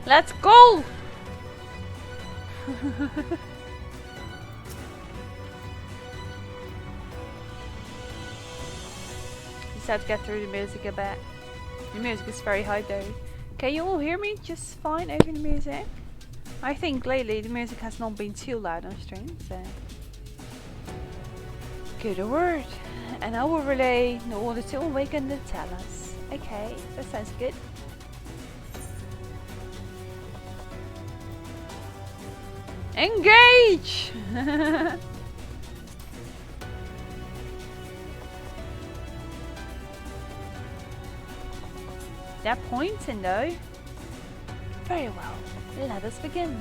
Let's go! Just have to get through the music a bit. The music is very high though. Can you all hear me just fine over the music? I think lately the music has not been too loud on stream, so... Good word. And I will relay the order to awaken the tellers. Okay, that sounds good. Engage! They're pointing though. Very well, let us begin.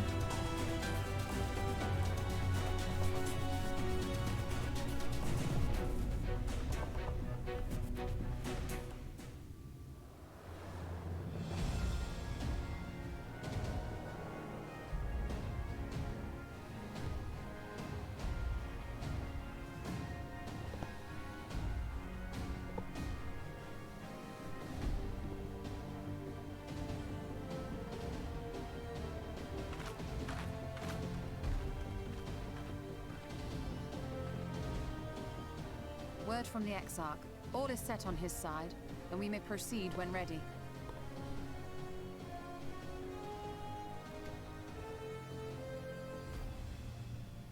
Word from the Exarch. All is set on his side, and we may proceed when ready.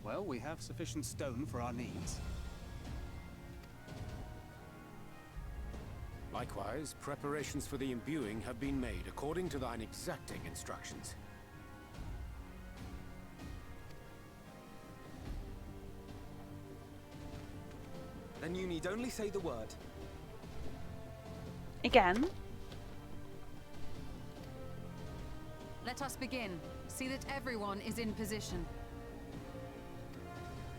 Well, we have sufficient stone for our needs. Likewise, preparations for the imbuing have been made according to thine exacting instructions. Then you need only say the word. Again. Let us begin. See that everyone is in position.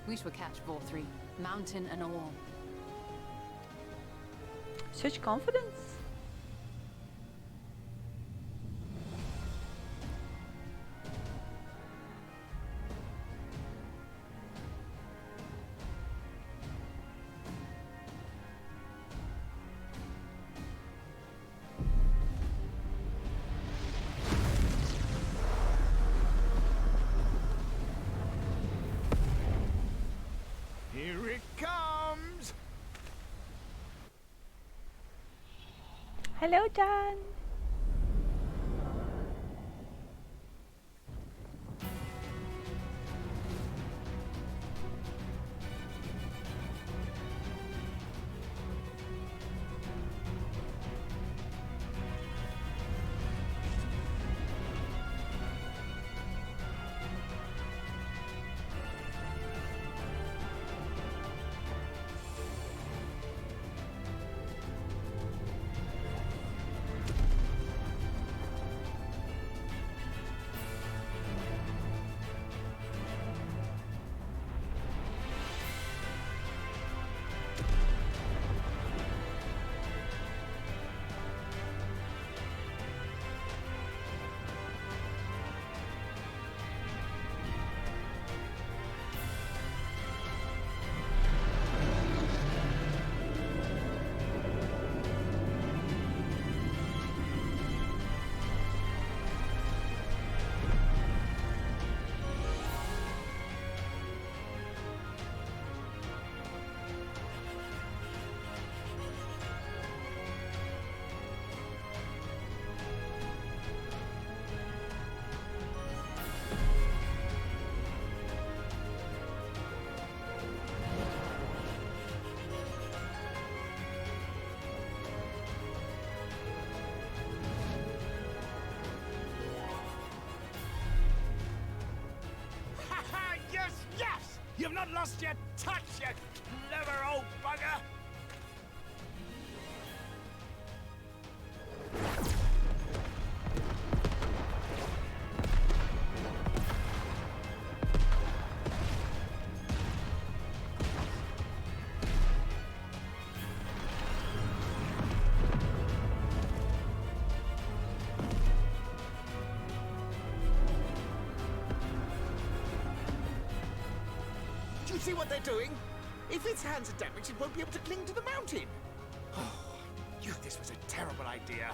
We shall catch Vorthree, mountain and all. Such confidence. Here it comes! Hello, Dan. You've not lost your touch, you clever old bugger! You see what they're doing? If its hands are damaged, it won't be able to cling to the mountain. Oh, I knew this was a terrible idea.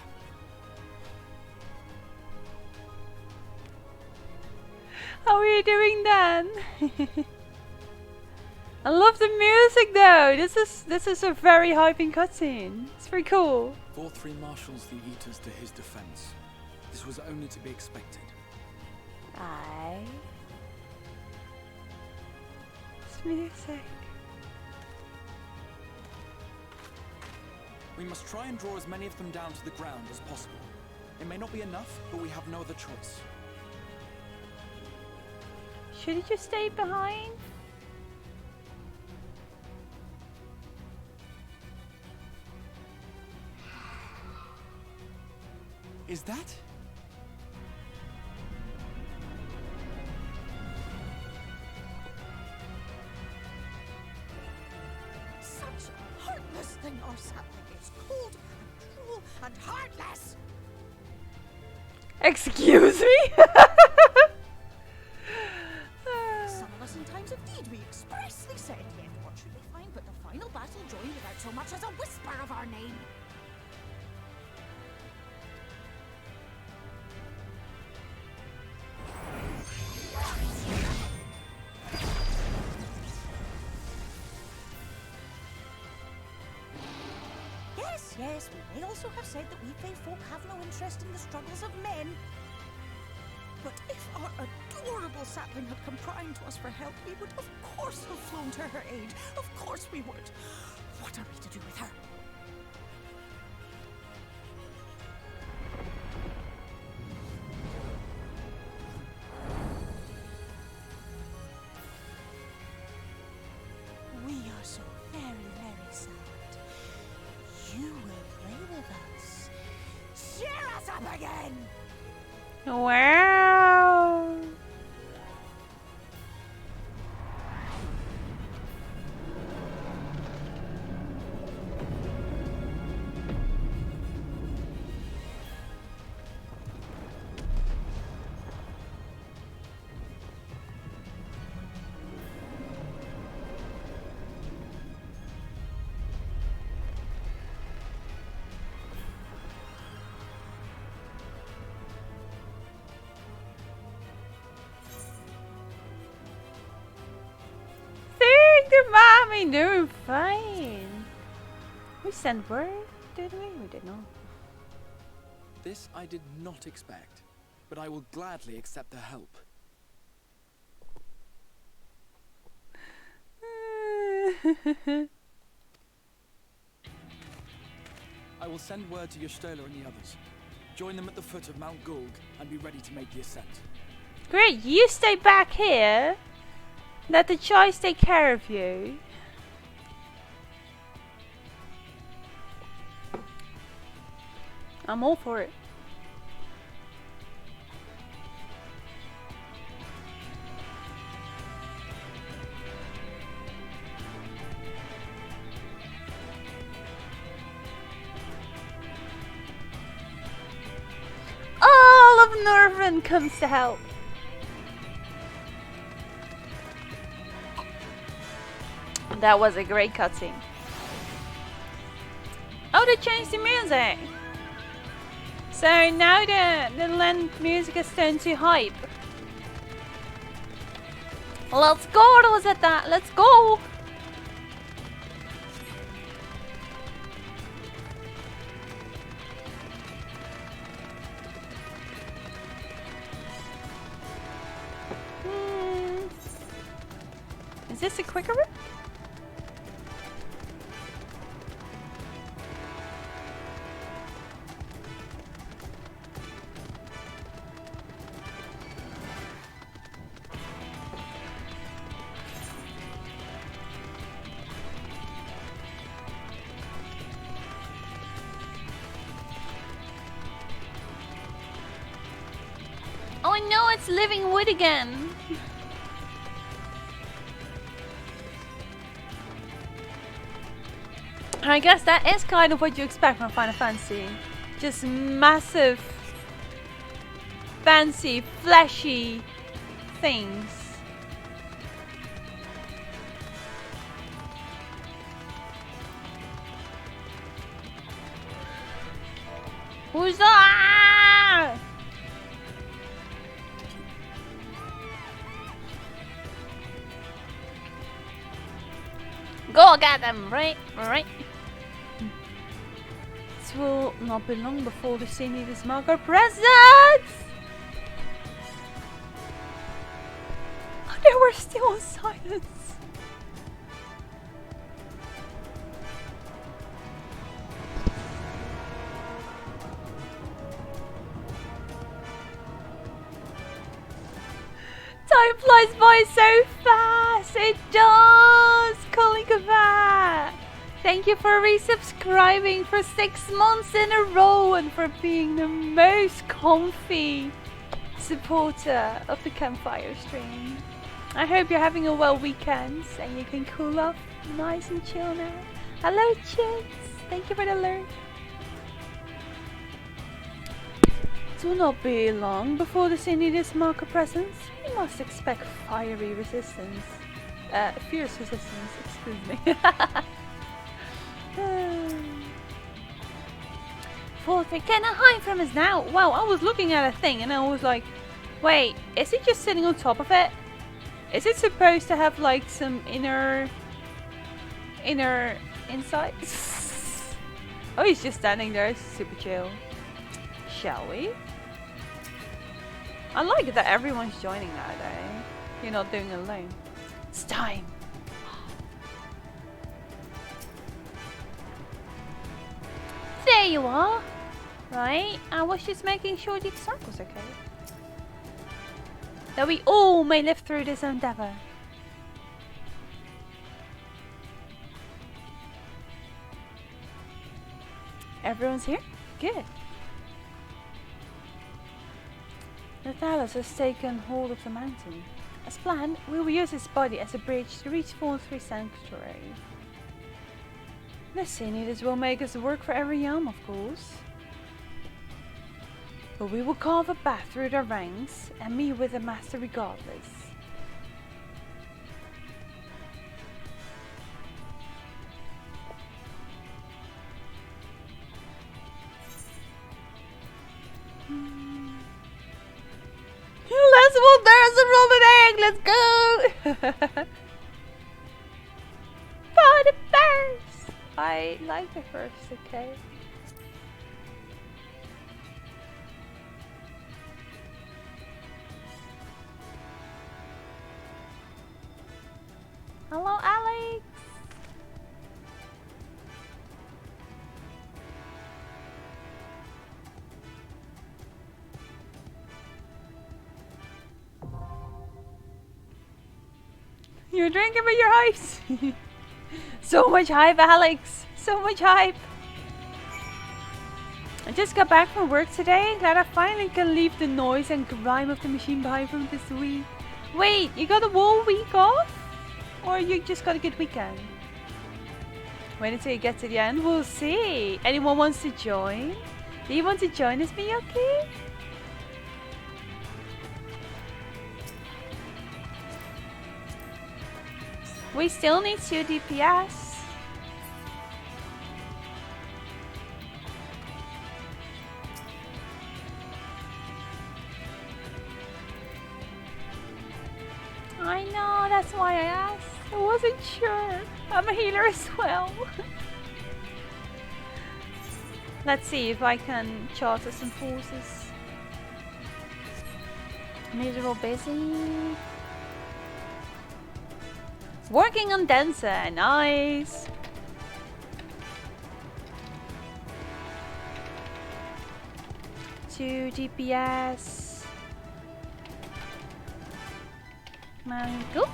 How are you doing then? I love the music though. This is a very hyping cutscene. It's very cool. 4-3 marshals the Eaters to his defense. This was only to be expected. Aye. It's music. We must try and draw as many of them down to the ground as possible. It may not be enough, but we have no other choice. Should he just stay behind? Is that? Such a heartless thing our sapling is. Cold and cruel and heartless. Excuse me? Some of us in times of need, we expressly said, yet what should we find but the final battle joined without so much as a whisper of our name? Yes, we may also have said that we Fae folk have no interest in the struggles of men. But if our adorable sapling had come crying to us for help, we would of course have flown to her aid. Of course we would. What are we to do with her? We are so very, very sad. You will play with us. Cheer us up again! Wow. Mommy, doing fine. We sent word, did we? We did not. This I did not expect, but I will gladly accept the help. I will send word to Y'shtola and the others. Join them at the foot of Mount Gulg and be ready to make the ascent. Great, you stay back here. Let the choice take care of you. I'm all for it. All of Northern comes to help. That was a great cutscene. Oh, they changed the music. So now the land music is turned to hype. Let's go, Rosetta. Let's go. Is this a quicker route? Oh no, it's living wood again. I guess that is kind of what you expect from Final Fantasy. Just massive, fancy, flashy things. Who's that? look at them, right? Right. It will not be long before the seniors mark our presents. Oh, they were still in silence. Time flies by so fast. It does. Calling back. Thank you for resubscribing for 6 months in a row and for being the most comfy supporter of the campfire stream. I hope you're having a well weekend and you can cool off nice and chill now. Hello chicks. Thank you for the alert. It will not be long before the Seniors mark a presence. We must expect fiery resistance. Fierce resistance, excuse me. Fourth, we cannot hide from us now. Wow, I was looking at a thing and I was like, wait, is it just sitting on top of it? Is it supposed to have like some inner insights? Oh, he's just standing there, super chill. Shall we? I like it that everyone's joining now though. You're not doing it alone. It's time. There you are. Right, I was just making sure the circle's okay. That we all may live through this endeavor. Everyone's here? Good. The Thalos has taken hold of the mountain. As planned, we will use its body as a bridge to reach Fallen 3 Sanctuary. The Seniors will make us work for every yam, of course. But we will carve a path through their ranks and meet with the Master regardless. Let's move there as a rolling egg, let's go! For the first! I like the first, okay. Hello, Alex! You're drinking with your ice! So much hype, Alex! So much hype! I just got back from work today. Glad I finally can leave the noise and grime of the machine behind from this week. Wait, you got a whole week off? Or you just got a good weekend? Wait until you get to the end, we'll see. Anyone wants to join? Do you want to join us, Miyuki? We still need 2 DPS. I know, that's why I asked. I wasn't sure. I'm a healer as well. Let's see if I can charter some forces. Miserable busy. Working on Dancer, nice. Two DPS. Mangook.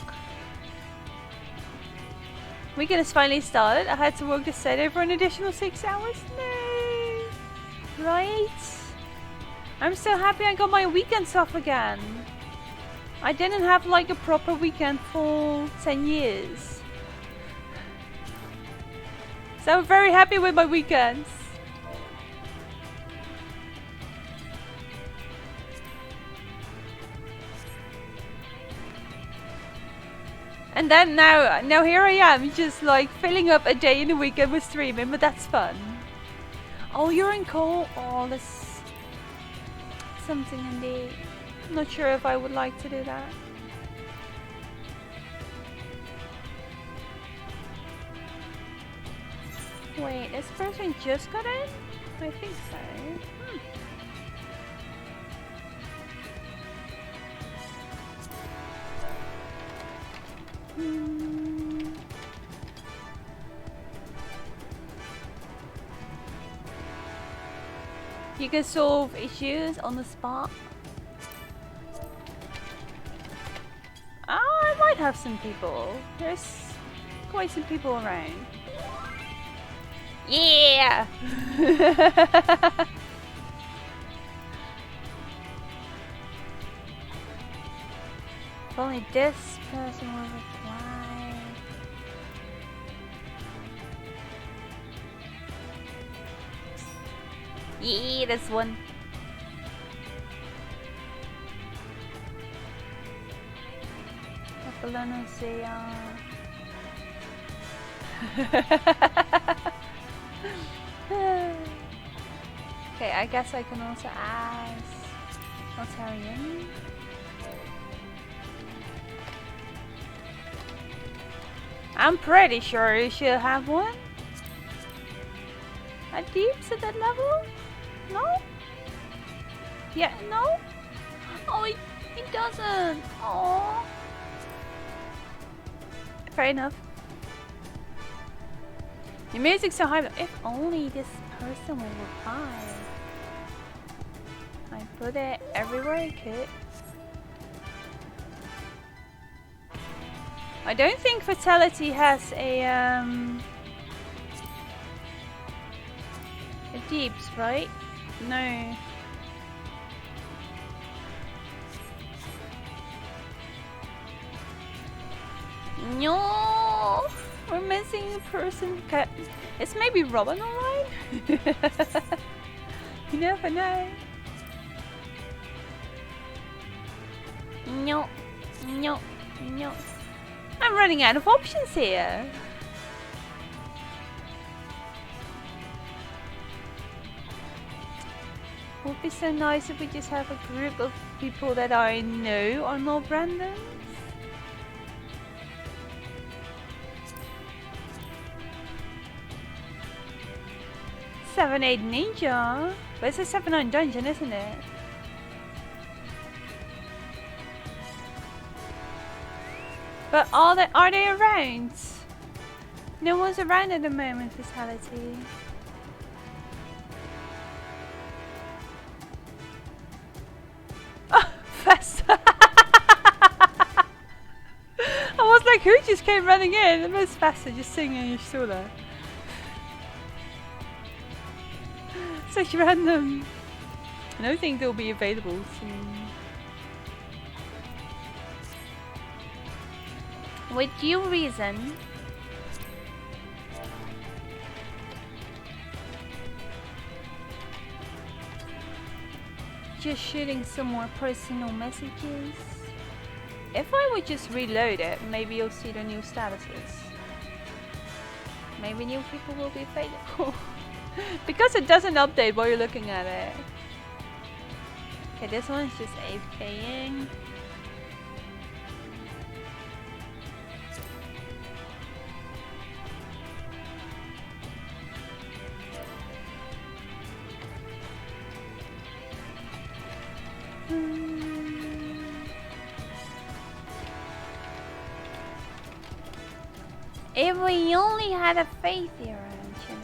Weekend is finally started. I had to work the Saturday for an additional 6 hours. No. Right? I'm so happy I got my weekends off again. I didn't have like a proper weekend for 10 years. So I'm very happy with my weekends. And then now here I am, just like filling up a day in the weekend with streaming, but that's fun. Oh, you're in coal? Oh, that's something indeed. Not sure if I would like to do that. Wait, this person just got in? I think so. You can solve issues on the spot. I might have some people. There's quite some people around. Yeah! If only this person will reply. Yeah, this one. Apollono say, okay, I guess I can also ask Notarian. I'm pretty sure you should have one. A deeps at that level? No? Yeah, no? Oh, it doesn't. Oh. Fair enough. Your music's so high. If only this person will reply. I put it everywhere I could. I don't think Fatality has a deeps, right? No. No, we're missing a person. It's maybe Robin online? You never know. No, no, no. I'm running out of options here. It would be so nice if we just have a group of people that I know are not randoms. 7-8 ninja? But it's a 7-9 dungeon, isn't it? But are they around? No one's around at the moment, Fatality. Oh, Fest! I was like, who just came running in? It was Festa just singing, you saw that. Such random. I don't think they'll be available soon. With due reason. Just shooting some more personal messages. If I would just reload it, maybe you'll see the new statuses. Maybe new people will be available. Because it doesn't update while you're looking at it. Okay, this one's just AFKing. If we only had a faith here, you know.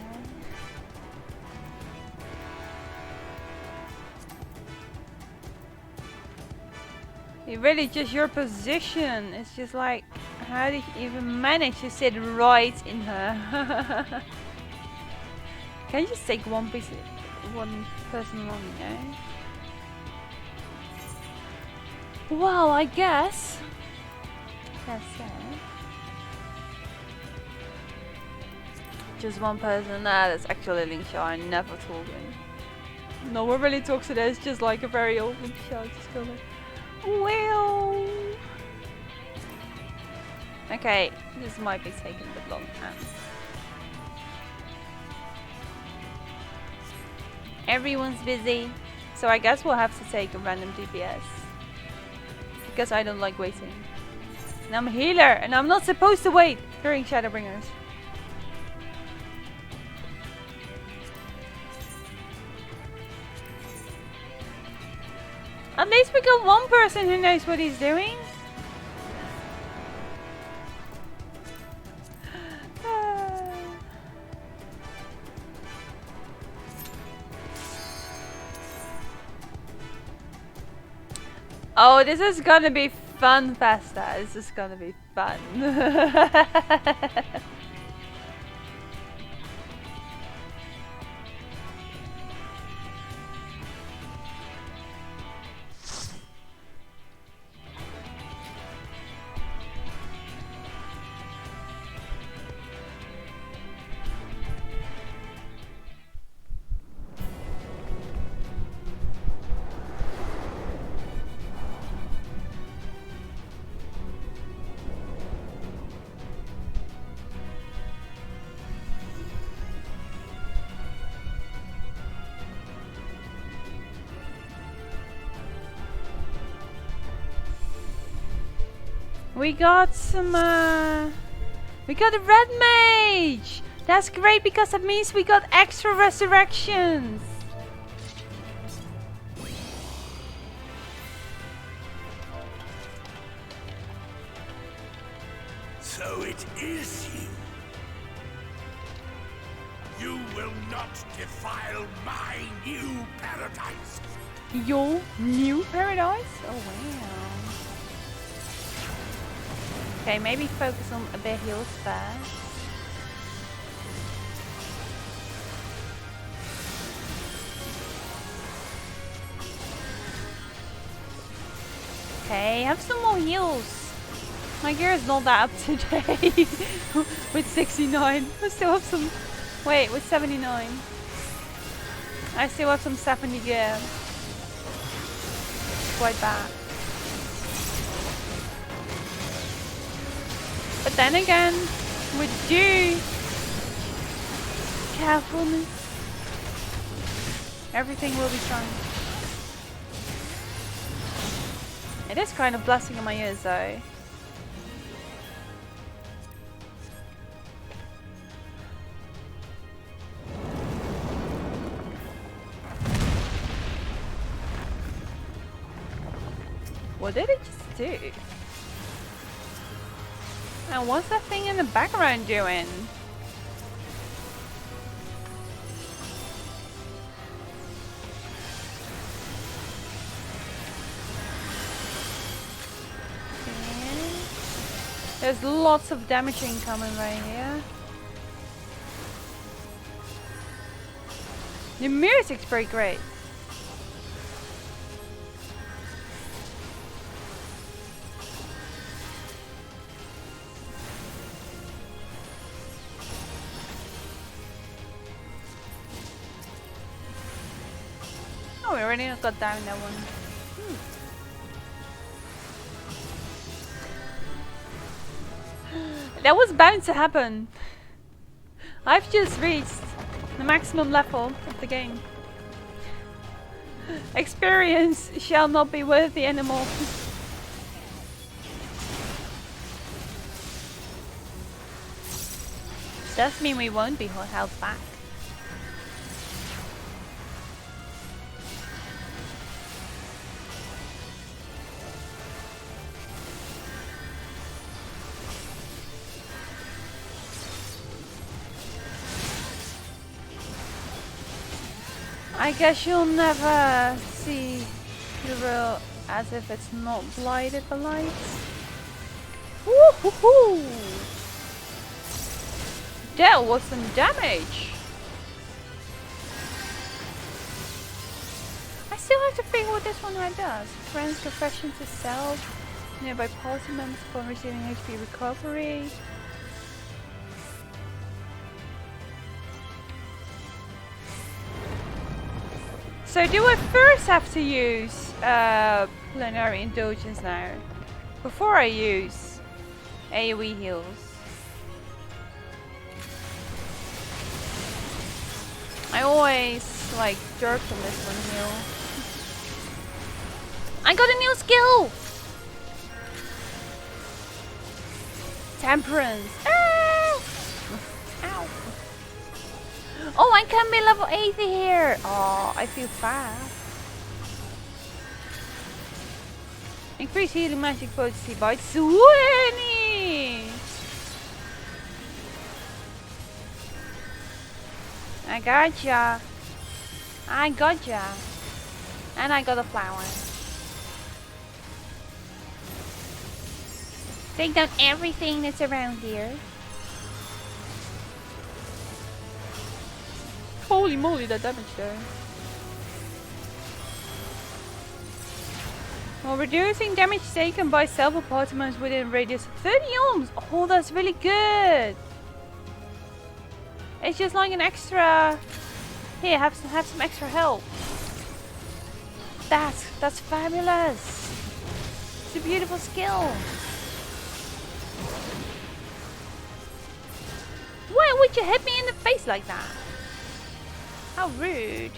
It really just your position. It's just like, how did you even manage to sit right in her? Can you just take one person along, you know? Well, I guess that's it. Just one person. Nah, that's actually Lingsha. I never told him. No one really talks to that. It's just like a very old Lingsha. Just go like, well. Okay, this might be taking a bit long. Everyone's busy, so I guess we'll have to take a random DPS. Because I don't like waiting. And I'm a healer, and I'm not supposed to wait during Shadowbringers. At least we got one person who knows what he's doing. Oh, this is gonna be fun, Festa. This is gonna be fun. We got some, we got a red mage! That's great because that means we got extra resurrections! So it is you. You will not defile my new paradise. Your new paradise? Oh wow. Okay, maybe focus on a bit heals first. Okay, have some more heals. My gear is not that up to date. With 69. I still have some... Wait, with 79. I still have some 70 gear. Quite bad. But then again, with due carefulness, everything will be fine. It is kind of blessing in my ears though. What did it just do? Now what's that thing in the background doing? Okay. There's lots of damaging coming right here. The music's pretty great. We already got down that one. That was bound to happen. I've just reached the maximum level of the game. Experience shall not be worthy anymore. Does mean we won't be held back. I guess you'll never see the real as if it's not blighted by lights. Woohoo! That was some damage. I still have to figure what this one right does. Grants profession to self, nearby policy members upon receiving HP recovery. So do I first have to use plenary indulgence now? Before I use AoE heals? I always like jerk on this one heal. I got a new skill! Temperance. Ah! Ow. Oh, I can be level 80 here. Oh, I feel fast. Increase healing magic potency by 20! I gotcha. I gotcha. And I got a flower. Take down everything that's around here. Holy moly, that damage there. While reducing damage taken by self-apartments within a radius of 30 ohms. Oh, that's really good. It's just like an extra. Here, have some extra help. That's fabulous. It's a beautiful skill. Why would you hit me in the face like that? How rude.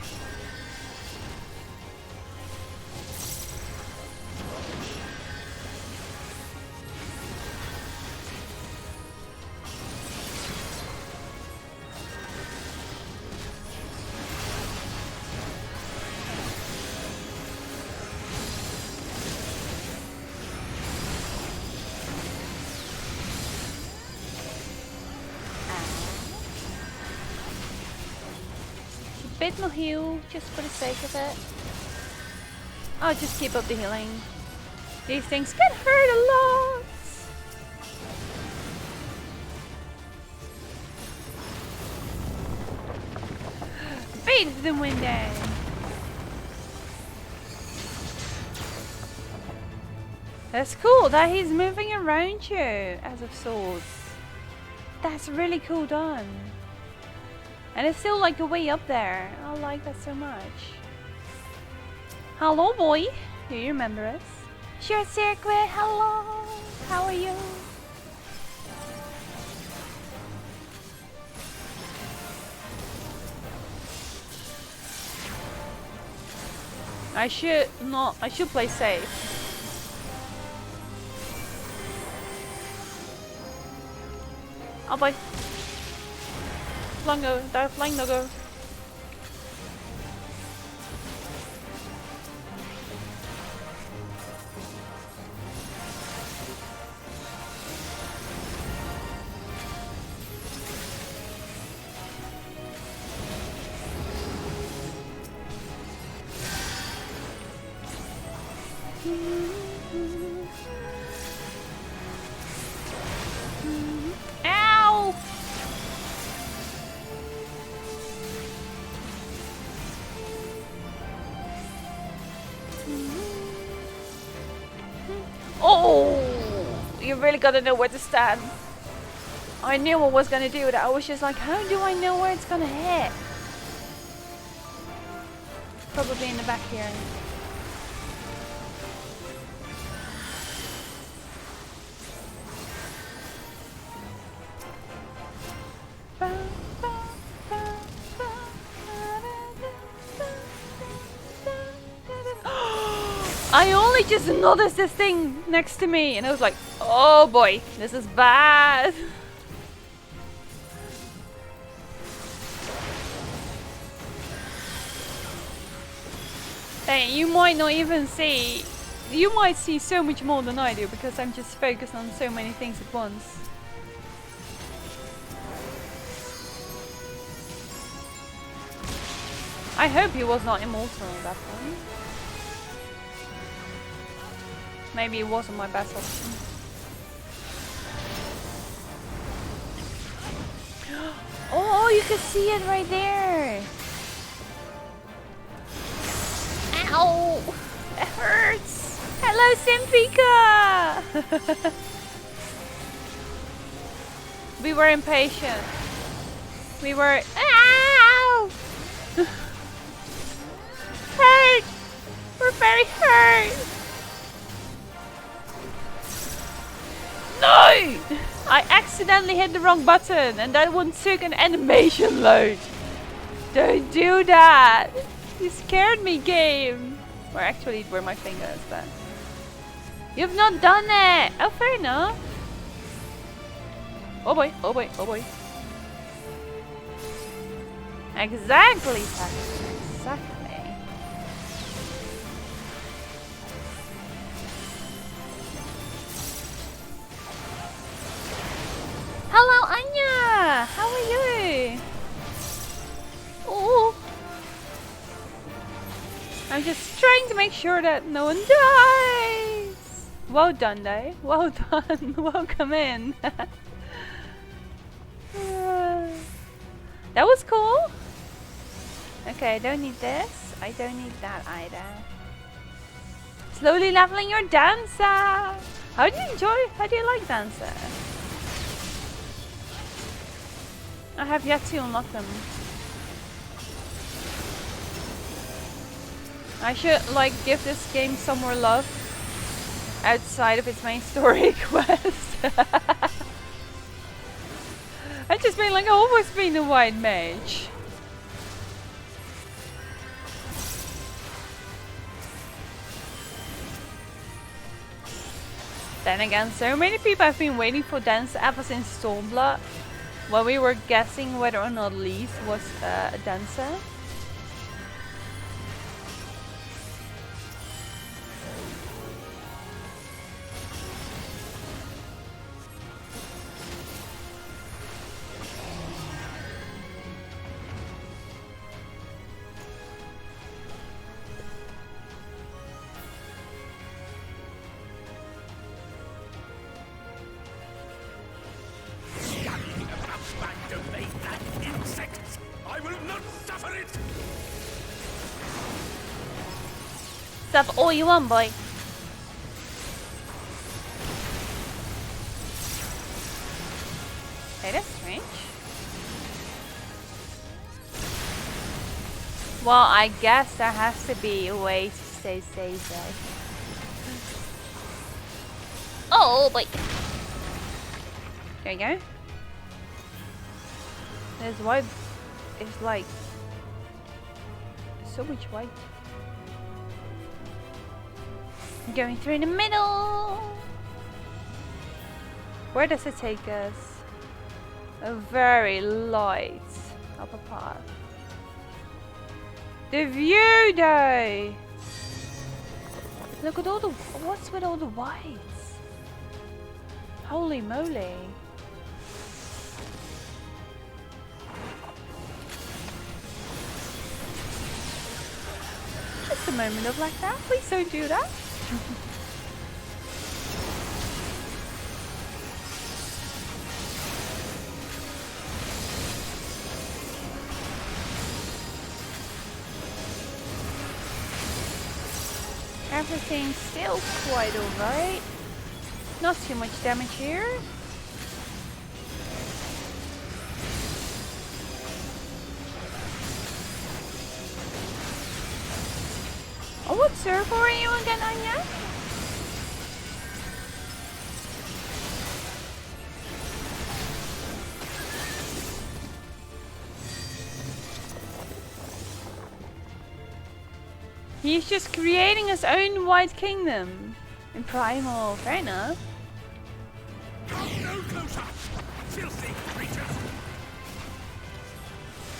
Bit more heal, just for the sake of it. I'll just keep up the healing. These things can hurt a lot. Beat the window. That's cool that he's moving around you as of sorts. That's really cool done. And it's still like a way up there. I like that so much. Hello, boy. Do you remember us? Short circuit, hello. How are you? I should play safe. Oh boy. Flying no go. Ow! Oh! You really gotta know where to stand. I knew I was gonna do that. I was just like, how do I know where it's gonna hit? Probably in the back here. I only just noticed this thing next to me and I was like, oh boy, this is bad. Hey, you might not even see, you might see so much more than I do because I'm just focused on so many things at once. I hope he was not immortal at that point. Maybe it wasn't my best option. Oh, you can see it right there. Ow! It hurts! Hello, Simpika! We were impatient. We were... Ow! Hurt! We're very hurt! No! I accidentally hit the wrong button and that one took an animation load. Don't do that! You scared me, game! Or actually it were my fingers, but... You've not done it! Oh, fair enough. Oh boy, oh boy, oh boy. Exactly, exactly. I'm just trying to make sure that no one dies. Well done, though. Well done. Welcome in. That was cool. Okay, I don't need this. I don't need that either. Slowly leveling your dancer. How do you like dancer? I have yet to unlock them. I should like give this game some more love outside of its main story quest. I've just been like always been a white mage. Then again, so many people have been waiting for Dancer ever since Stormblood, when we were guessing whether or not Lise was a dancer. Stuff all you want, boy. Okay, that's strange. Well, I guess there has to be a way to stay safe, right? Oh boy. There you go. There's white. It's like so much white. Going through the middle. Where does it take us? A very light upper path. The view though. Look at all the, what's with all the whites? Holy moly. Just a moment of like that. Please don't do that. Everything's still quite alright. Not too much damage here. Oh, what server are you again, Anya? He's just creating his own white kingdom in Primal. Fair enough. No closer! Filthy creatures!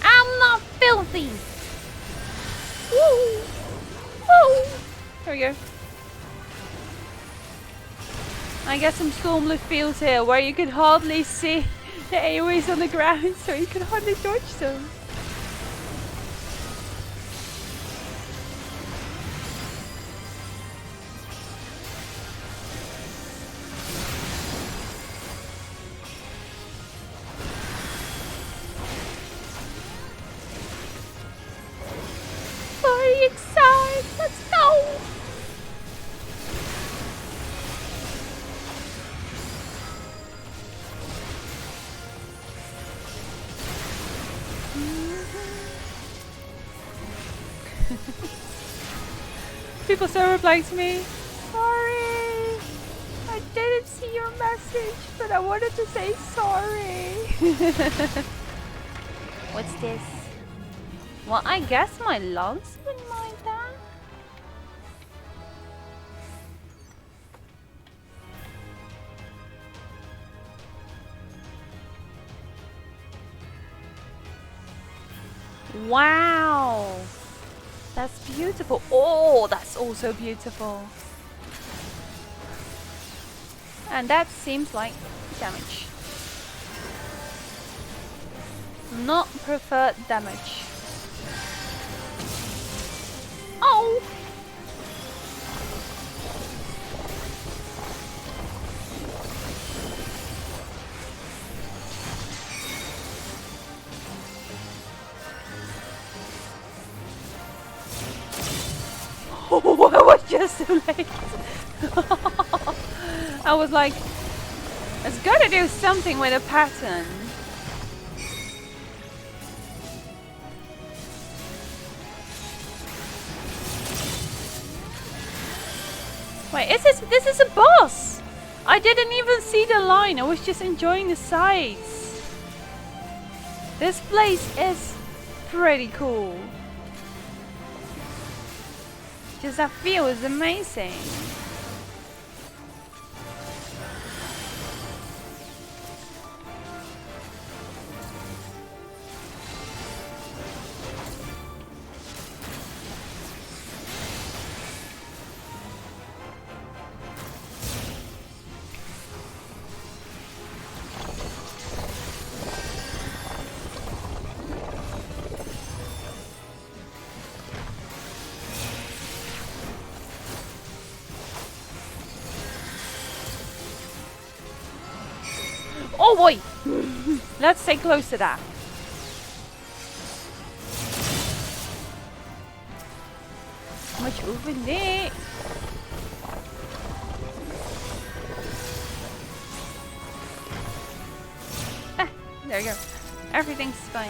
I'm not filthy! Woo! Woo! There we go. I get some Stormlift fields here where you can hardly see the AoEs on the ground, so you can hardly dodge them. Let's go! People still replying to me. Sorry, I didn't see your message, but I wanted to say sorry. What's this? Well, I guess my lungs wouldn't mind that. Wow, that's beautiful. Oh, that's also beautiful. And that seems like damage. Not preferred damage. Oh! Oh, I was just too late. I was like, it's gotta do something with a pattern. Wait, this is a boss! I didn't even see the line, I was just enjoying the sights. This place is pretty cool. Just that feel is amazing. Oh boy! Let's stay close to that. Much open there. Ah, there we go. Everything's fine.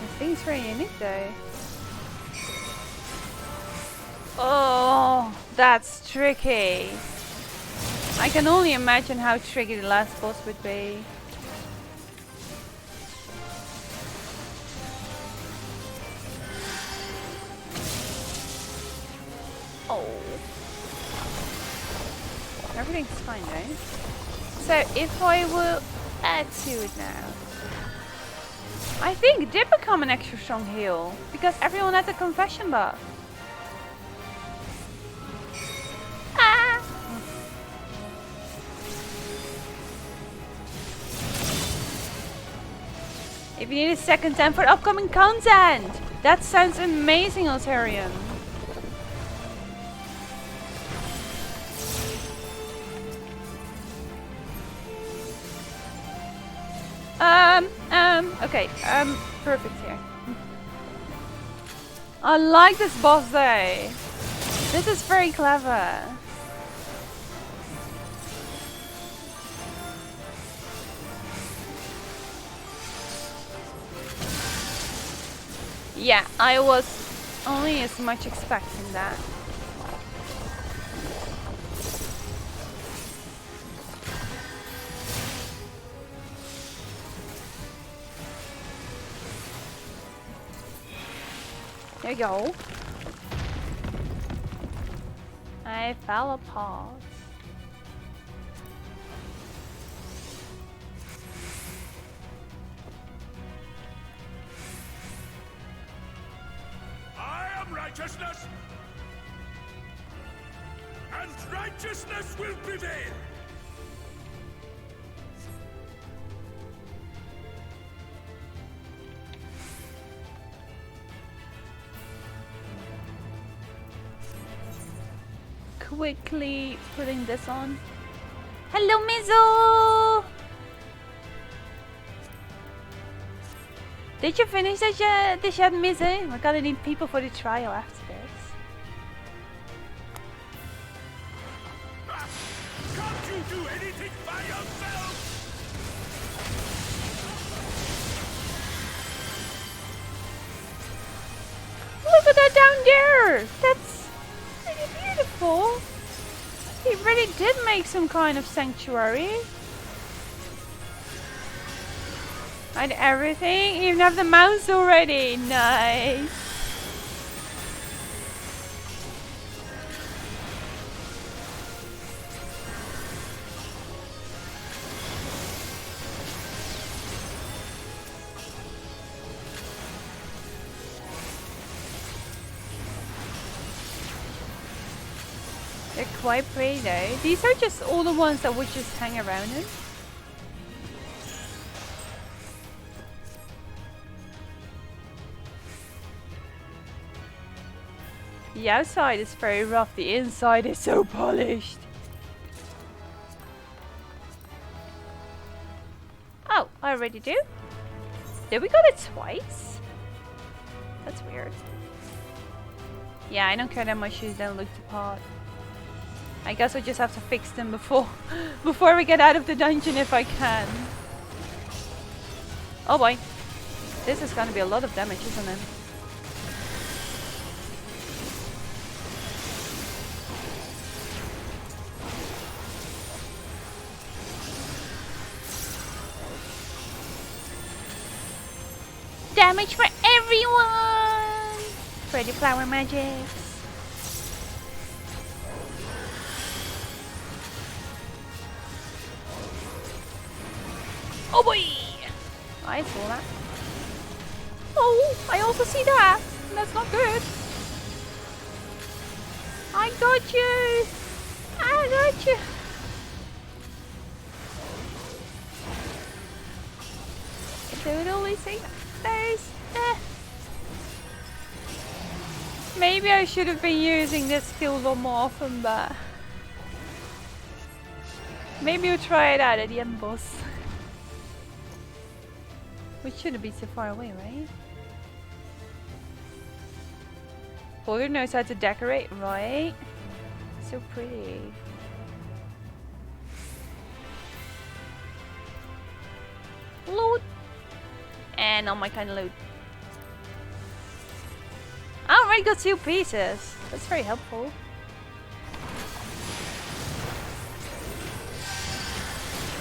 This thing's very unique though. Oh, that's tricky. I can only imagine how tricky the last boss would be. Oh. Everything's fine though. So if I will add to it now. I think it did become an extra strong heal. Because everyone had the confession buff. Ah! If you need a second time for upcoming content! That sounds amazing, Altarian. Okay, perfect here. I like this boss though. This is very clever. Yeah, I was only as much expecting that. There you go. I fell apart. I am righteousness, and righteousness will prevail. Quickly putting this on. Hello, Mizzle! Did you finish this yet, Mizzle? We're gonna need people for the trial after this. Can't you do anything by yourself? Look at that down there! That's pretty beautiful. He really did make some kind of sanctuary. And everything, even have the mouse already. Nice. They're quite pretty though. These are just all the ones that would just hang around in. The outside is very rough, the inside is so polished. Oh, I already do? Did we got it twice? That's weird. Yeah, I don't care that my shoes don't look the part. I guess I just have to fix them before before we get out of the dungeon if I can. Oh boy. This is gonna be a lot of damage, isn't it? Damage for everyone! Pretty flower magics. Oh boy! I saw that. Oh, I also see that. That's not good. I got you. I got you. Totally see those. Maybe I should have been using this skill a lot more often, but maybe we'll try it out at the end boss. We shouldn't be so far away, right? Holder knows how to decorate, right? So pretty. Loot! And not my kind of loot. I already got 2 pieces. That's very helpful.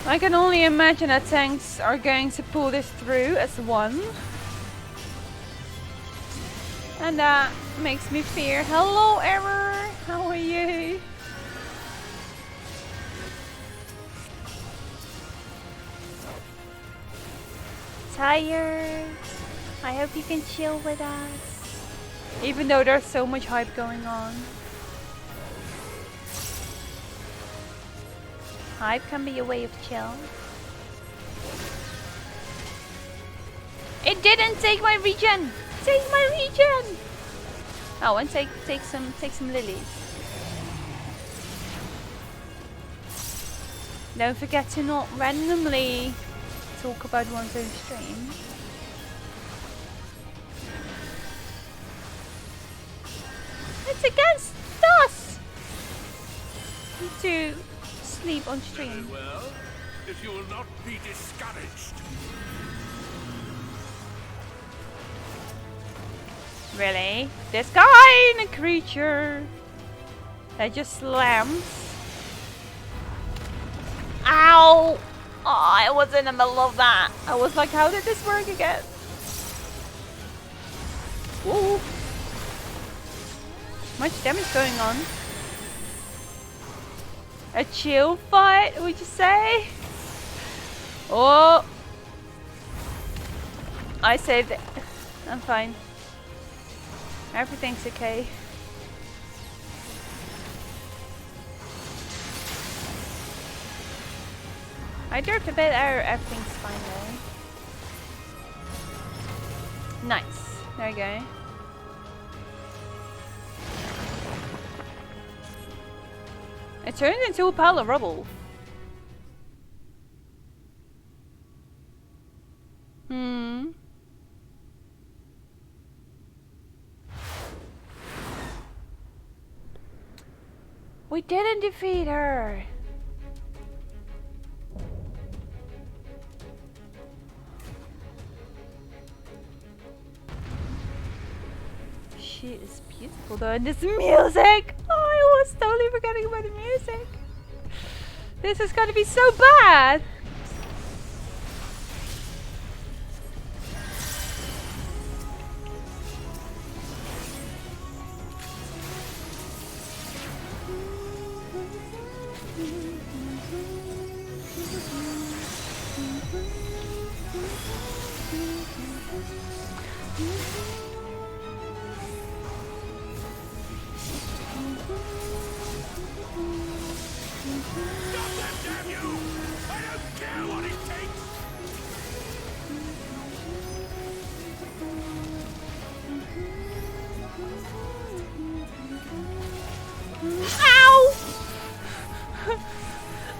I can only imagine that tanks are going to pull this through as one. And that makes me fear. Hello, Error! How are you? Tired. I hope you can chill with us. Even though there's so much hype going on. Hype can be a way of chill. It didn't take my regen! Take my regen! Oh, and take some lilies. Don't forget to not randomly talk about one's own stream. It's against us to sleep on stream. Very well, if you will not be discouraged. Really? This kind of creature that just slams. Ow! Oh, I was in the middle of that. I was like, how did this work again? Whoa. Much damage going on. A chill fight, would you say? Oh! I saved it. I'm fine. Everything's okay. I derped a bit there, everything's fine though. Nice. There we go. It turned into a pile of rubble. We didn't defeat her. She is beautiful though, and this music! Oh, I was totally forgetting about the music. This is gonna be so bad.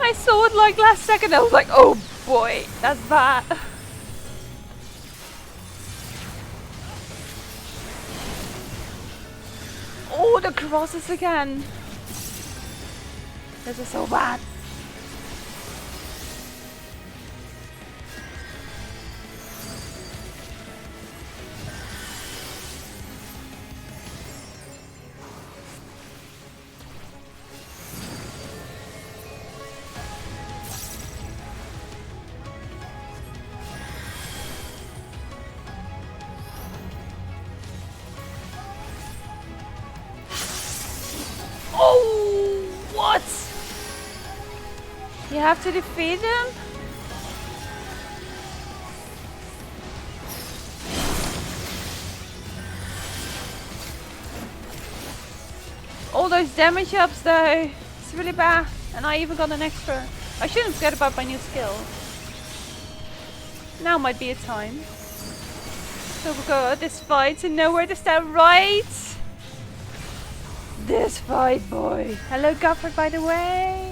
I saw it like last second, I was like, oh boy, that's bad. Oh! Oh, the crosses again. This is so bad. Oh, what? You have to defeat him? All those damage ups though, it's really bad. And I even got an extra. I shouldn't forget about my new skill. Now might be a time. So we'll go at this fight to know where to stand, right? This fight, boy. Hello, Gufford, by the way.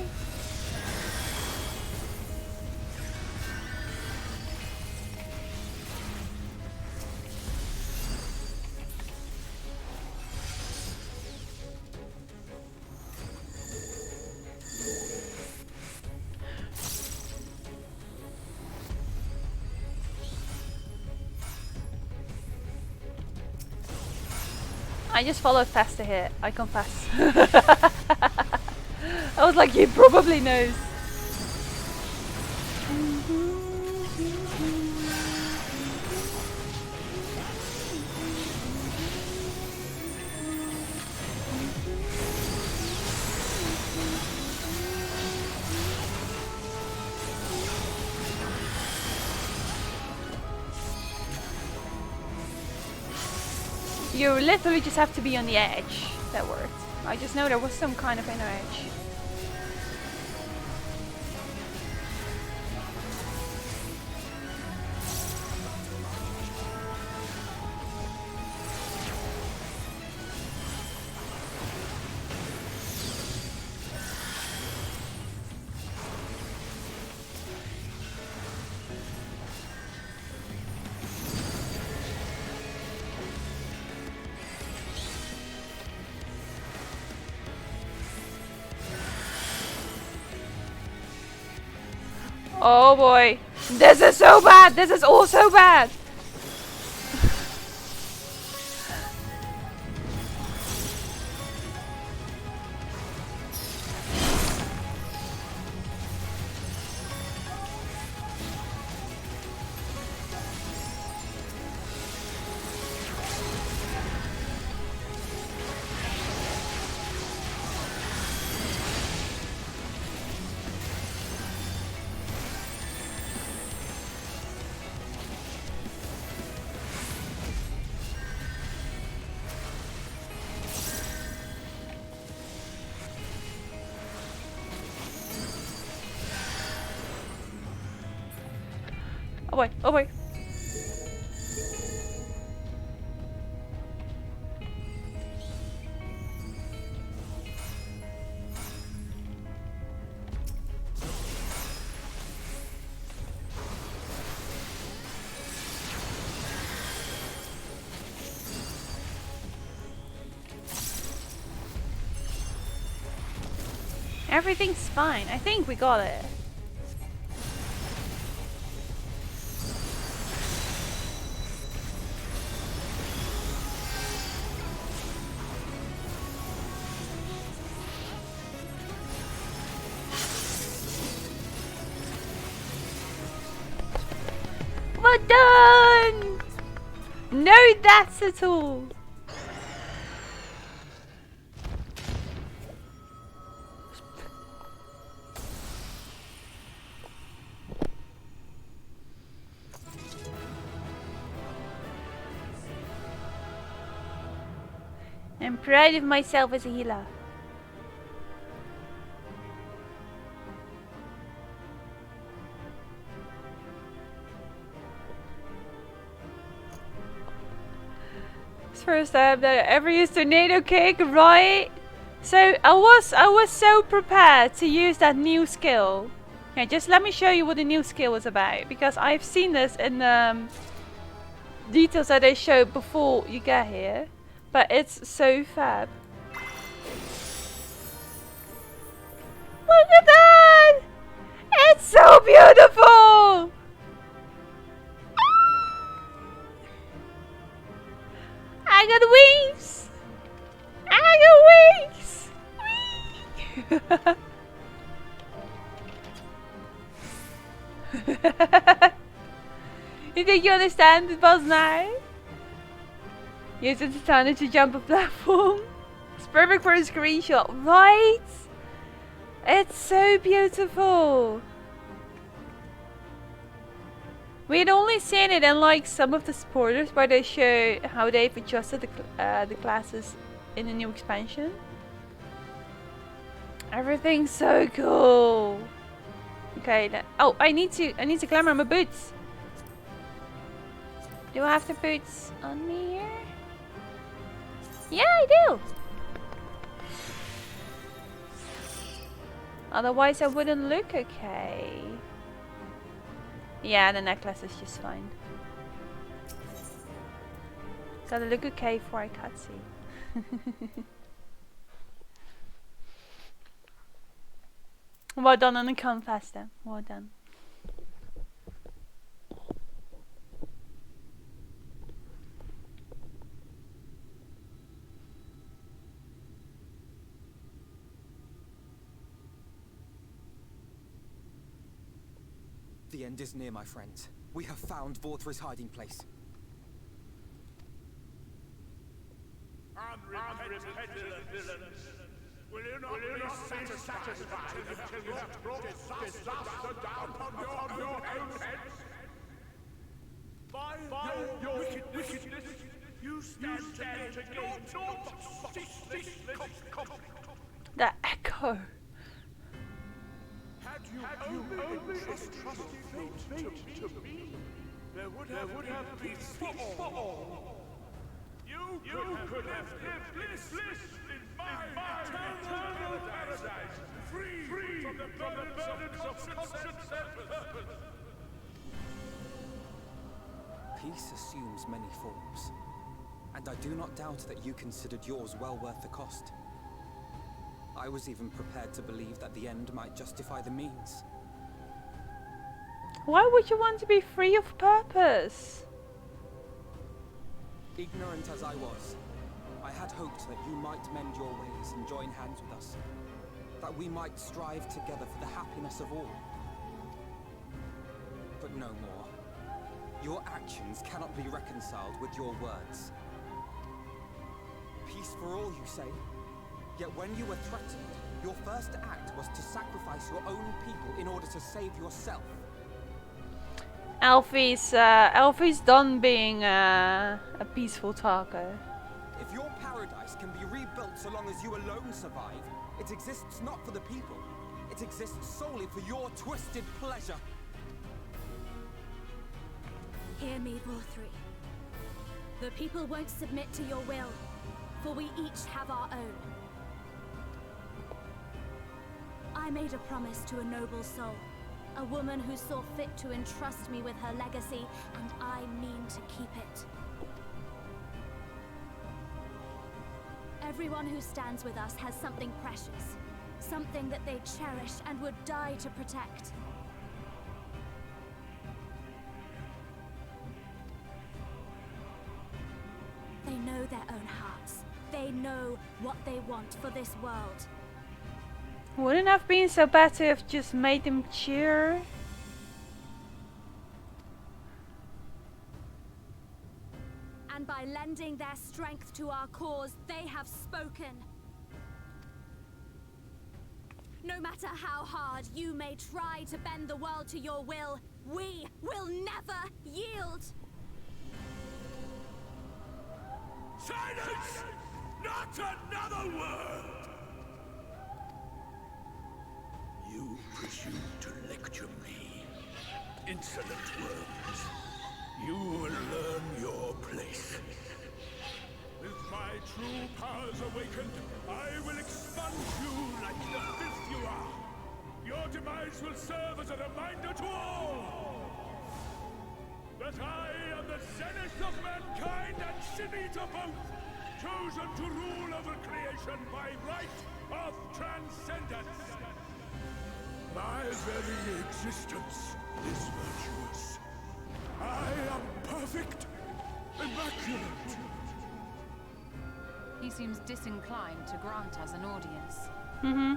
I just followed faster here, I confess. I was like, he probably knows. You literally just have to be on the edge. That worked. I just know there was some kind of inner edge. Oh boy, this is so bad, this is all so bad. Oh boy, oh boy. Everything's fine. I think we got it. Well done! No, that's at all. I'm proud of myself as a healer. First time that I ever used tornado kick, right? So I was so prepared to use that new skill. Yeah, just let me show you what the new skill was about, because I've seen this in the details that they showed before you get here, but it's so fab. Look at that! It's so beautiful! I got wings! I got wings! You think you understand it, boss now? Yes, it's time to jump a platform. It's perfect for a screenshot, right? It's so beautiful. We had only seen it in like some of the spoilers where they show how they've adjusted the classes in the new expansion. Everything's so cool. Okay, oh, I need to glamour my boots. Do I have the boots on me here? Yeah, I do. Otherwise, I wouldn't look okay. Yeah, the necklace is just fine. Gotta look okay for a cutscene. Well done on the come faster. Well done. The end is near, my friends. We have found Vorthra's hiding place. Unrepentant villains! Will you not be satisfied until you have brought disaster down upon your own heads? By your wickedness, you stand to gain naught but ceaseless conflict. The echo. Had you only trusted fate to me, there would have been peace for all. You could have lived bliss in my eternal paradise, free from the burdens of conscience and purpose. Peace assumes many forms, and I do not doubt that you considered yours well worth the cost. I was even prepared to believe that the end might justify the means. Why would you want to be free of purpose? Ignorant as I was, I had hoped that you might mend your ways and join hands with us. That we might strive together for the happiness of all. But no more. Your actions cannot be reconciled with your words. Peace for all, you say? Yet when you were threatened, your first act was to sacrifice your own people in order to save yourself. Alfie's done being a peaceful talker. If your paradise can be rebuilt so long as you alone survive, it exists not for the people. It exists solely for your twisted pleasure. Hear me, Vorthri. The people won't submit to your will, for we each have our own. I made a promise to a noble soul, a woman who saw fit to entrust me with her legacy, and I mean to keep it. Everyone who stands with us has something precious, something that they cherish and would die to protect. They know their own hearts. They know what they want for this world. Wouldn't have been so bad to have just made them cheer. And by lending their strength to our cause, they have spoken. No matter how hard you may try to bend the world to your will, we will never yield. Silence! Not another word! You presume to lecture me. Insolent words. You will learn your place. With my true powers awakened, I will expunge you like the filth you are. Your demise will serve as a reminder to all that I am the zenith of mankind and Shinita both, chosen to rule over creation by right of transcendence. My very existence is virtuous. I am perfect, immaculate. He seems disinclined to grant us an audience. Mm-hmm.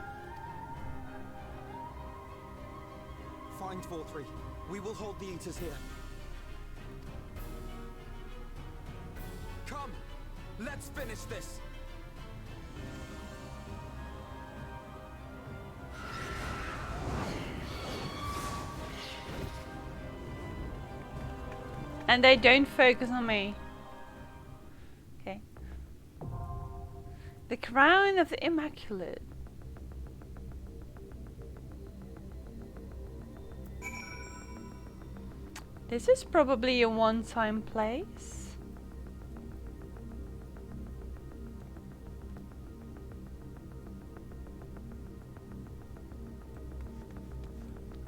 Find Vorthree. We will hold the Eaters here. Come! Let's finish this! And they don't focus on me. Okay. The crown of the Immaculate. This is probably a one-time place.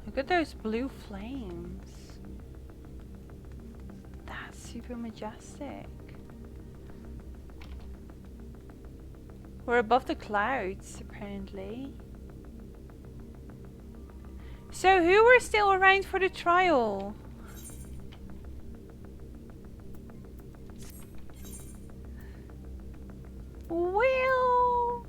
Look at those blue flames. That's super majestic. We're above the clouds, apparently. So who were still around for the trial? Will.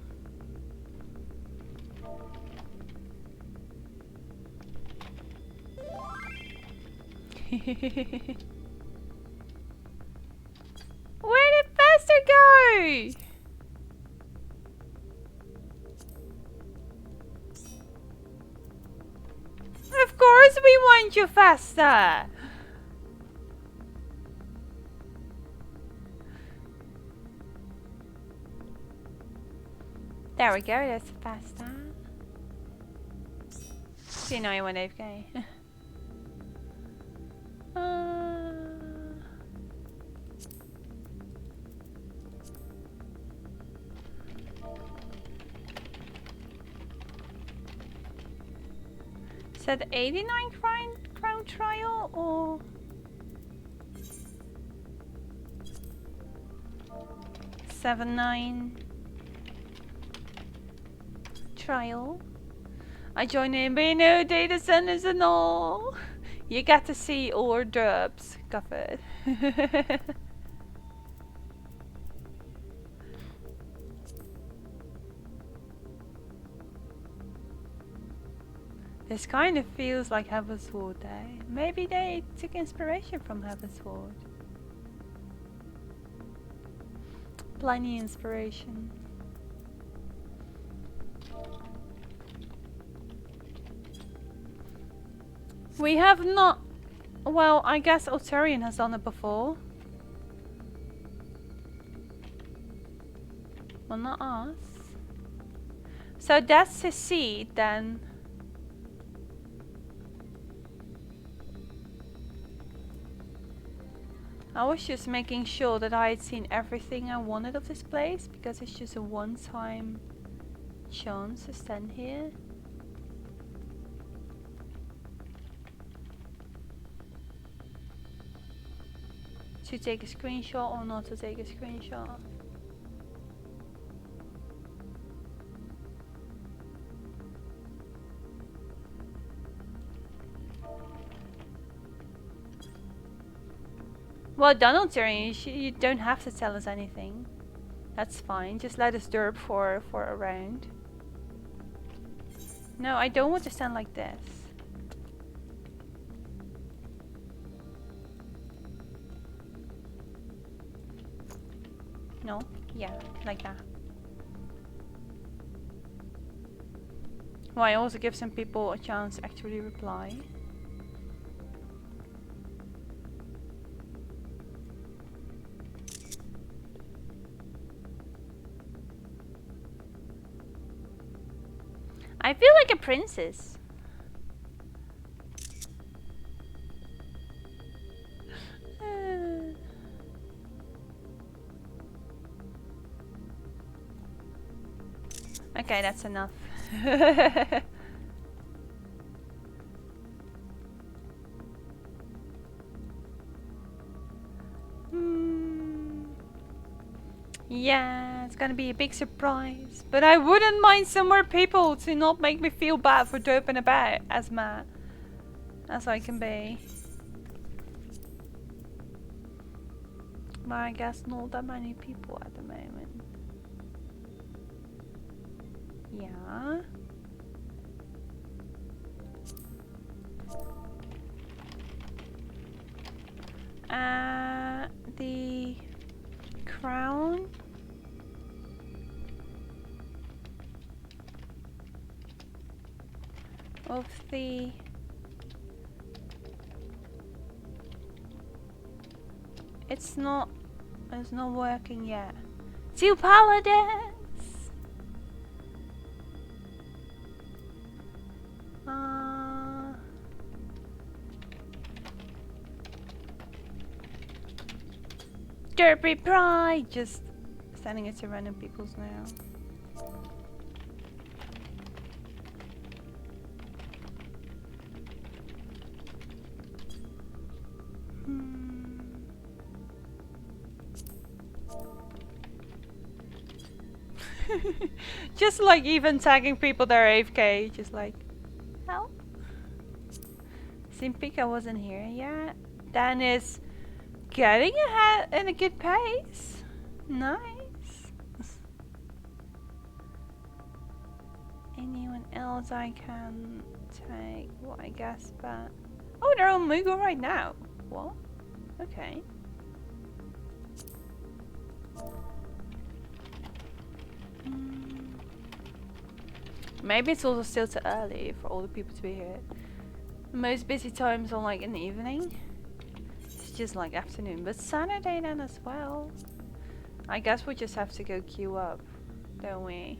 Where did Faster go? Of course we want you, Faster. There we go, that's Faster. See, now you want AFK. Is that 89 crown trial or 79 trial? I join in, but you know, data centers and all. You got to see hors d'oeuvres covered. This kind of feels like Heavensward, eh? Maybe they took inspiration from Heavensward. Plenty inspiration. We have not... Well, I guess Altarian has done it before. Well, not us. So that's his seed then. I was just making sure that I had seen everything I wanted of this place, because it's just a one-time chance to stand here. To take a screenshot or not to take a screenshot. Well done, Altarian. You don't have to tell us anything. That's fine. Just let us derp for a round. No, I don't want to stand like this. No? Yeah, like that. Well, I also give some people a chance to actually reply. I feel like a princess. Okay, that's enough. Yes, It's gonna be a big surprise. But I wouldn't mind some more people to not make me feel bad for doping about as mad as I can be. But I guess not that many people at the moment. Yeah. The crown. Of the it's not working yet. 2 paladins. Derby Pride! Just sending it to random peoples now. Just like even tagging people that are AFK, just like, help. Simpika wasn't here yet. Dan is getting ahead in a good pace. Nice. Anyone else I can take? Well, I guess, but oh, they're on Moogle right now. What? Okay. Maybe it's also still too early for all the people to be here. The most busy times are like in the evening. It's just like afternoon, but Saturday then as well. I guess we just have to go queue up, don't we?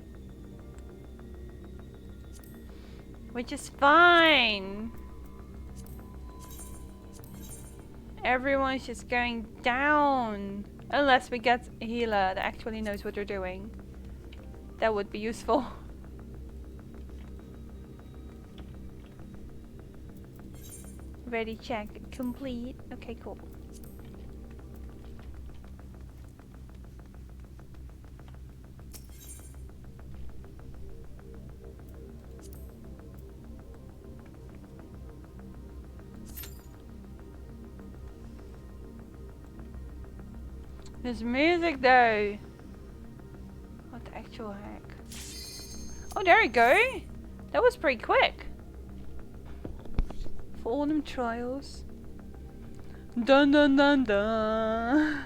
Which is fine. Everyone's just going down. Unless we get a healer that actually knows what they're doing. That would be useful. Ready, check, complete. Okay, cool. There's music though. What the actual heck? Oh, there we go. That was pretty quick. For all them trials. Dun dun dun dun.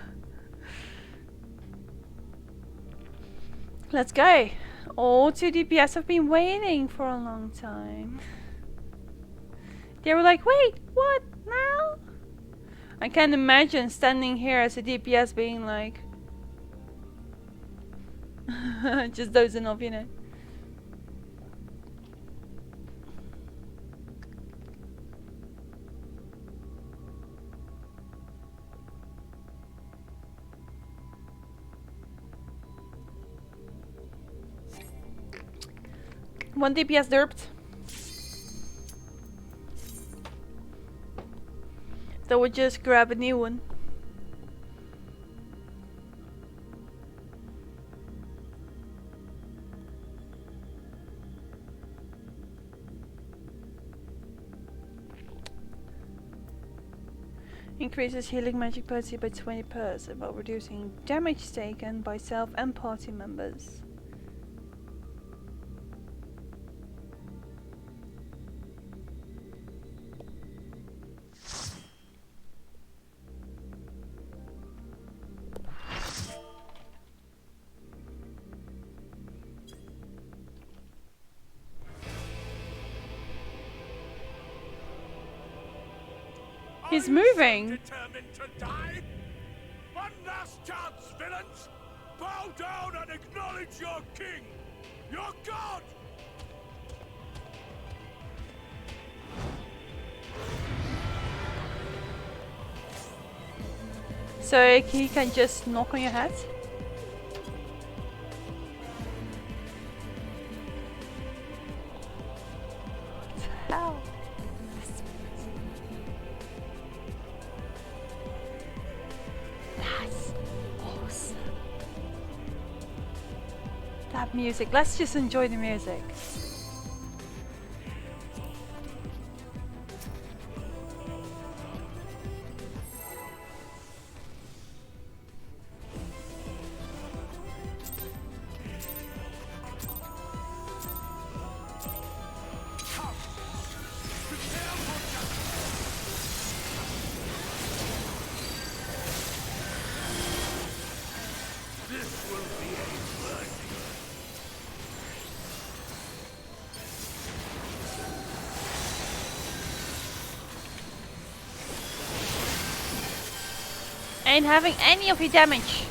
Let's go. All 2 DPS have been waiting for a long time. They were like, wait, what now? I can't imagine standing here as a DPS being like just dozing off, you know. One DPS derped. So we'll just grab a new one. Increases healing magic potency by 20% while reducing damage taken by self and party members. He's moving. Determined to die? One last chance, villains! Bow down and acknowledge your king, your god! So he can just knock on your head? What the hell? That's awesome. that music. Let's just enjoy the music. Ain't having any of your damage.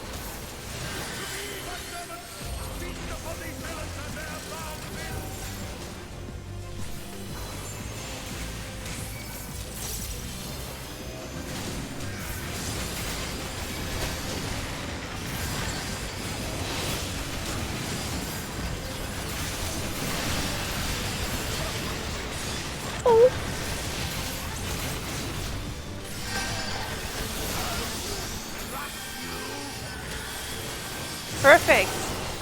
Oh. Perfect.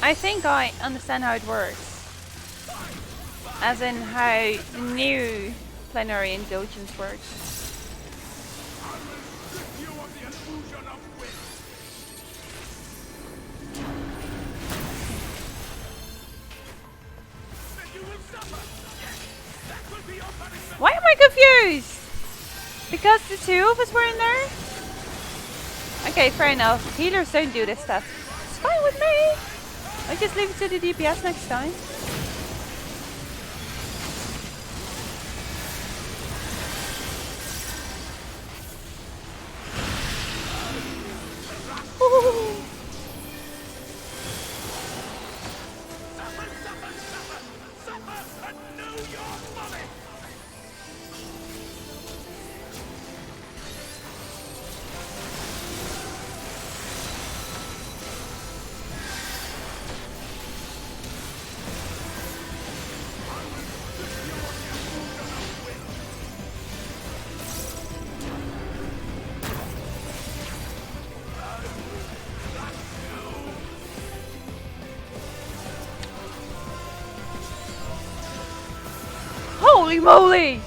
I think I understand how it works. As in how the new plenary indulgence works. Why am I confused? Because the two of us were in there? Okay, fair enough. Healers don't do this stuff. It's fine with me. I just leave it to the DPS next time. Ooh. Holy moly!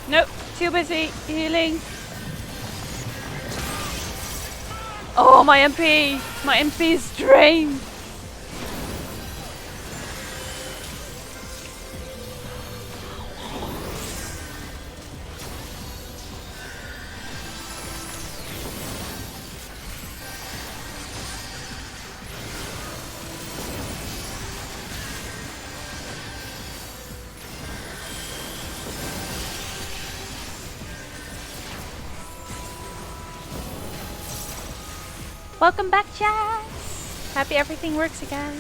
Nope, too busy healing. Oh, my MP! My MP is drained! Welcome back, chat! Happy everything works again.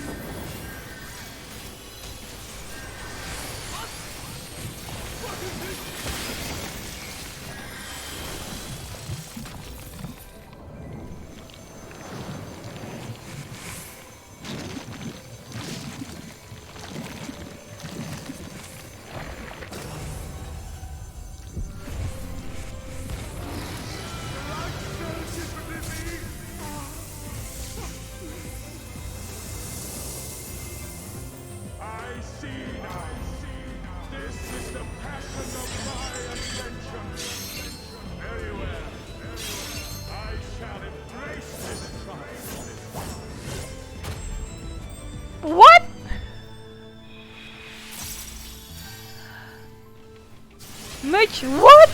What? Mitch, what?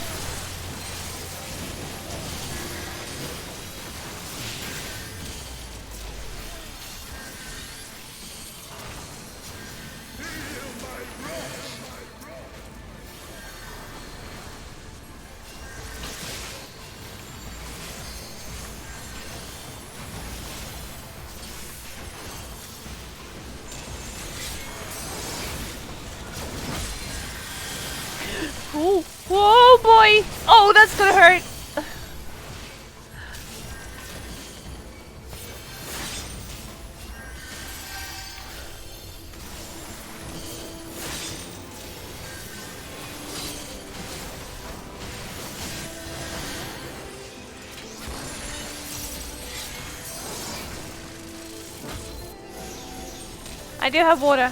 Ooh. Whoa, boy! Oh, that's gonna hurt! I do have water.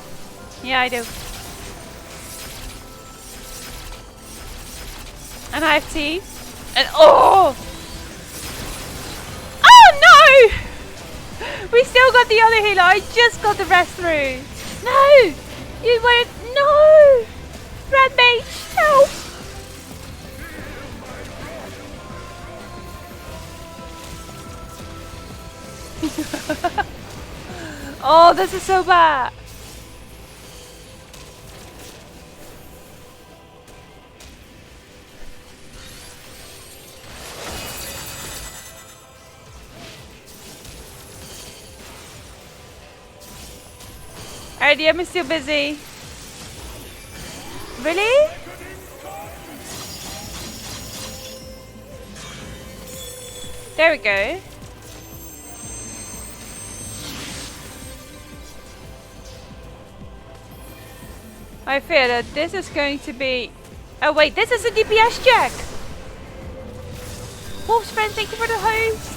Yeah, I do. And I have tea. And oh! Oh no! We still got the other healer. I just got the rest through. No! You went. No! Red mage, help! Oh, this is so bad. Alright, the is still busy. Really? There we go. I fear that this is going to be... Oh wait, this is a DPS check! Wolf's friend, thank you for the host!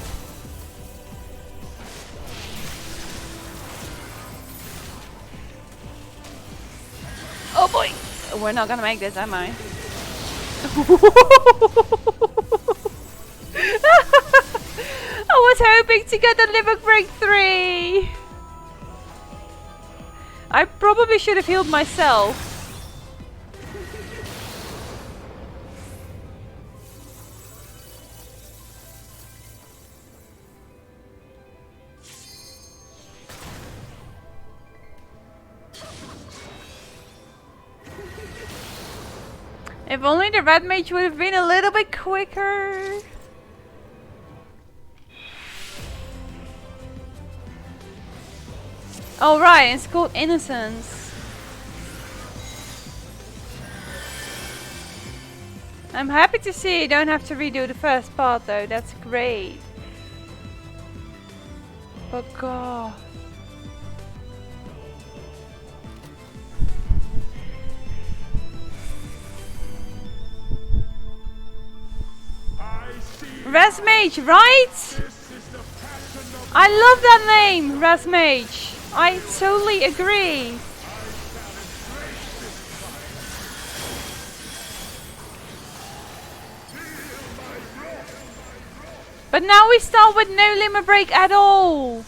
Oh boy! We're not gonna make this, am I? I was hoping to get the limit break 3! I probably should have healed myself. If only the red mage would have been a little bit quicker. Oh right, it's called Innocence. I'm happy to see you don't have to redo the first part though, that's great. But God. Res Mage, right? I love that name, Res Mage. I totally agree. But now we start with no limit break at all.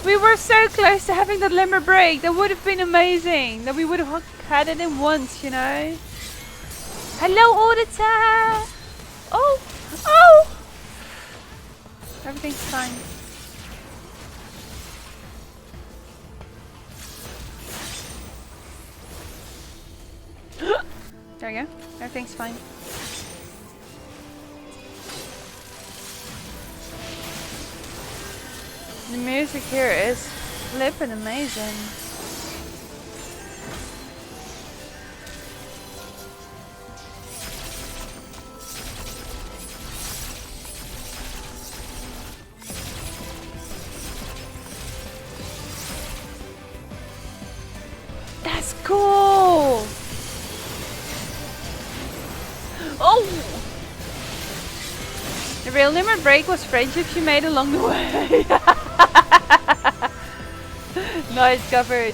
We were so close to having the limit break. That would have been amazing. That we would have had it in once, you know. Hello, auditor. Oh, oh. Everything's fine. There we go. Everything's fine. The music here is flippin' amazing. That's cool! Oh! The real limit break was friendships you made along the way. Nice covered.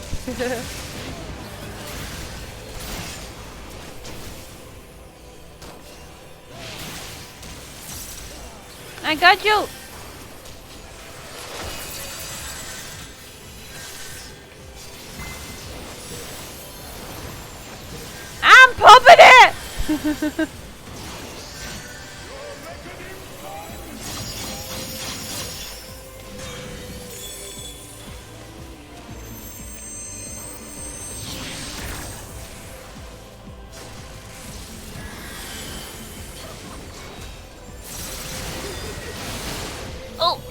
I got you. I'm popping it. Oh.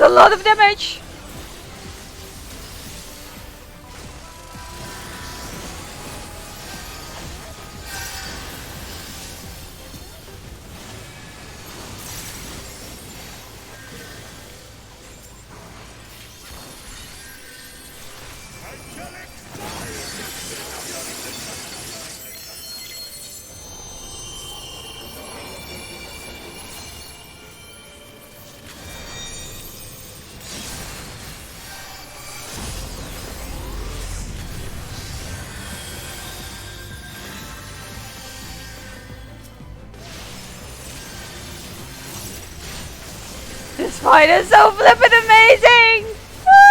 a lot of damage. This fight is so flippin' amazing! Ah!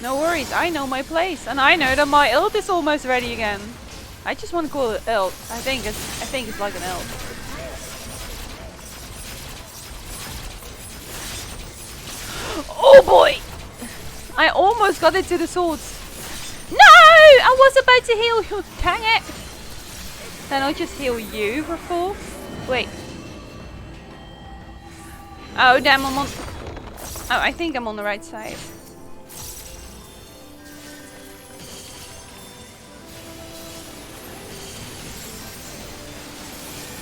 No worries, I know my place, and I know that my ult is almost ready again. I just want to call it ult. I think it's like an ult. Oh boy! I almost got it to the swords. No! I was about to heal you. Dang it! Then I'll just heal you for full. Wait. Oh damn! I'm on. Oh, I think I'm on the right side.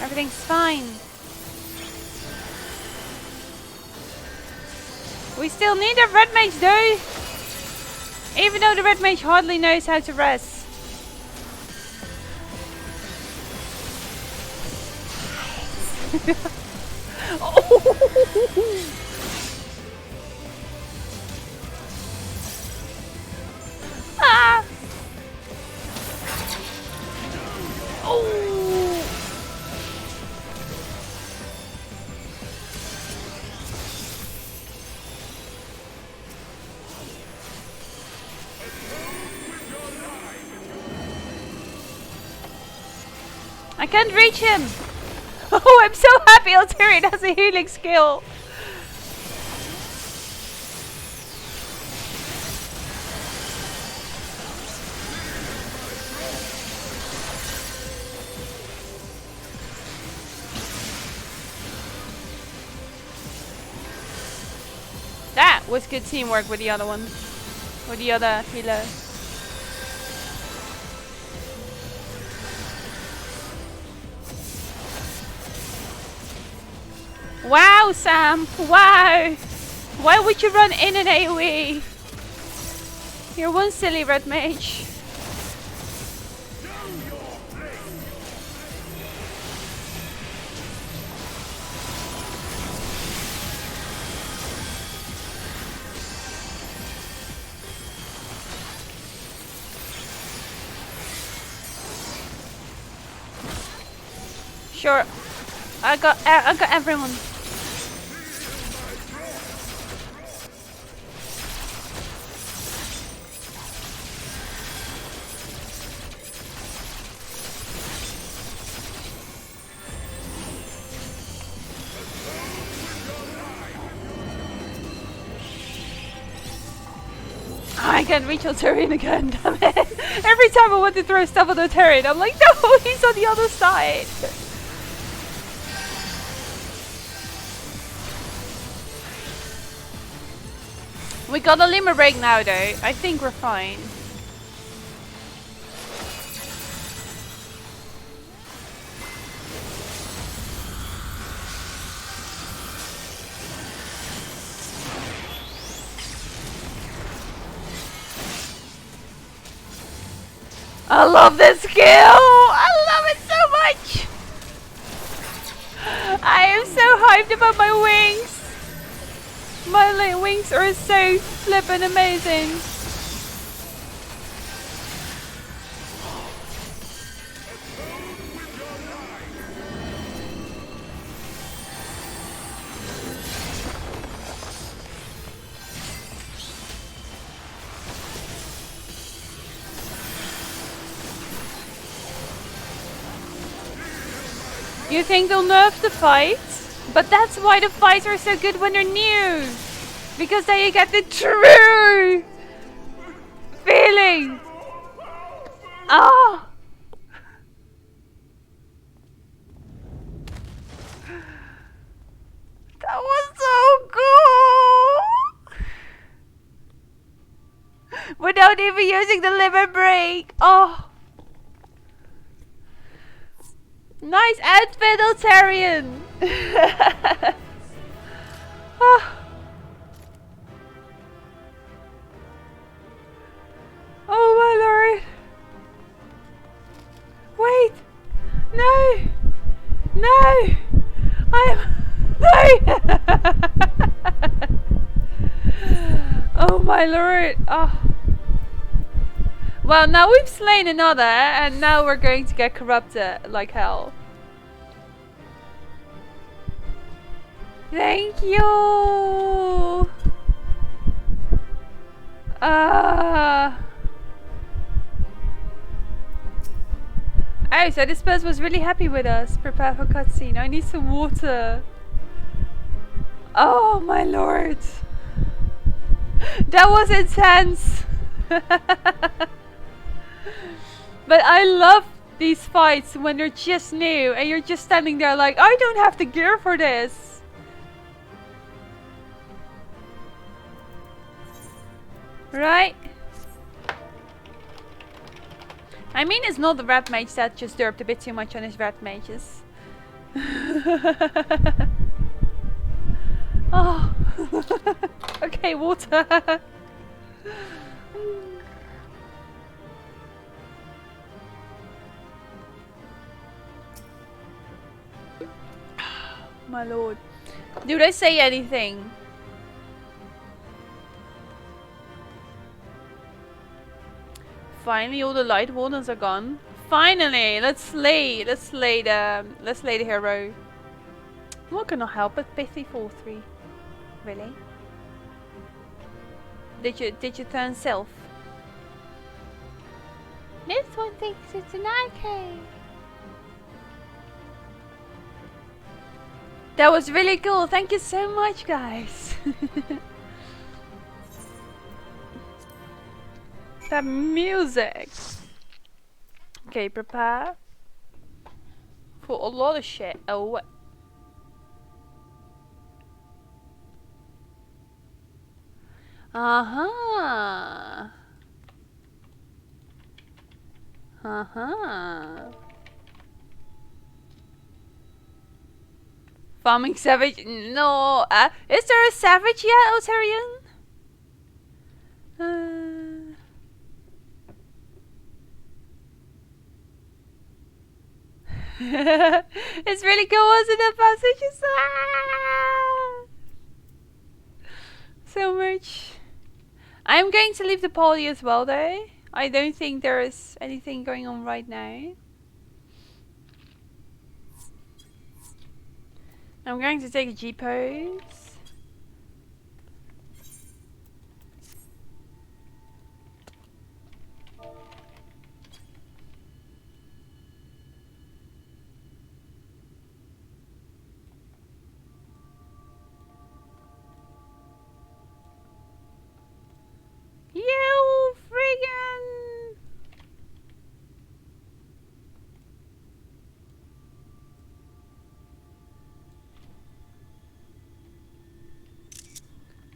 Everything's fine. We still need a red mage though. Even though the red mage hardly knows how to rest. Oh. Ah. Oh. I can't reach him! Oh, I'm so happy Alterian has a healing skill! That was good teamwork with the other one. With the other healer. Wow, Sam! Wow! Why would you run in an AoE? You're one silly red mage. Sure, I got everyone. I can't reach Alterian again, damn it. Every time I want to throw stuff at Alterian, I'm like, no, he's on the other side. We got a limit break now though. I think we're fine. I love this skill! I love it so much! I am so hyped about my wings! My wings are so flippin' amazing! You think they'll nerf the fights? But that's why the fights are so good when they're new. Because then you get the true feeling. Ah! That was so cool! Without even using the limit break. Oh! Nice outfit, Altarian! Oh. Oh my lord! Wait! No! No! I'm... No! Oh my lord! Oh. Well, now we've slain another, and now we're going to get corrupted like hell. Thank you! Oh, so this person was really happy with us. Prepare for cutscene. I need some water. Oh my lord. That was intense. But I love these fights when they're just new and you're just standing there like, I don't have the gear for this. Right? I mean, it's not the red mage that just derped a bit too much on his red mages. Oh. Okay, water. My lord. Do they say anything? Finally, all the light wardens are gone. Finally, let's slay the hero. I'm not gonna help but pity 4-3. Really? Did you turn self? This one thinks it's an arcade. That was really cool. Thank you so much, guys. That music. Okay, prepare for a lot of shit. Oh. Uh-huh. Uh-huh. Farming savage? No. Is there a savage yet, Otarian? It's really cool, wasn't it? Passages? So much. I'm going to leave the poly as well, though. I don't think there is anything going on right now. I'm going to take a G pose. You friggin'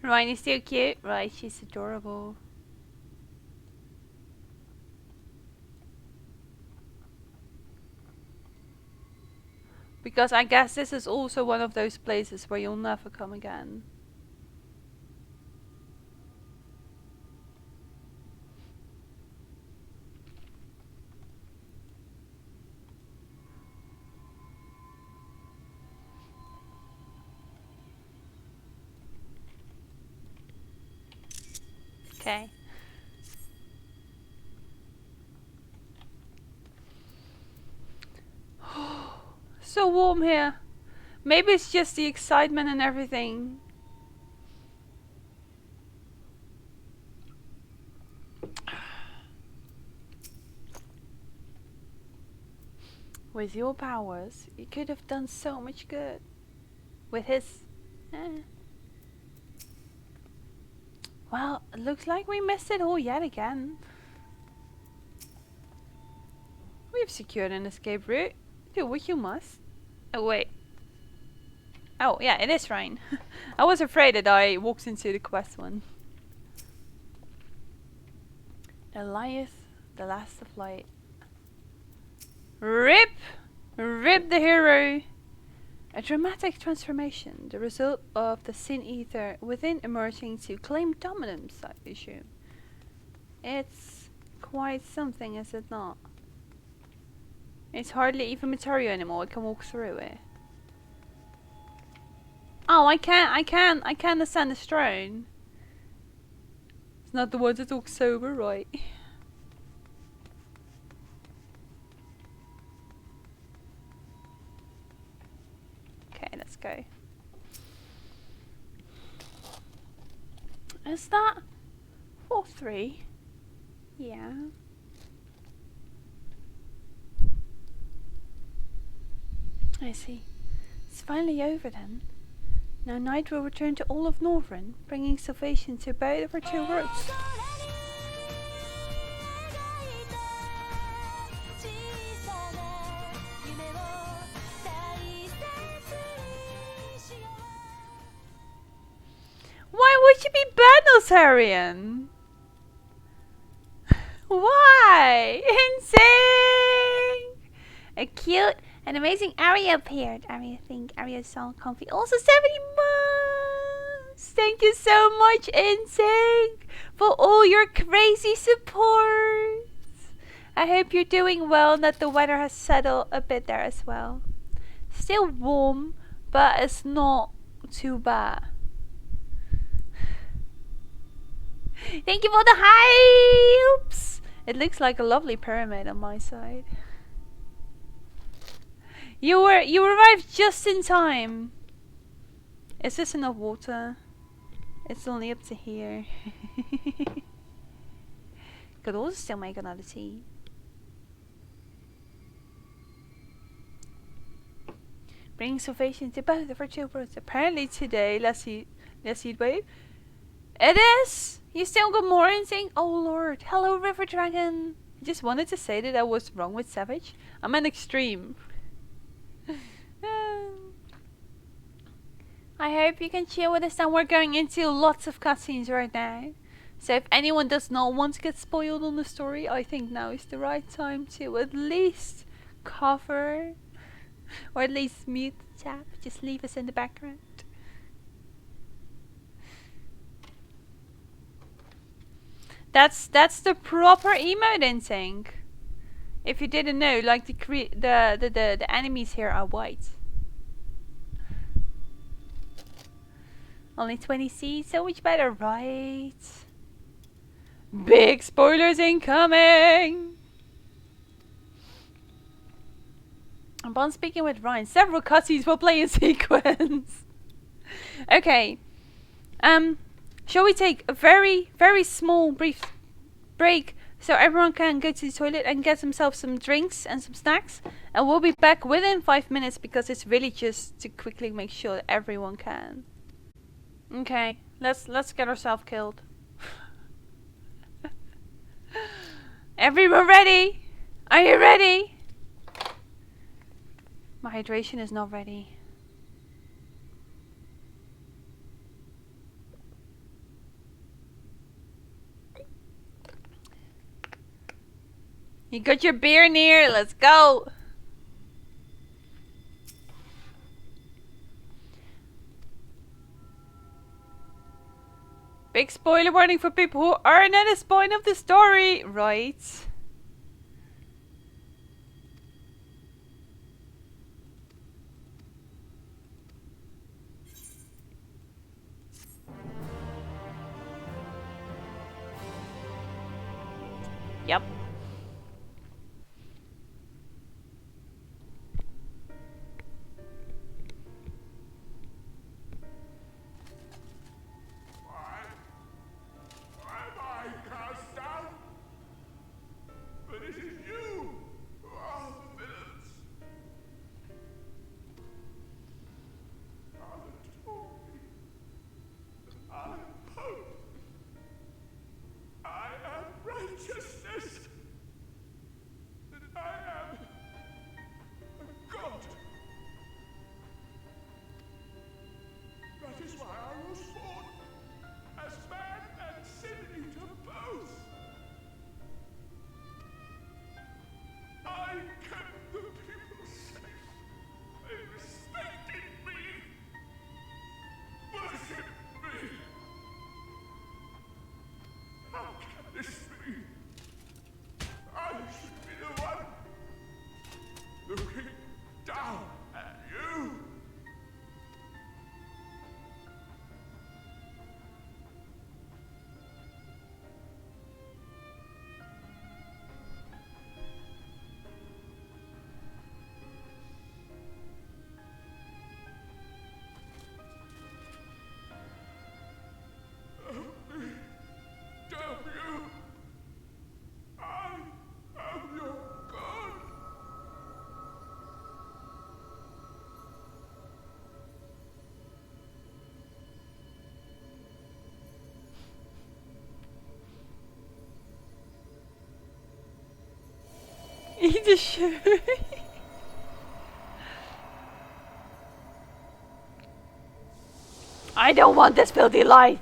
Ryan is still cute. Right, she's adorable. Because I guess this is also one of those places where you'll never come again. Okay. So warm here. Maybe it's just the excitement and everything. With your powers, you could have done so much good. With his... Well, it looks like we missed it all yet again. We've secured an escape route. Do what you must. Oh, wait. Oh, yeah, it is Ryan. I was afraid that I walked into the quest one. Elias, the last of light. RIP! RIP the hero! A dramatic transformation, the result of the Sin Ether within emerging to claim dominance, I assume. It's quite something, is it not? It's hardly even material anymore, I can walk through it. Oh, I can't ascend this throne. It's not the one that talks sober, right? Okay, let's go. Is that 4-3? Yeah. I see. It's finally over then. Now night will return to all of Northern, bringing salvation to both of our two worlds. Why would you be Banalsarian? Why? Insane! A cute and amazing Arya appeared. Arya think Arya so comfy. Also 70 months! Thank you so much, Insane, for all your crazy support. I hope you're doing well and that the weather has settled a bit there as well. Still warm, but it's not too bad. Thank you for the hypes! It looks like a lovely pyramid on my side. You arrived just in time. Is this enough water? It's only up to here. Could also still make another tea. Bringing salvation to both of our children. Apparently today, let's see wave. It is! You still got more insane? Oh lord. Hello River Dragon. I just wanted to say that I was wrong with Savage. I'm an extreme. I hope you can chill with us and we're going into lots of cutscenes right now. So if anyone does not want to get spoiled on the story, I think now is the right time to at least cover or at least mute the chat. Just leave us in the background. That's the proper emote insync. If you didn't know, like the enemies here are white. Only 20 seeds, so much better, right? Big spoilers incoming! Upon speaking with Ryan, several cutscenes will play in sequence. Okay. Shall we take a very, very small brief break so everyone can go to the toilet and get themselves some drinks and some snacks? And we'll be back within 5 minutes because it's really just to quickly make sure that everyone can. Okay, let's get ourselves killed. Everyone ready? Are you ready? My hydration is not ready. You got your beer near? Let's go! Big spoiler warning for people who aren't at this point of the story, right? Yep. need a shirt. I don't want this filthy life.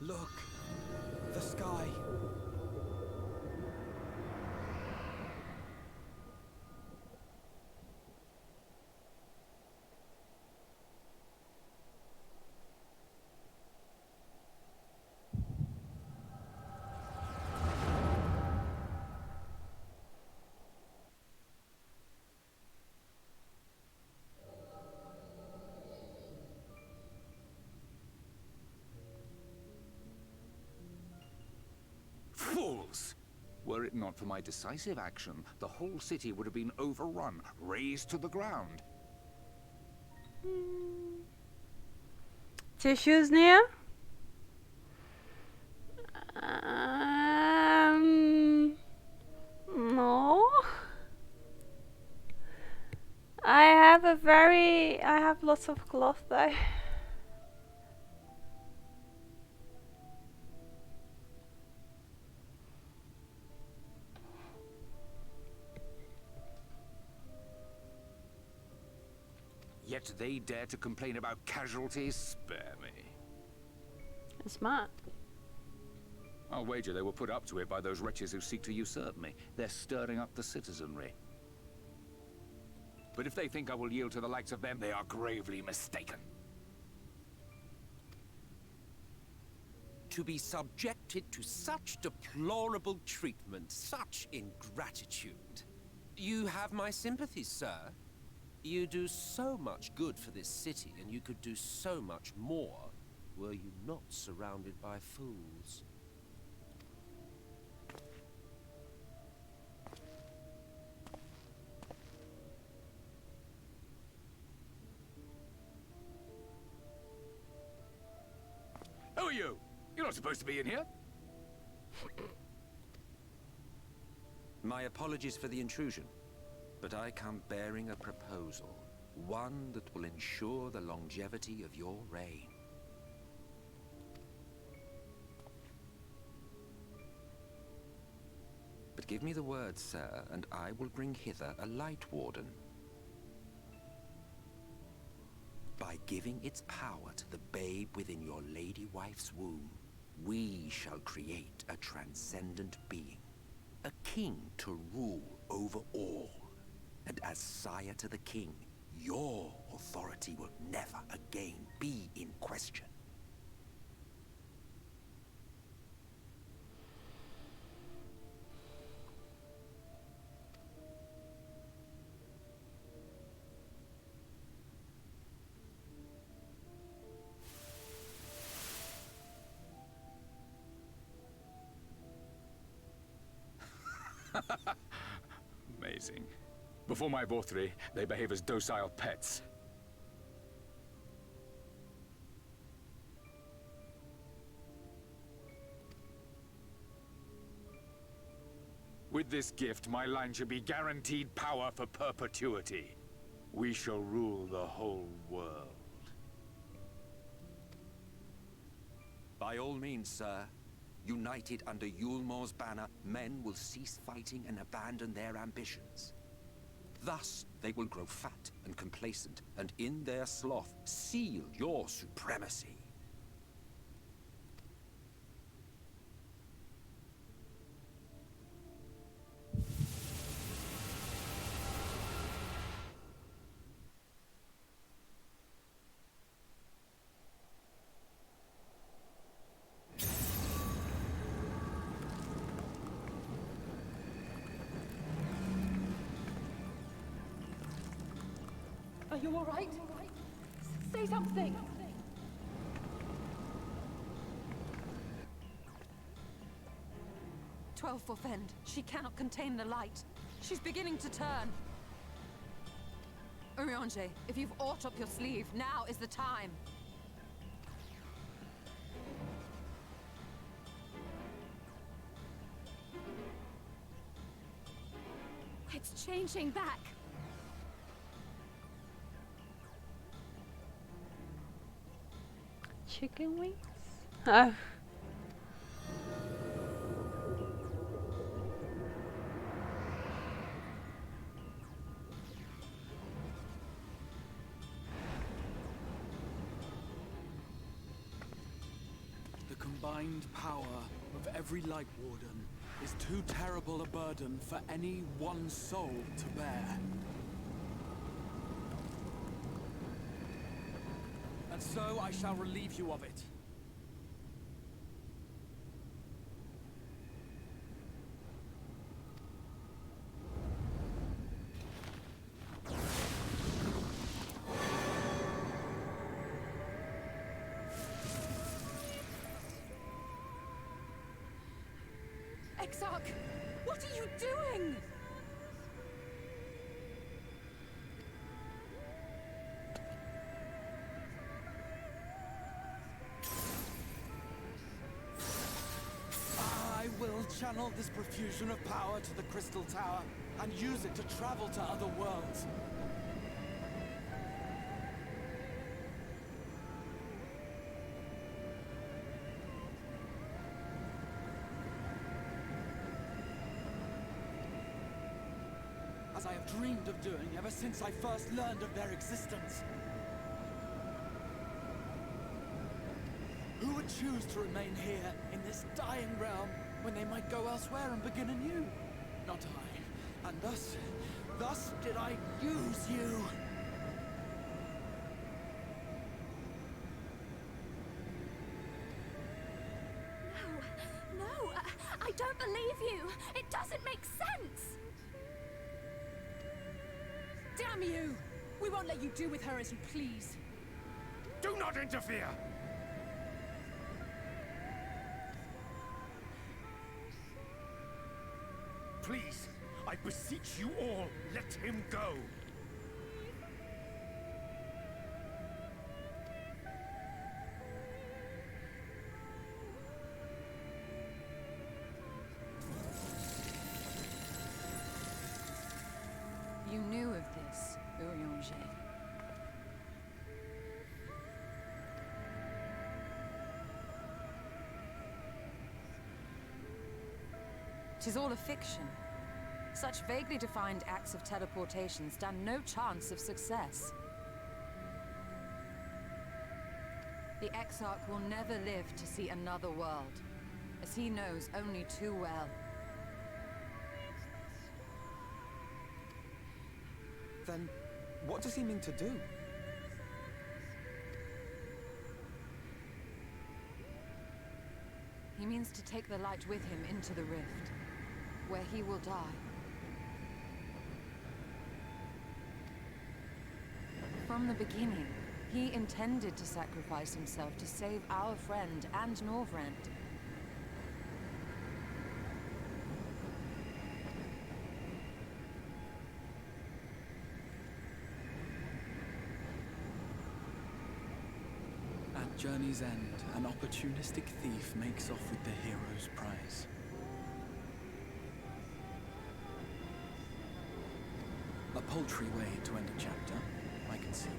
Look, the sky. Fools! Were it not for my decisive action, the whole city would have been overrun, razed to the ground. Tissues near? No. I have lots of cloth though. Yet they dare to complain about casualties? Spare me. Smart. I'll wager they were put up to it by those wretches who seek to usurp me. They're stirring up the citizenry. But if they think I will yield to the likes of them, they are gravely mistaken. To be subjected to such deplorable treatment, such ingratitude. You have my sympathies, sir. You do so much good for this city, and you could do so much more were you not surrounded by fools. Who are you? You're not supposed to be in here. My apologies for the intrusion, but I come bearing a proposal, one that will ensure the longevity of your reign. But give me the word, sir, and I will bring hither a light warden. By giving its power to the babe within your lady wife's womb, we shall create a transcendent being, a king to rule over all. And as sire to the king, your authority will never again be in question. Amazing. Before my Vorthri, they behave as docile pets. With this gift, my line should be guaranteed power for perpetuity. We shall rule the whole world. By all means, sir. United under Yulmor's banner, men will cease fighting and abandon their ambitions. Thus, they will grow fat and complacent, and in their sloth, seal your supremacy. you all right? Say something! "12 for Fend. She cannot contain the light. She's beginning to turn. Urianger, if you've aught up your sleeve, now is the time. It's changing back. Chicken wings? Oh. The combined power of every Light Warden is too terrible a burden for any one soul to bear. And so I shall relieve you of it. Exarch, what are you doing? I will channel this profusion of power to the Crystal Tower and use it to travel to other worlds. As I have dreamed of doing ever since I first learned of their existence. Who would choose to remain here in this dying realm when they might go elsewhere and begin anew? Not I. And thus did I use you. No, I don't believe you. It doesn't make sense. Damn you! We won't let you do with her as you please. Do not interfere! Please, I beseech you all, let him go! You knew of this, Urianger. Tis all a fiction. Such vaguely defined acts of teleportation stand no chance of success. The Exarch will never live to see another world, as he knows only too well. Then, what does he mean to do? He means to take the light with him into the rift, where he will die. From the beginning, he intended to sacrifice himself to save our friend and Norvrent. At journey's end, an opportunistic thief makes off with the hero's prize. A paltry way to end a chapter, I concede.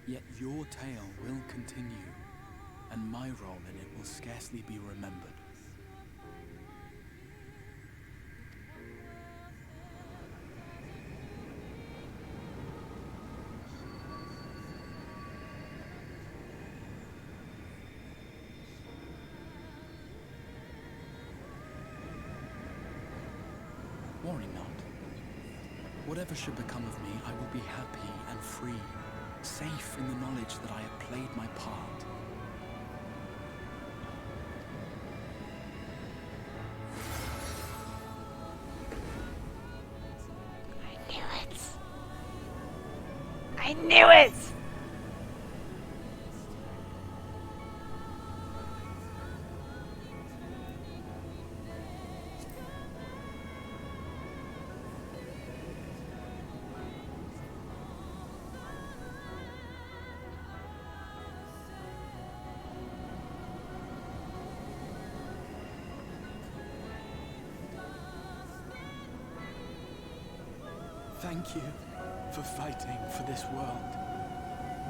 Yet your tale will continue, and my role in it will scarcely be remembered. Worry not. Whatever should become of me, I will be happy and free, safe in the knowledge that I have played my part. Knew it! Thank you for fighting for this world,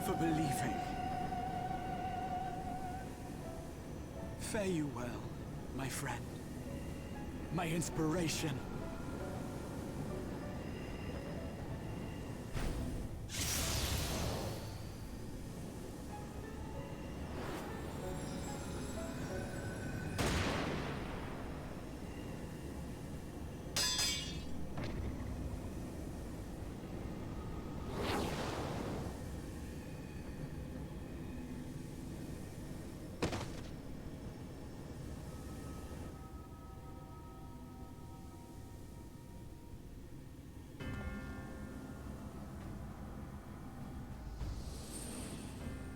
for believing. Fare you well, my friend, my inspiration.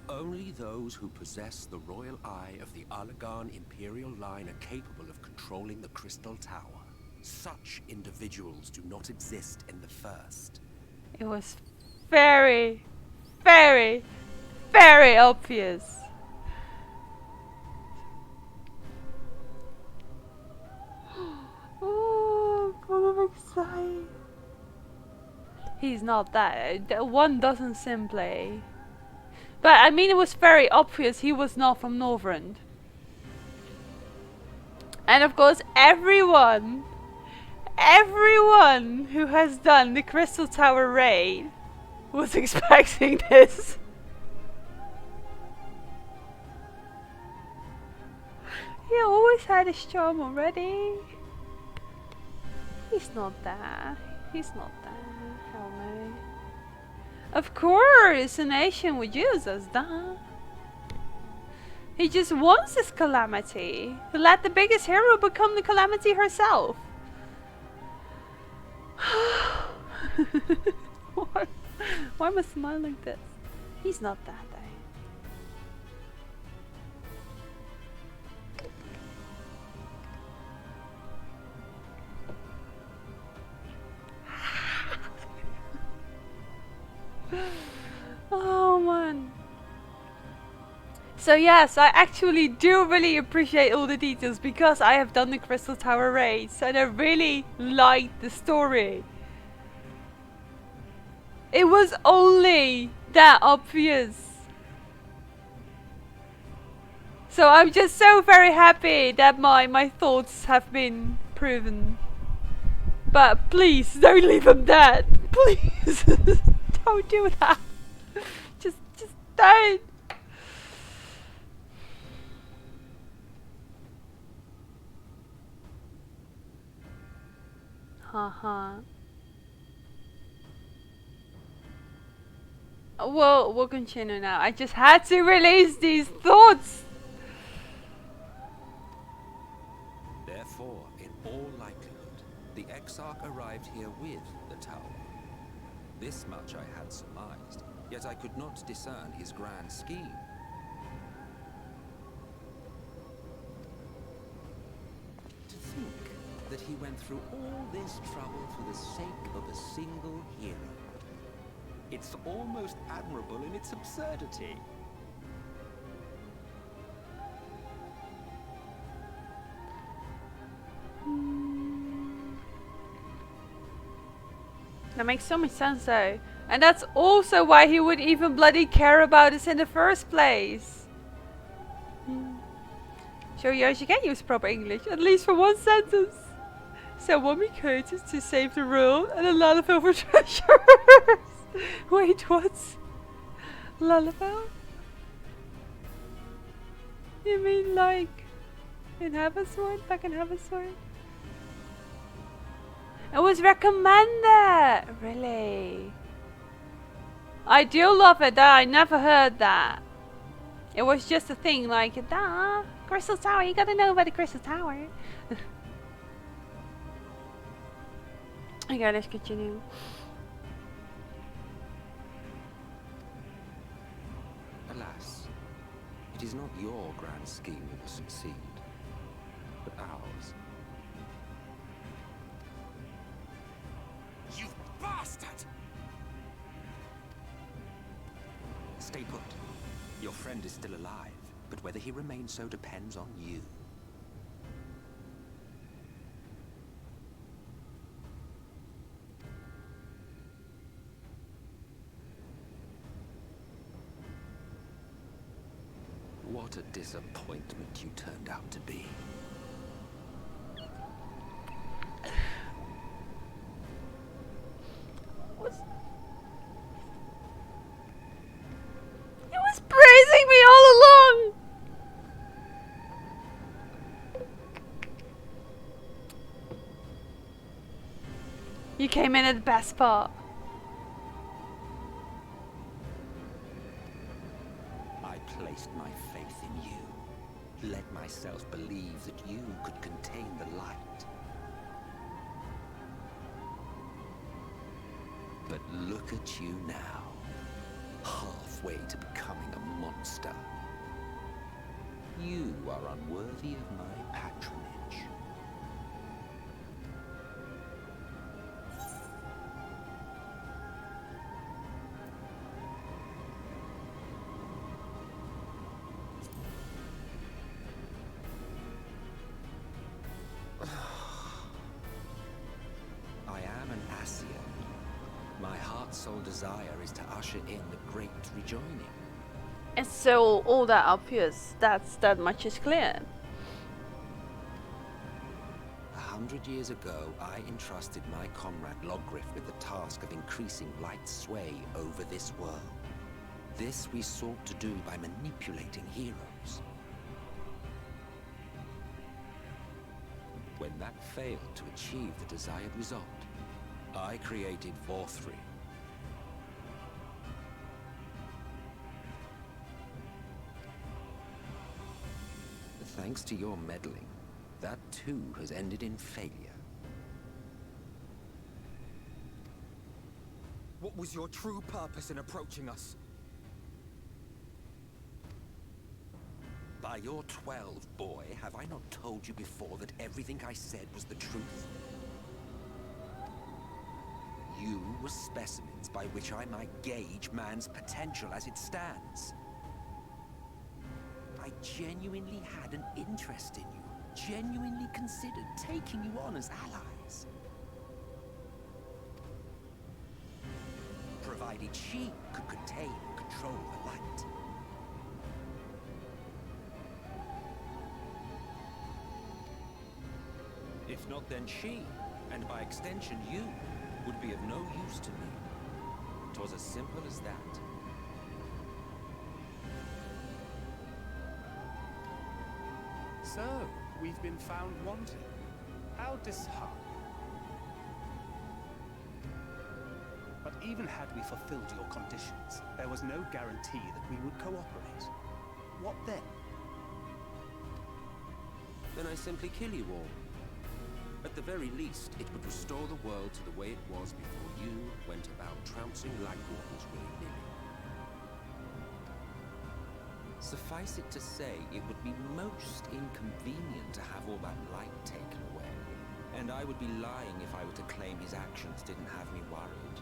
Only those who possess the royal eye of the Allagan Imperial line are capable of controlling the Crystal Tower. Such individuals do not exist in the First. It was very, very, very obvious. Oh, I'm excited. He's not that. One doesn't simply. But I mean, it was very obvious he was not from Northrend. And of course, everyone who has done the Crystal Tower raid was expecting this. He always had his charm already. He's not that. He's not that. Hell no. Of course, a nation would use us, duh. He just wants this calamity. To let the biggest hero become the calamity herself. Why am I smiling like this? He's not that, oh man. So yes, I actually do really appreciate all the details because I have done the Crystal Tower raids and I really liked the story. It was only that obvious. So I'm just so very happy that my thoughts have been proven. But please don't leave him dead. Please. Don't do that. Just don't. Haha. We'll continue now. I just had to release these thoughts. Therefore, in all likelihood, the Exarch arrived here with the tower. This much I had surmised, yet I could not discern his grand scheme. To think that he went through all this trouble for the sake of a single hero. It's almost admirable in its absurdity. That makes so much sense though. And that's also why he would even bloody care about us in the first place. Show Yoshi can use proper English, at least for one sentence. So what we could is to save the world and a Lalafell for treasures. Wait, what? Lalafell? You mean like in Heavensward? Back in Heavensward? It was recommended! Really? I do love it, I never heard that. It was just a thing like, duh, Crystal Tower, you gotta know about the Crystal Tower. Okay, let's continue. Alas, it is not your grand scheme that will succeed, but ours. You bastard! Stay put. Your friend is still alive, but whether he remains so depends on you. What a disappointment you turned out to be. He was praising me all along! You came in at the best part. I placed my faith in you. Let myself believe that you could contain the light. But look at you now, halfway to becoming a monster. You are unworthy of my patronage. I am an Ascian. My heart's sole desire is to usher in the great rejoining. It's so all that obvious. That much is clear. 100 years ago, I entrusted my comrade Logriff with the task of increasing light's sway over this world. This we sought to do by manipulating heroes. When that failed to achieve the desired result, I created Vorthri. Thanks to your meddling, that too has ended in failure. What was your true purpose in approaching us? By your 12, boy, have I not told you before that everything I said was the truth? You were specimens by which I might gauge man's potential as it stands. I genuinely had an interest in you, genuinely considered taking you on as allies. Provided she could contain and control the light. If not, then she, and by extension you, would be of no use to me. 'Twas as simple as that. So, we've been found wanting. How disheartening. But even had we fulfilled your conditions, there was no guarantee that we would cooperate. What then? Then I simply kill you all. At the very least, it would restore the world to the way it was before you went about trouncing Lightwalkers willy-nilly. Suffice it to say, it would be most inconvenient to have all that light taken away. And I would be lying if I were to claim his actions didn't have me worried.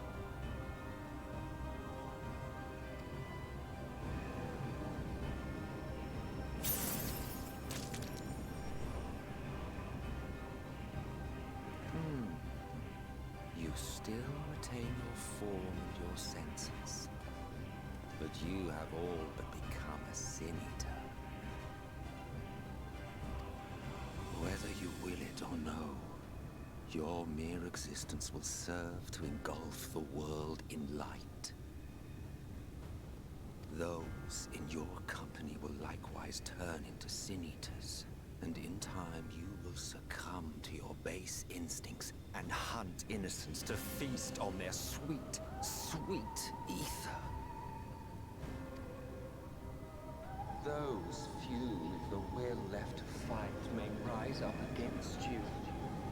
You still retain your form and your senses. But you have all but become a sin eater. Whether you will it or no, your mere existence will serve to engulf the world in light. Those in your company will likewise turn into sin eaters, and in time you will succumb to your base instincts and hunt innocents to feast on their sweet, sweet ether. Those few with the will left to fight may rise up against you,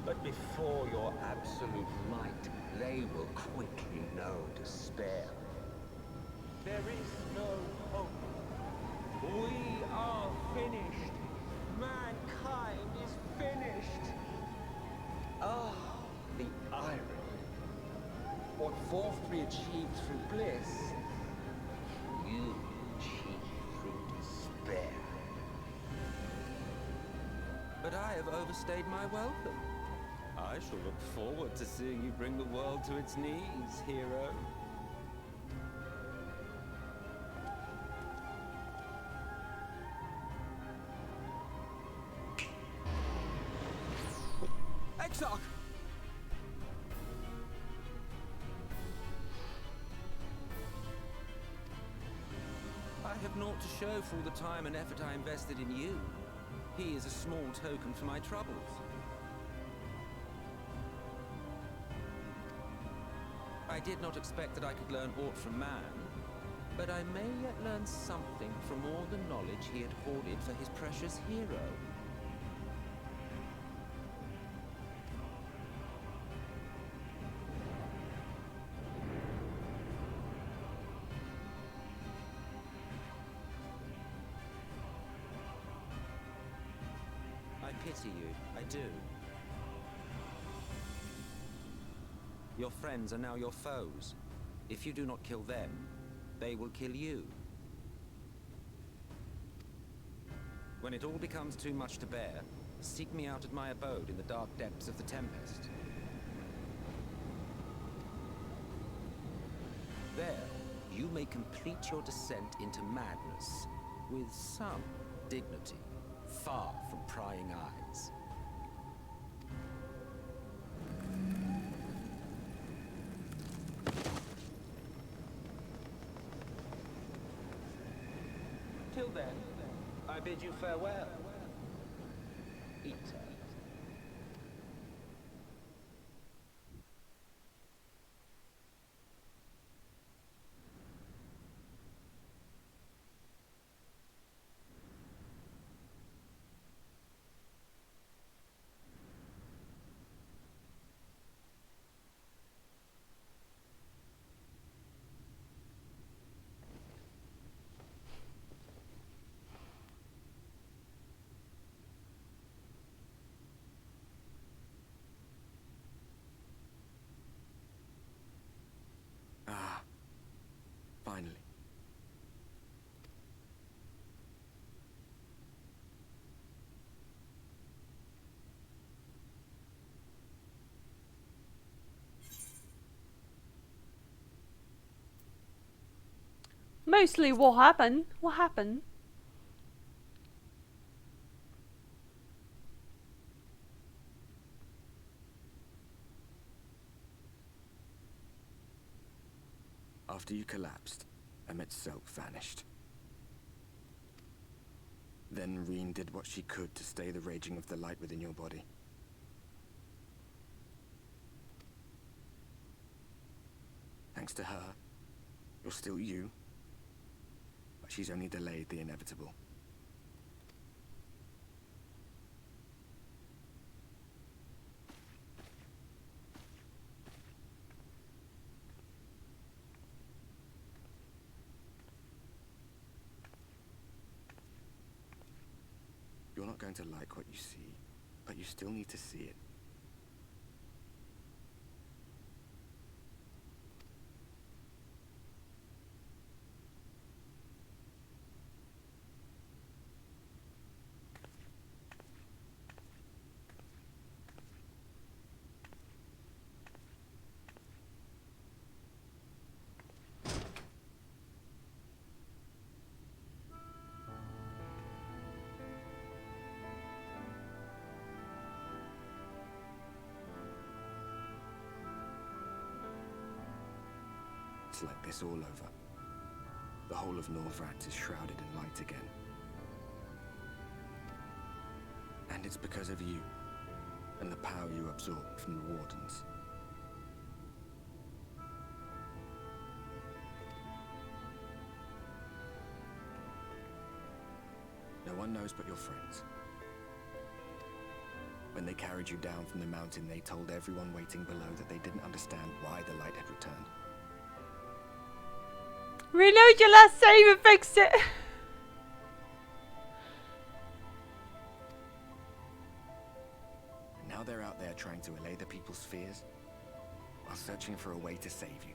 but before your absolute might, they will quickly know despair. There is no hope. We are finished. Mankind is finished. Ah, the irony. What fourth we achieved through bliss, you achieved through despair. But I have overstayed my welcome. I shall look forward to seeing you bring the world to its knees, hero. Exarch! I have naught to show for all the time and effort I invested in you. He is a small token for my troubles. I did not expect that I could learn aught from man, but I may yet learn something from all the knowledge he had hoarded for his precious hero. I pity you, I do. Your friends are now your foes. If you do not kill them, they will kill you. When it all becomes too much to bear, seek me out at my abode in the dark depths of the Tempest. There, you may complete your descent into madness with some dignity, far from prying eyes. Till then, I bid you farewell. Eat. Finally. Mostly what happened? What happened? After you collapsed, Emmet's self vanished. Then Reen did what she could to stay the raging of the light within your body. Thanks to her, you're still you, but she's only delayed the inevitable. You're not going to like what you see, but you still need to see it. It's like this all over. The whole of Norvrats is shrouded in light again. And it's because of you, and the power you absorbed from the Wardens. No one knows but your friends. When they carried you down from the mountain, they told everyone waiting below that they didn't understand why the light had returned. Reload your last save and fix it. Now they're out there trying to allay the people's fears, while searching for a way to save you.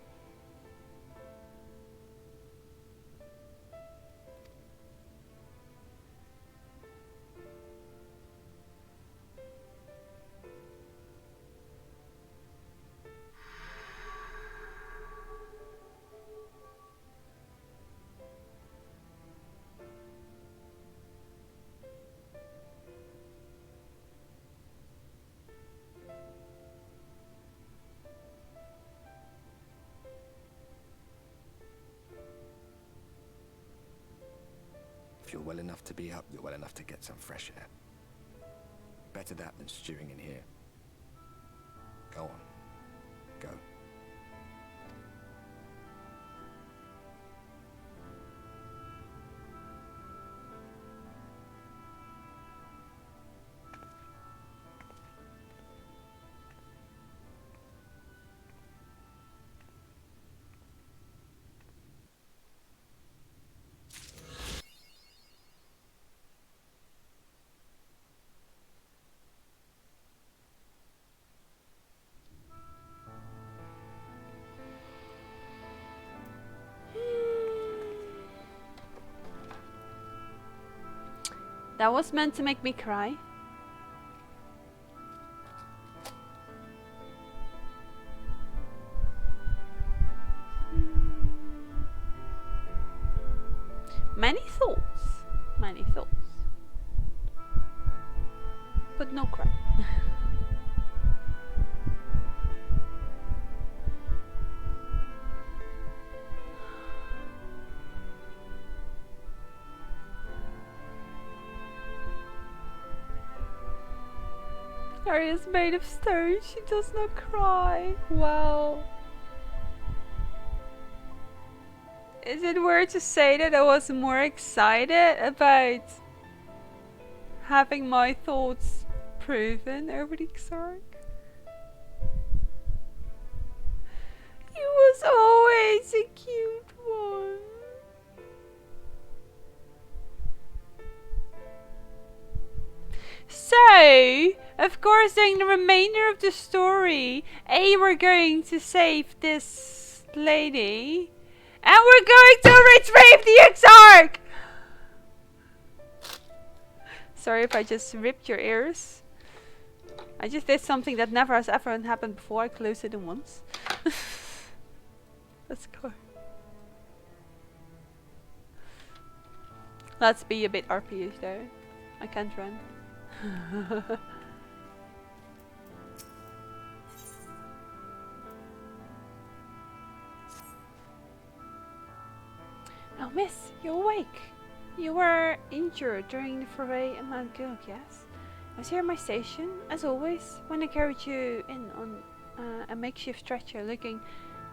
If you're well enough to be up, you're well enough to get some fresh air. Better that than stewing in here. Go on. Go. That was meant to make me cry. Many thoughts. Many thoughts. But no cry. Harry is made of stone, she does not cry. Wow. Is it weird to say that I was more excited about having my thoughts proven over the Xark? He was always a cute one. So, of course, during the remainder of the story, we're going to save this lady, and we're going to retrieve the Exarch! Sorry if I just ripped your ears. I just did something that never has ever happened before. I closed it in once. Let's go. Let's be a bit RP-ish though. I can't run. Oh, miss, you're awake. You were injured during the foray in Mount Gilg, yes? I was here at my station, as always, when I carried you in on a makeshift stretcher looking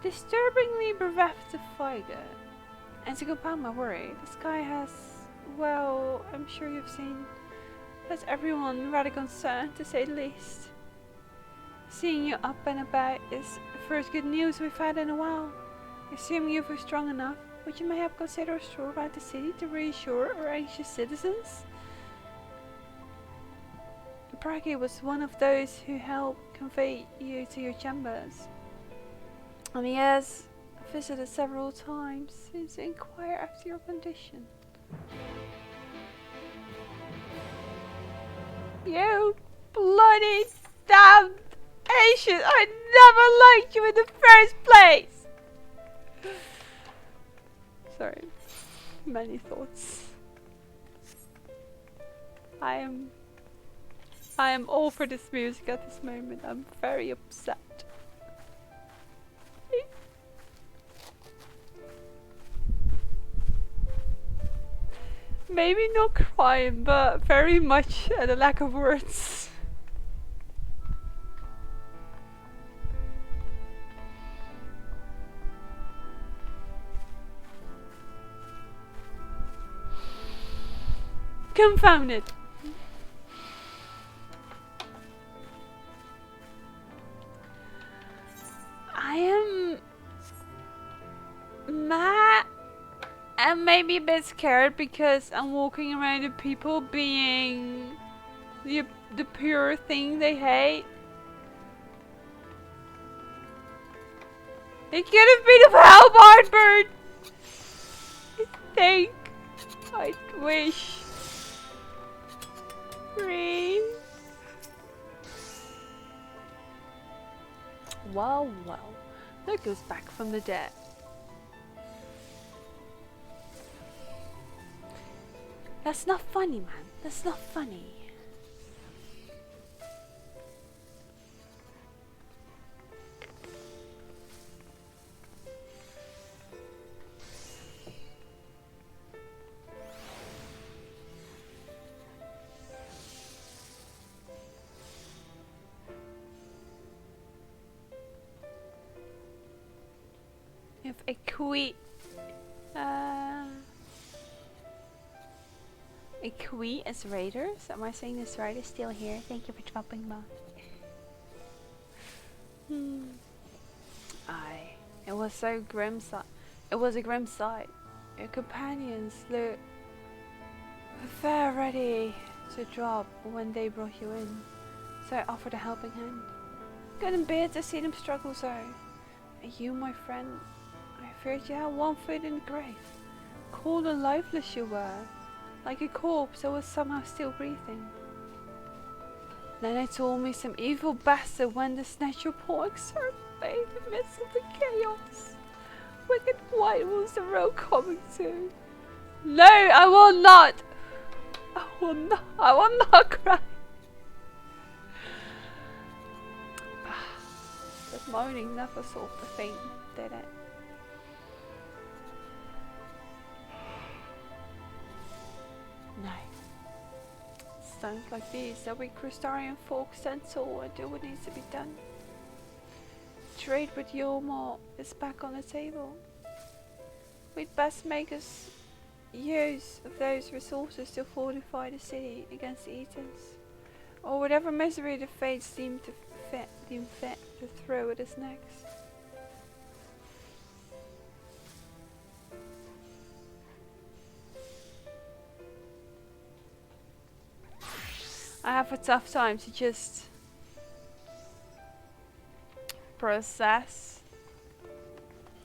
disturbingly bereft of fibre. And to compound my worry, the sky has, well, I'm sure you've seen, has everyone rather concerned, to say the least. Seeing you up and about is the first good news we've had in a while. Assuming you feel strong enough, would you mayhap consider a stroll around the city to reassure our anxious citizens? Bragi was one of those who helped convey you to your chambers, and he has visited several times since to inquire after your condition. You bloody damned Asian! I never liked you in the first place! Sorry. Many thoughts. I am all for this music at this moment. I'm very upset. Maybe not crying, but very much at a lack of words. Confounded. I am mad and maybe a bit scared because I'm walking around with people being the pure thing they hate. It could have been a halberd bird. I think. I wish. Free. Well, well. Look who's back from the dead. That's not funny, man. That's not funny. If a Equi as raiders. Am I saying this right? Is still here. Thank you for dropping by. Aye, it was so grim. It was a grim sight. Your companions looked fair ready to drop when they brought you in, so I offered a helping hand. Couldn't bear to see them struggle so. And you, my friend, I feared you had one foot in the grave. Cold and lifeless you were, like a corpse that was somehow still breathing. Then they told me some evil bastard went to snatch your poor excerpt in the midst of the chaos. Wicked white was the road coming to. No, I will not! I will not cry! But moaning never solved the thing, did it? No. It's times like these that we Crystarian folk censor and do what needs to be done. Trade with Yulmore is back on the table. We'd best make us use of those resources to fortify the city against the Eaters, or whatever misery the fates deem fit to throw at us next. I have a tough time to just process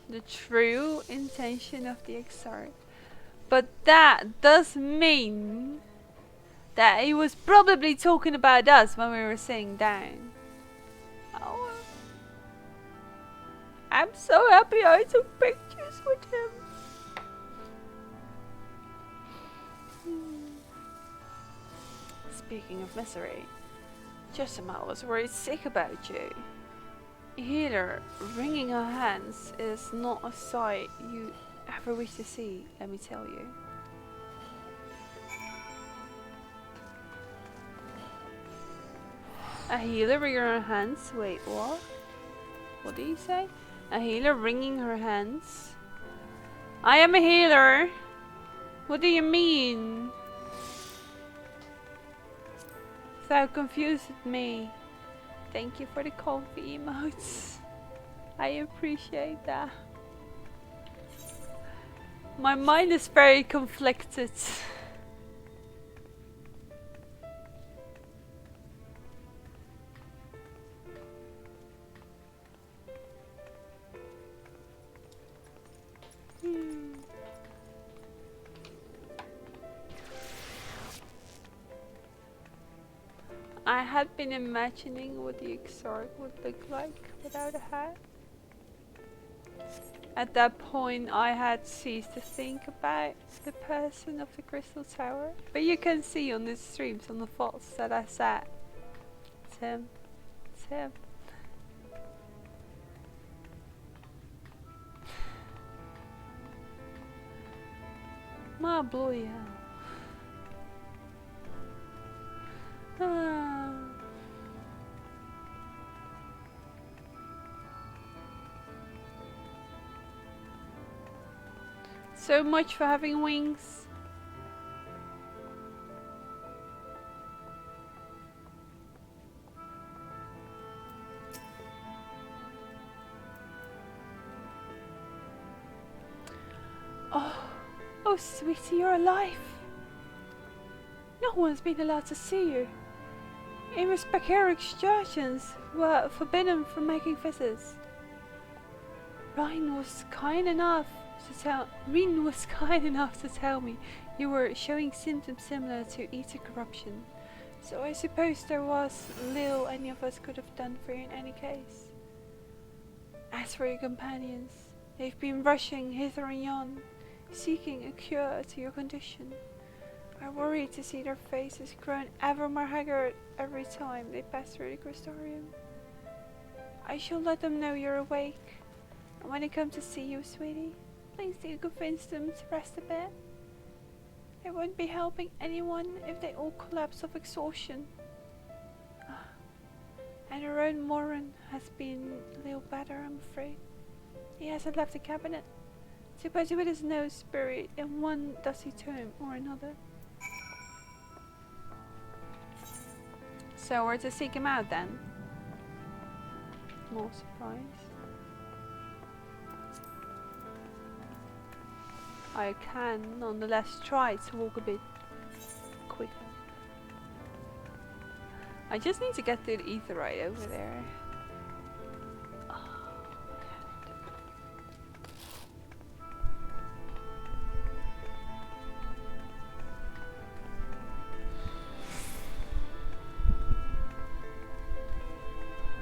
the true intention of the exarch. But that does mean that he was probably talking about us when we were sitting down. Oh, I'm so happy I took pictures with him. Speaking of misery, Jessamine was worried sick about you. Healer wringing her hands is not a sight you ever wish to see, let me tell you. A healer wringing her hands? Wait, what? What did you say? A healer wringing her hands? I am a healer! What do you mean? So confused with me. Thank you for the coffee emotes. I appreciate that. My mind is very conflicted. I had been imagining what the exarch would look like without a hat. At that point I had ceased to think about the person of the Crystal Tower. But you can see on the streams, on the thoughts that I said. It's him. It's him. My boy. So much for having wings. Oh sweetie, you're alive. No one's been allowed to see you. In respect, her excursions were forbidden from making visits. Rhine was kind enough to tell me you were showing symptoms similar to ether corruption. So I suppose there was little any of us could have done for you in any case. As for your companions, they've been rushing hither and yon, seeking a cure to your condition. I worry to see their faces grown ever more haggard every time they pass through the crystarium. I shall let them know you're awake, and when they come to see you, sweetie, please do convince them to rest a bit. They won't be helping anyone if they all collapse of exhaustion. And our own Morin has been a little better, I'm afraid. He hasn't left the cabinet, supposed with his nose buried in one dusty tomb or another. So we're to seek him out then? No surprise. I can nonetheless try to walk a bit quicker. I just need to get to the etherite over there.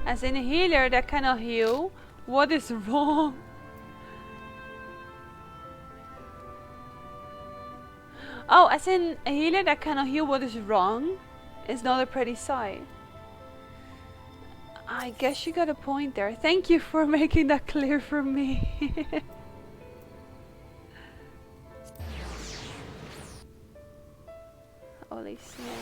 As in a healer that cannot heal, what is wrong? Oh, as in a healer that cannot heal what is wrong is not a pretty sight. I guess you got a point there. Thank you for making that clear for me. Holy snap.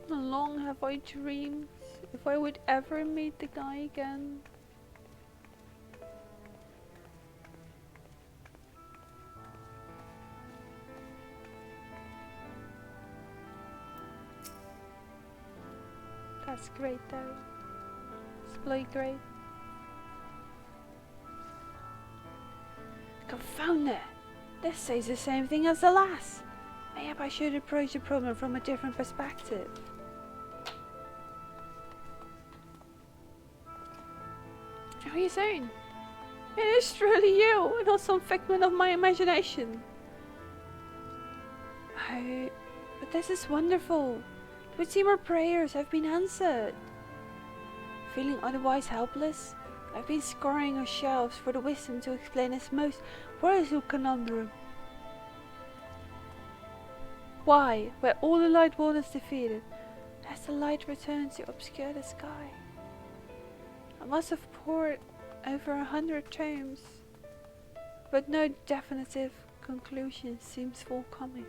How long have I dreamed if I would ever meet the guy again? That's great though. It's bloody great. Confound it! This says the same thing as the last. Maybe I should approach the problem from a different perspective. How are you saying? It is truly you, not some figment of my imagination. Oh, but this is wonderful. It would seem our prayers have been answered. Feeling otherwise helpless, I've been scouring our shelves for the wisdom to explain this most worrisome conundrum. Why, where all the light waters defeated, has the light returned to obscure the sky? I must have pored over 100 tomes, but no definitive conclusion seems forthcoming.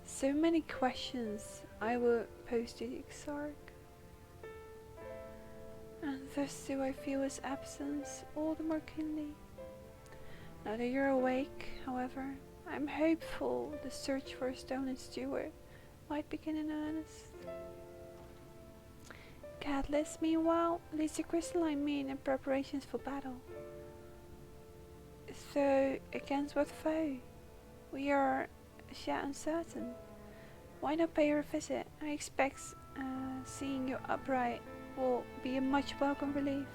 So many questions I will pose to the Exarch, and thus do I feel his absence all the more keenly. Now that you're awake, however, I'm hopeful the search for a stone and steward might begin in earnest. Catalyst, meanwhile, leads the crystalline mean in preparations for battle. So, against what foe? We are yet uncertain. Why not pay her a visit? I expect seeing you upright will be a much welcome relief.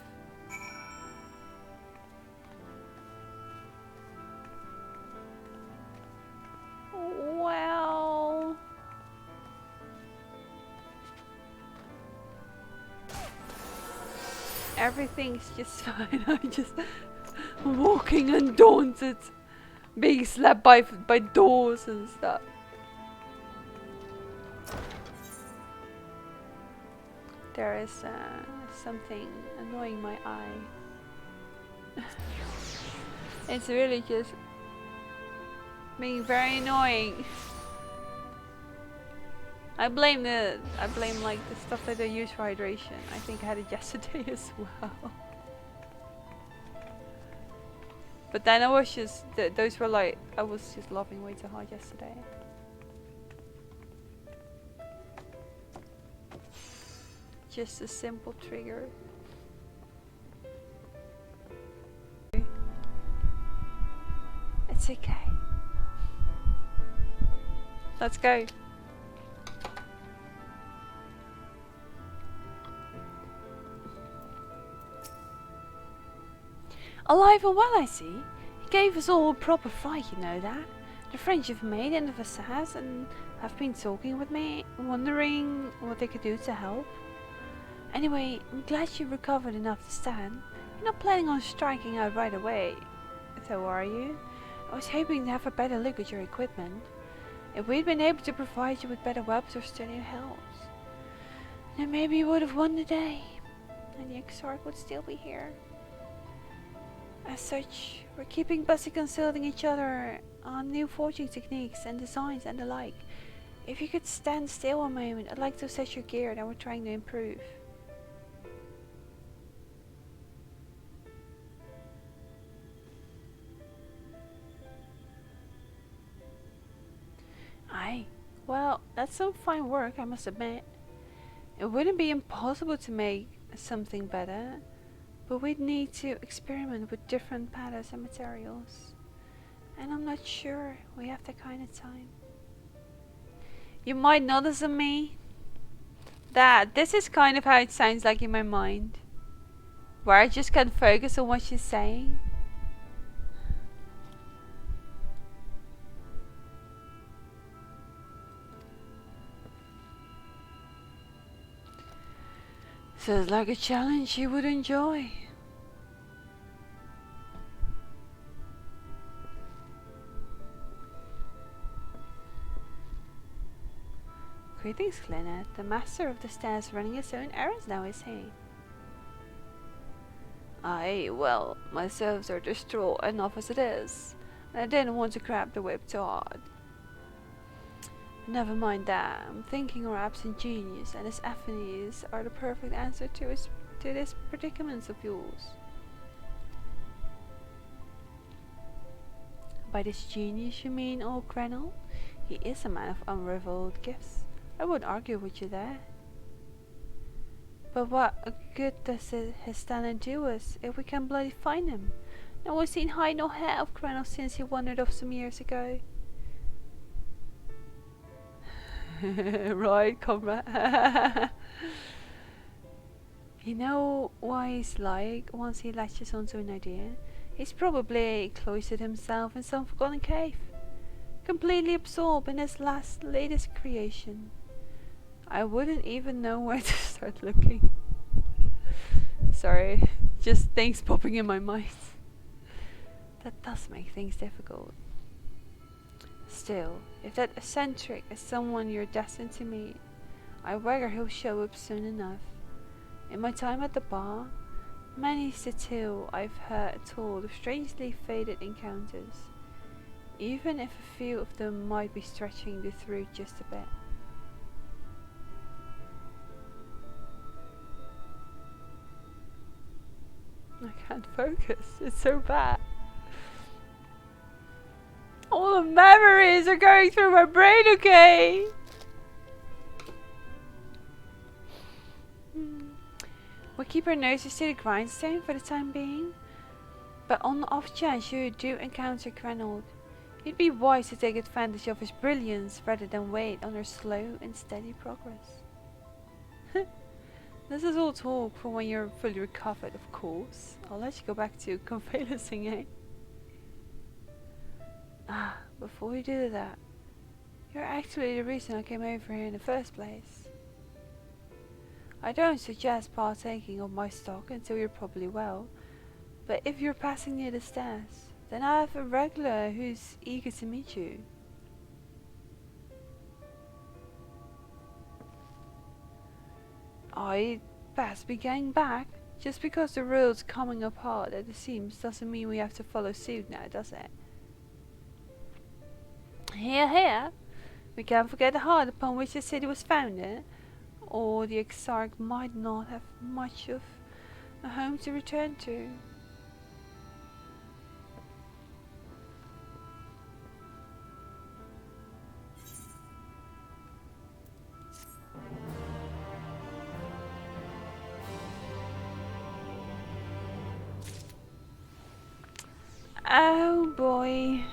Well... everything's just fine. I'm just walking undaunted, being slapped by doors and stuff. There is something annoying my eye. It's really just being very annoying. I blame like the stuff that I use for hydration. I think I had it yesterday as well. But then I was just, those were like, I was just laughing way too hard yesterday. Just a simple trigger. It's okay. Let's go. Alive and well, I see. He gave us all a proper fright, you know that. The friends you've made and the facades and have been talking with me, wondering what they could do to help. Anyway, I'm glad you recovered enough to stand. You're not planning on striking out right away, though, are you? I was hoping to have a better look at your equipment. If we'd been able to provide you with better weapons or steadier helms, then maybe you would have won the day, and the Exarch would still be here. As such, we're keeping busy consulting each other on new forging techniques and designs and the like. If you could stand still a moment, I'd like to assess your gear that we're trying to improve. Aye, well, that's some fine work, I must admit. It wouldn't be impossible to make something better, but we'd need to experiment with different patterns and materials. And I'm not sure we have that kind of time. You might notice on me that this is kind of how it sounds like in my mind, where I just can't focus on what she's saying. Sounds like a challenge you would enjoy. Greetings, Glennet. The master of the stairs running his own errands now, is he? Aye, well, my servants are distraught enough as it is, and I didn't want to grab the whip too hard. Never mind that. I'm thinking our absent genius and his affinities are the perfect answer to this predicament of yours. By this genius you mean old Grenell? He is a man of unrivaled gifts. I won't argue with you there. But what good does his talent do us if we can bloody find him? No one's seen hide nor hair of Grenell since he wandered off some years ago. Right, comrade. You know what he's like once he latches onto an idea? He's probably cloistered himself in some forgotten cave, completely absorbed in his latest creation. I wouldn't even know where to start looking. Sorry, just things popping in my mind. That does make things difficult. Still, if that eccentric is someone you're destined to meet, I wager he'll show up soon enough. In my time at the bar, many's the tale I've heard told of strangely fated encounters, even if a few of them might be stretching the truth just a bit. I can't focus, it's so bad. All the memories are going through my brain, okay? We'll keep our noses to the grindstone for the time being. But on the off chance you do encounter Grenell, you'd be wise to take advantage of his brilliance rather than wait on her slow and steady progress. This is all talk for when you're fully recovered, of course. I'll let you go back to convalescing, eh? Ah, before we do that, you're actually the reason I came over here in the first place. I don't suggest partaking of my stock until you're probably well, but if you're passing near the stairs, then I have a regular who's eager to meet you. I'd best be getting back. Just because the road's coming up hard at the seams doesn't mean we have to follow suit now, does it? Here, here. We can't forget the heart upon which the city was founded, or the Exarch might not have much of a home to return to. Oh boy.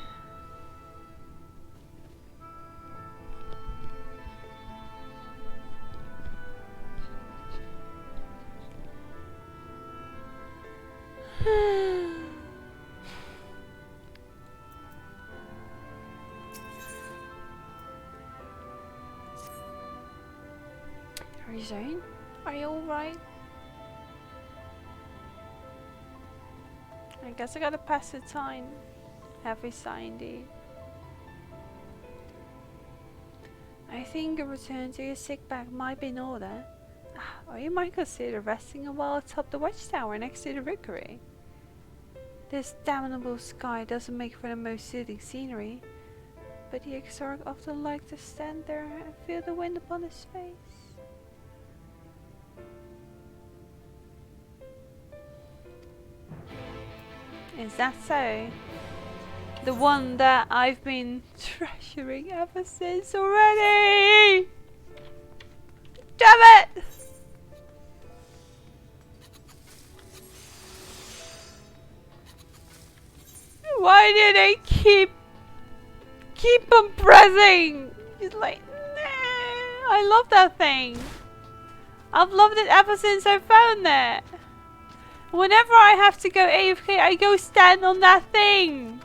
Resign? Are you alright? I guess I gotta pass the time. Have resigned it. I think a return to your sick bag might be in order. Or you might consider resting a while atop the watchtower next to the rookery. This damnable sky doesn't make for the most soothing scenery, but the exarch often liked to stand there and feel the wind upon his face. Is that so? The one that I've been treasuring ever since already! Damn it! Why do they keep on pressing? It's like, nah. I love that thing. I've loved it ever since I found it. Whenever I have to go AFK, I go stand on that thing.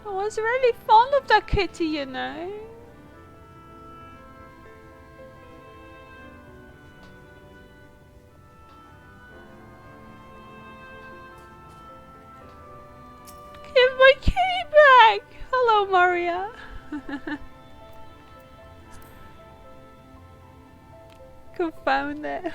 I was really fond of that kitty, you know. Give my key back! Hello, Maria. Confound it.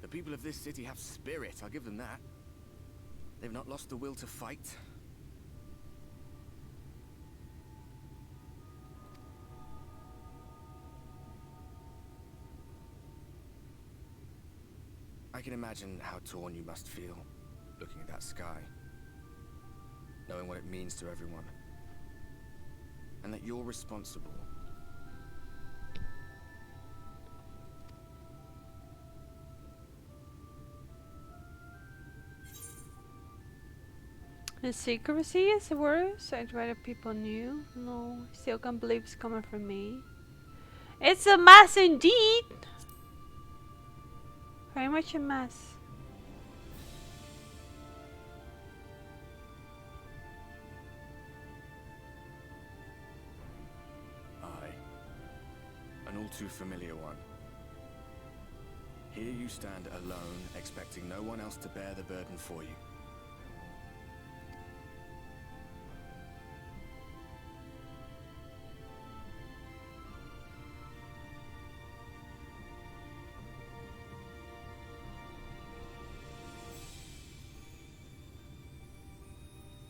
The people of this city have spirit, I'll give them that. They've not lost the will to fight. I can imagine how torn you must feel, looking at that sky. Knowing what it means to everyone. And that you're responsible. The secrecy is worse. I'd rather people knew. No, still can't believe it's coming from me. It's a mess indeed. Very much a mess. Aye. An all too familiar one. Here you stand alone, expecting no one else to bear the burden for you.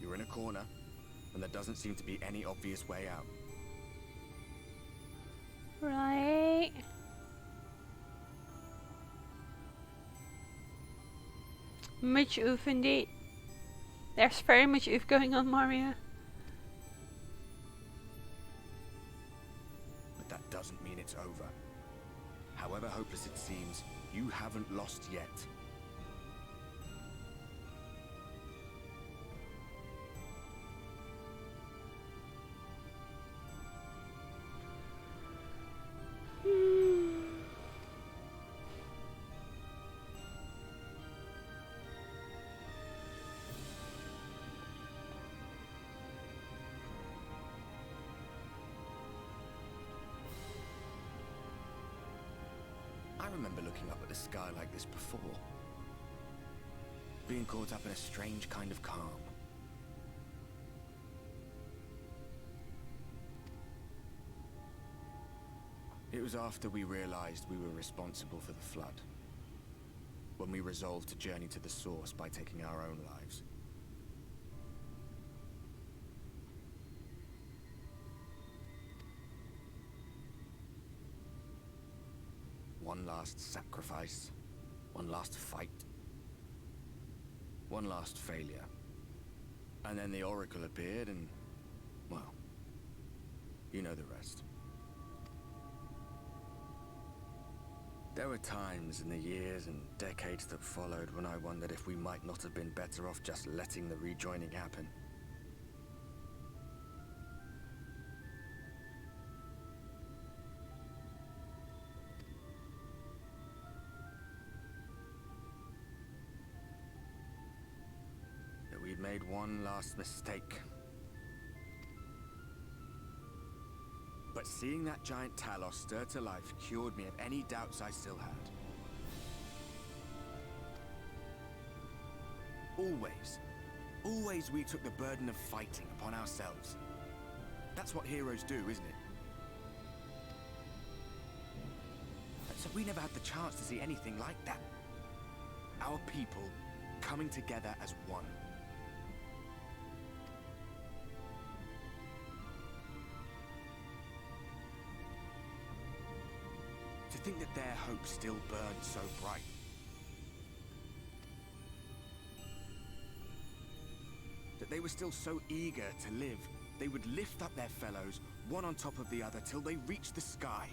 You're in a corner, and there doesn't seem to be any obvious way out. Right. Much oof indeed. There's very much oof going on, Maria. But that doesn't mean it's over. However hopeless it seems, you haven't lost yet. I remember looking up at the sky like this before. Being caught up in a strange kind of calm. was after we realized we were responsible for the flood. When we resolved to journey to the source by taking our own lives. One last sacrifice, one last fight, one last failure. And then the Oracle appeared and, well, you know the rest. There were times in the years and decades that followed when I wondered if we might not have been better off just letting the rejoining happen. That we'd made one last mistake. But seeing that giant Talos stir to life cured me of any doubts I still had. Always we took the burden of fighting upon ourselves. That's what heroes do, isn't it? So we never had the chance to see anything like that. Our people coming together as one. To think that their hope still burned so bright. That they were still so eager to live, they would lift up their fellows, one on top of the other, till they reached the sky.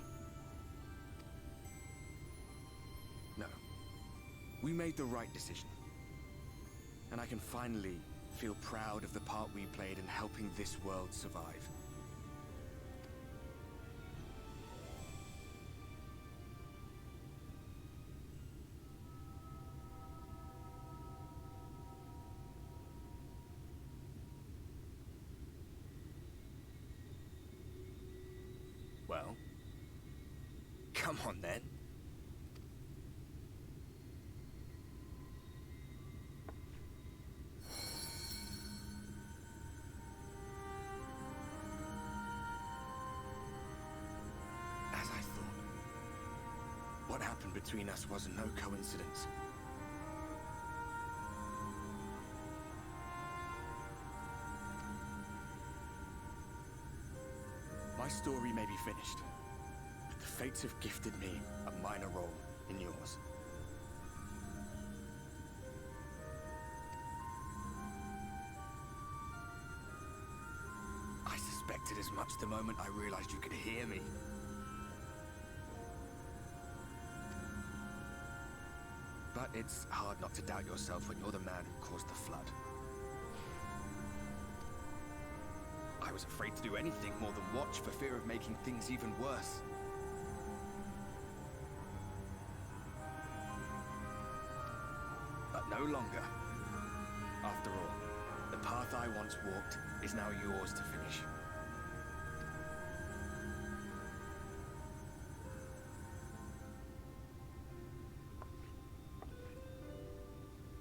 No. We made the right decision. And I can finally feel proud of the part we played in helping this world survive. Well, come on then. As I thought, what happened between us was no coincidence. My story may be finished, but the fates have gifted me a minor role in yours. I suspected as much the moment I realized you could hear me. But it's hard not to doubt yourself when you're the man who caused the flood. I was afraid to do anything more than watch for fear of making things even worse. But no longer. After all, the path I once walked is now yours to finish.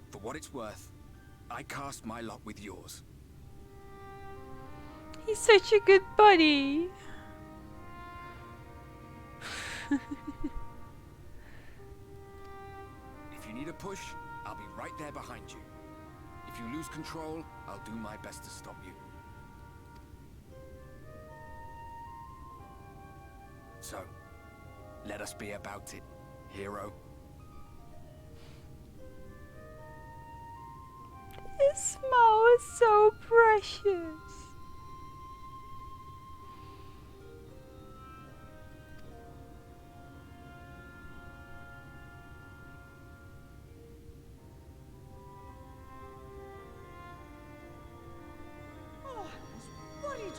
For what it's worth, I cast my lot with yours. He's such a good buddy. If you need a push, I'll be right there behind you. If you lose control, I'll do my best to stop you. So, let us be about it, hero. His smile is so precious.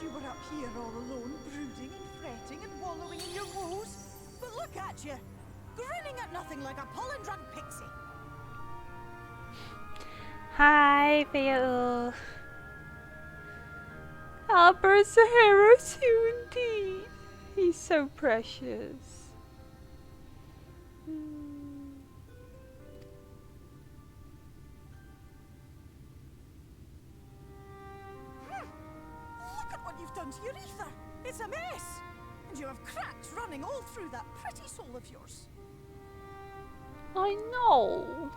You were up here all alone, brooding and fretting and wallowing in your woes. But look at you, grinning at nothing like a pollen-drunk pixie. Hi, Phil. Albert's a hero too, indeed. He's so precious. Look at what you've done to your ether. It's a mess. And you have cracks running all through that pretty soul of yours. I know.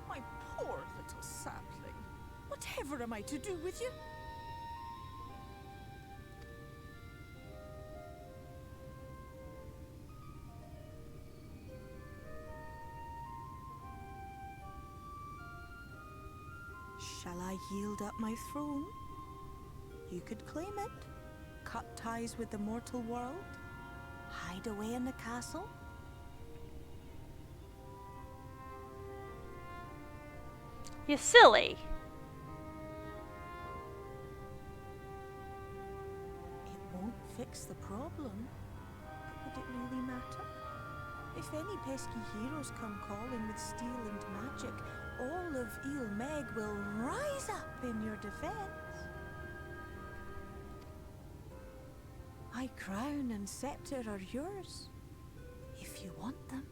My poor little sapling. Whatever am I to do with you? Shall I yield up my throne? You could claim it, cut ties with the mortal world, hide away in the castle. You're silly. It won't fix the problem, but would it really matter? If any pesky heroes come calling with steel and magic, all of Il Meg will rise up in your defense. My crown and scepter are yours, if you want them.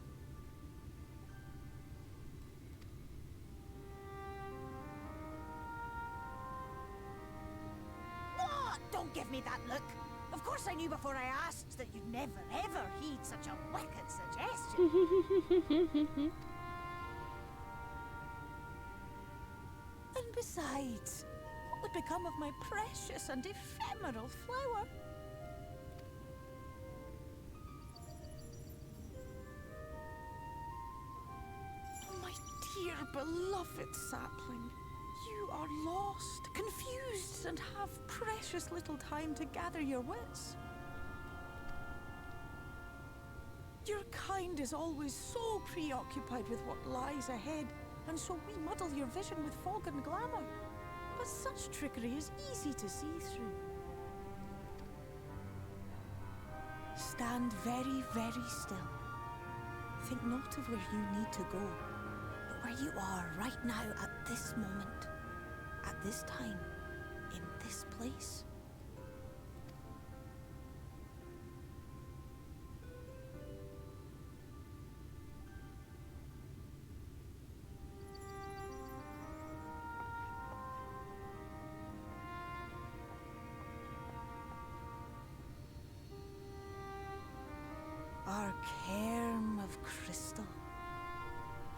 What? Don't give me that look. Of course I knew before I asked that you'd never ever heed such a wicked suggestion. And besides, what would become of my precious and ephemeral flower? My dear beloved sapling, you are lost, confused, and have precious little time to gather your wits. Your kind is always so preoccupied with what lies ahead, and so we muddle your vision with fog and glamour. But such trickery is easy to see through. Stand very, very still. Think not of where you need to go, but where you are right now at this moment, at this time, in this place. Our cairn of crystal.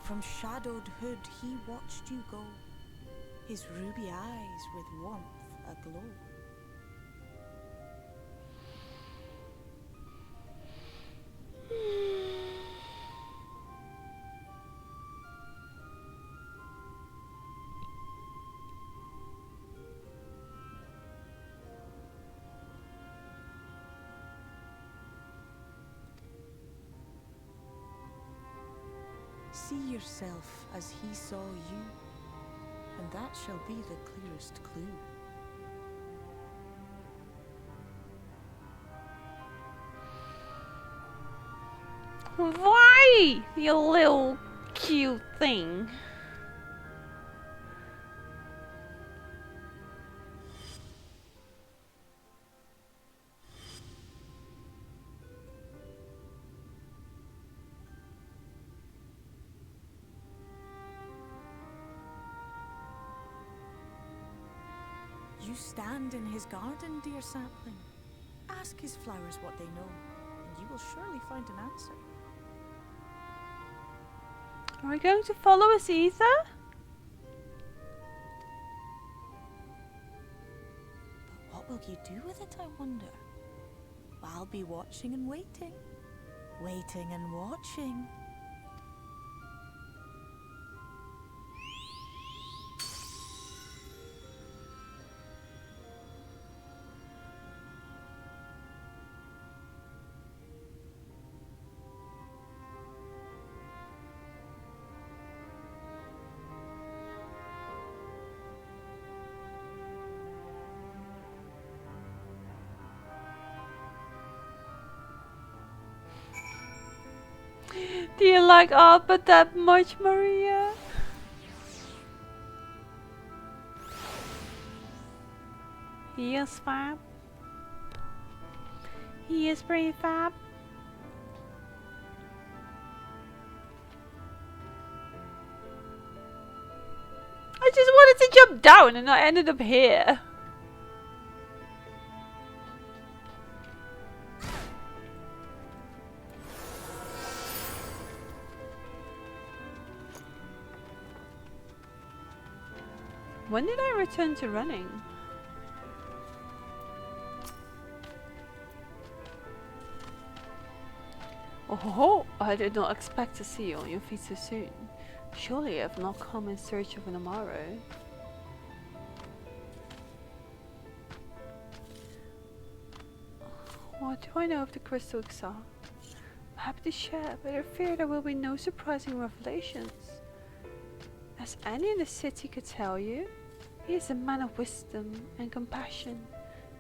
From shadowed hood he watched you go, his ruby eyes with warmth aglow. See yourself as he saw you, and that shall be the clearest clue. Why, you little cute thing? You stand in his garden, dear sapling. Ask his flowers what they know, and you will surely find an answer. Are we going to follow us either? But what will you do with it, I wonder? I'll be watching and waiting. Waiting and watching. Do you like Abba that much, Maria? He is fab. He is pretty fab. I just wanted to jump down and I ended up here. When did I return to running? Oh, I did not expect to see you on your feet so soon. Surely you have not come in search of an tomorrow. What do I know of the crystal exile? I'm happy to share, but I fear there will be no surprising revelations. As any in the city could tell you, he is a man of wisdom and compassion,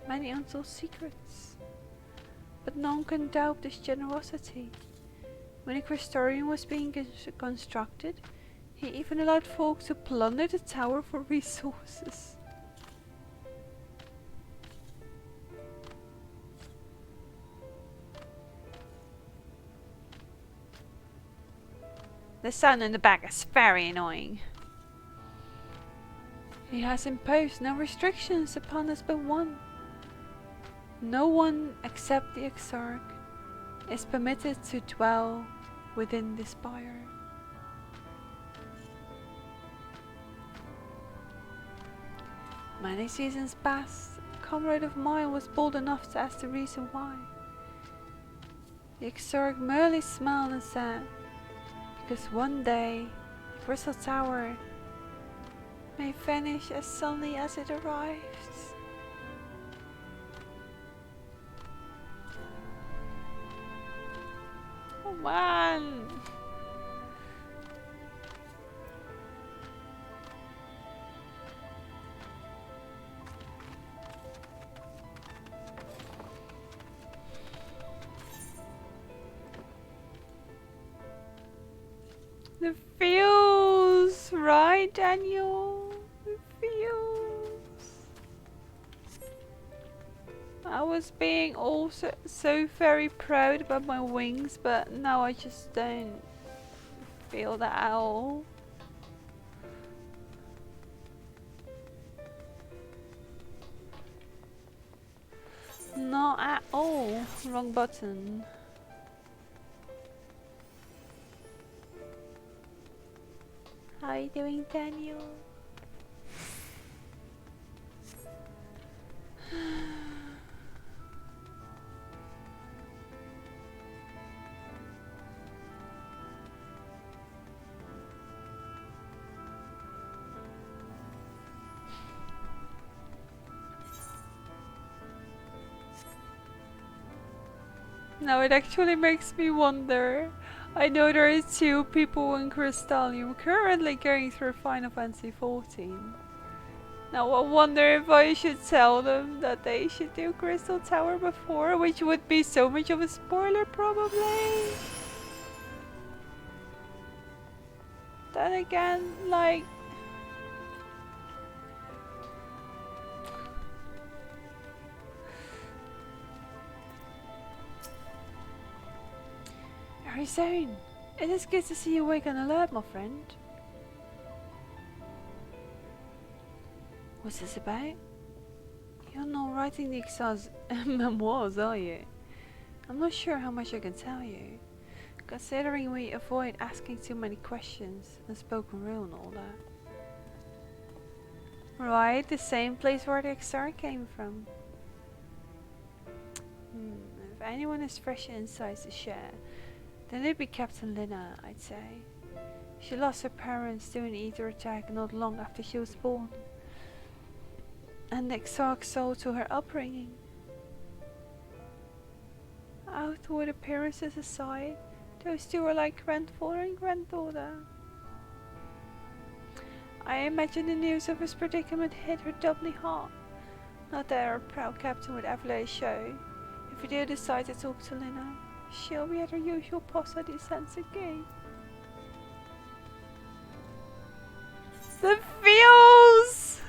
many untold secrets. But none can doubt this generosity. When a Crystarium was being constructed, he even allowed folk to plunder the tower for resources. The sound in the back is very annoying. He has imposed no restrictions upon us but one. No one except the Exarch is permitted to dwell within this spire. Many seasons past, a comrade of mine was bold enough to ask the reason why. The Exarch merely smiled and said, because one day, the Crystal Tower may vanish as suddenly as it arrived. Oh man! The feels, right, Daniel? The feels. I was being also so very proud about my wings, but now I just don't feel that at all. Not at all. Wrong button. How are you doing, Daniel? Now it actually makes me wonder. I know there are 2 people in Crystalium currently going through Final Fantasy 14. Now I wonder if I should tell them that they should do Crystal Tower before, which would be so much of a spoiler probably. Then again, like... Arizona, it is good to see you awake and alert, my friend. What's this about? You're not writing the Exile's memoirs, are you? I'm not sure how much I can tell you, considering we avoid asking too many questions, unspoken rule and all that. Right, the same place where the Exarch came from. If anyone has fresh insights to share, then it'd be Captain Lina, I'd say. She lost her parents to an ether attack not long after she was born. And the Exarch saw to her upbringing. Outward appearances aside, those 2 were like grandfather and granddaughter. I imagine the news of his predicament hit her doubly hard. Not that our proud captain would ever let it show. If we do decide to talk to Lina, she'll be at her usual post at the Sense Gate. The feels!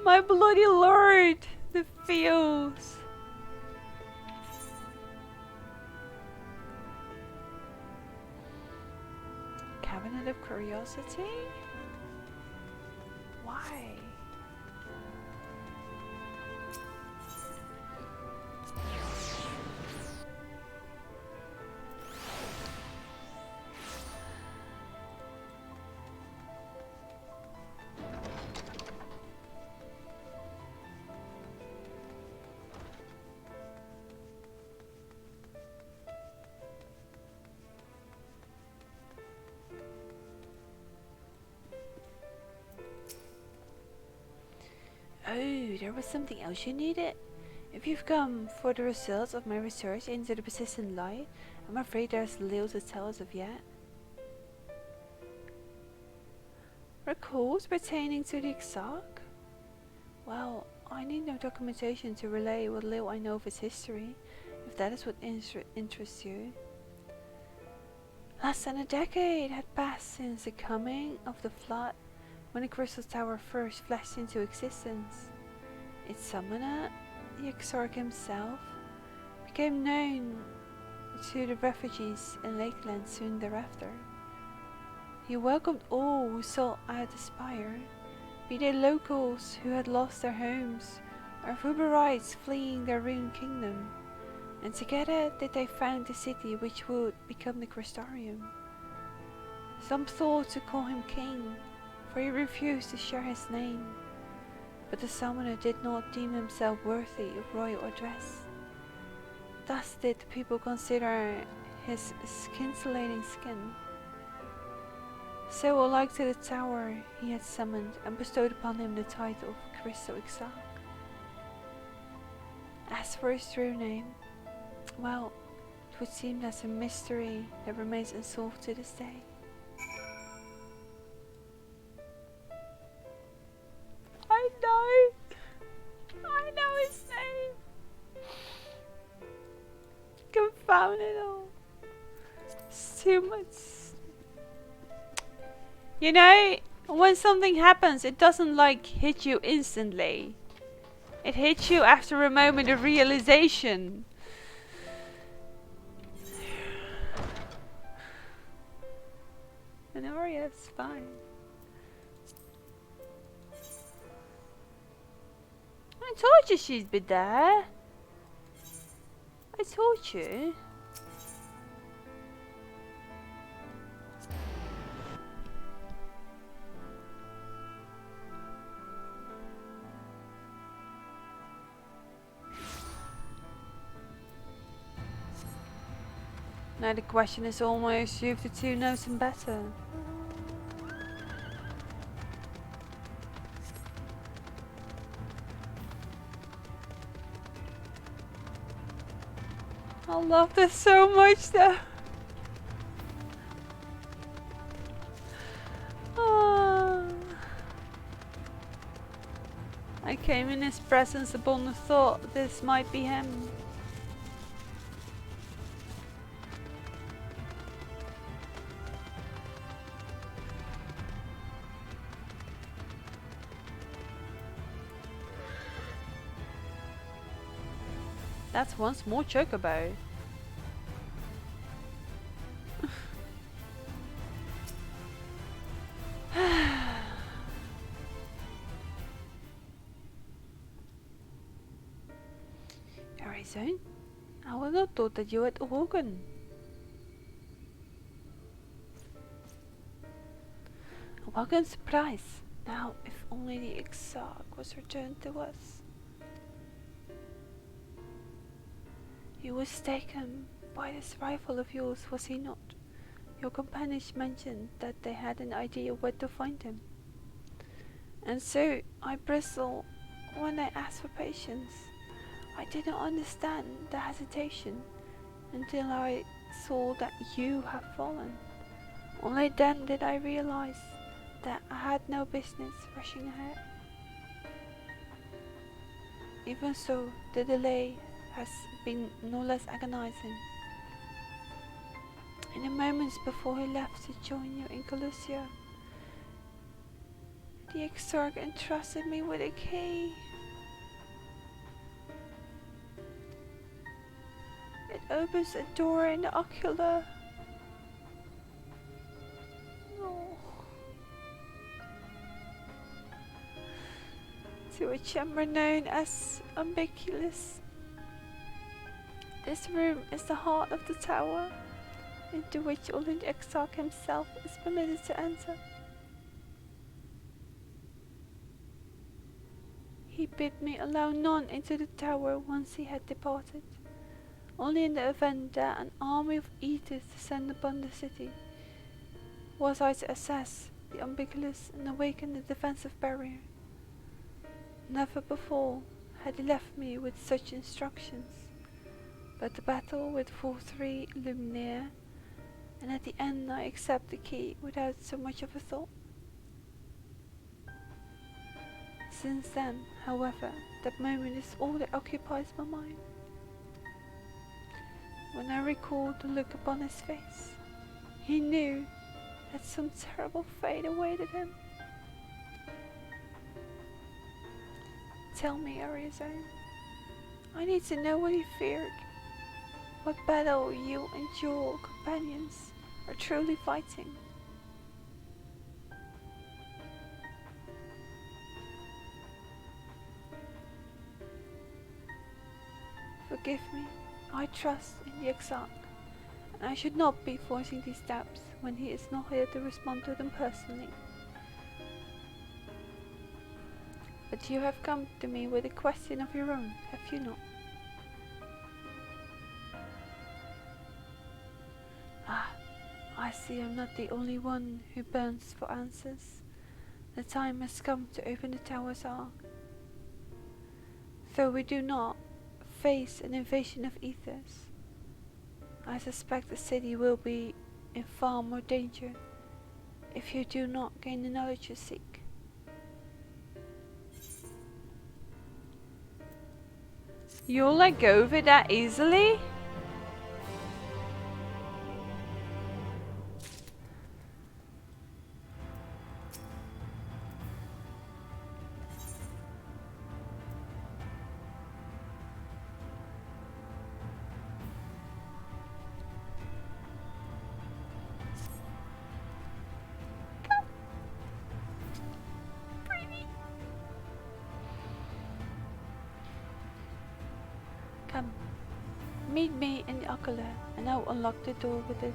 My bloody lord! The feels! Cabinet of Curiosity? Why? Oh, there was something else you needed? If you've come for the results of my research into the persistent light, I'm afraid there's little to tell as of yet. Records pertaining to the Exarch? Well, I need no documentation to relay what little I know of its history, if that is what interests you. Less than a decade had passed since the coming of the flood, when the Crystal Tower first flashed into existence. Its summoner, the Exarch himself, became known to the refugees in Lakeland soon thereafter. He welcomed all who sought out the spire, be they locals who had lost their homes, or Vuberites fleeing their ruined kingdom, and together did they found the city which would become the Crystarium. Some thought to call him king, for he refused to share his name, but the summoner did not deem himself worthy of royal address. Thus did the people consider his scintillating skin. So alike to the tower he had summoned and bestowed upon him the title of Crystal Exarch. As for his true name, well, it would seem that's a mystery that remains unsolved to this day. I know his name. Confound it all. It's too much. You know, when something happens, it doesn't like hit you instantly. It hits you after a moment of realization. And Arya's fine. I told you she'd be there. I told you. Now the question is almost who of the two knows him better. I love this so much though. Oh. I came in his presence upon the thought this might be him. That's once more chocobo. Horizon, I would not thought that you had awoken. A welcome surprise. Now, if only the Exarch was returned to us. He was taken by this rival of yours, was he not? Your companions mentioned that they had an idea where to find him. And so I bristle when I ask for patience. I did not understand the hesitation until I saw that you have fallen. Only then did I realize that I had no business rushing ahead. Even so, the delay has been no less agonizing. In the moments before he left to join you in Colossia, the Exarch entrusted me with a key. It opens a door in the ocular. Oh. To a chamber known as Umbiculus. This room is the heart of the tower, into which only the Exarch himself is permitted to enter. He bid me allow none into the tower once he had departed, only in the event that an army of eaters descend upon the city, was I to assess the Umbiculus and awaken the defensive barrier. Never before had he left me with such instructions, but the battle with 4-3 loomed near, and at the end I accept the key without so much of a thought. Since then, however, that moment is all that occupies my mind. When I recall the look upon his face, he knew that some terrible fate awaited him. Tell me, Arizona. I need to know what he feared. What battle you and your companions are truly fighting. Forgive me, I trust in the Exarch, and I should not be voicing these doubts when he is not here to respond to them personally. But you have come to me with a question of your own, have you not? Ah, I see I'm not the only one who burns for answers. The time has come to open the tower's ark. Though we do not face an invasion of ethers, I suspect the city will be in far more danger if you do not gain the knowledge you seek. You'll let go of it that easily? Come, meet me in the ocular, and I'll unlock the door within.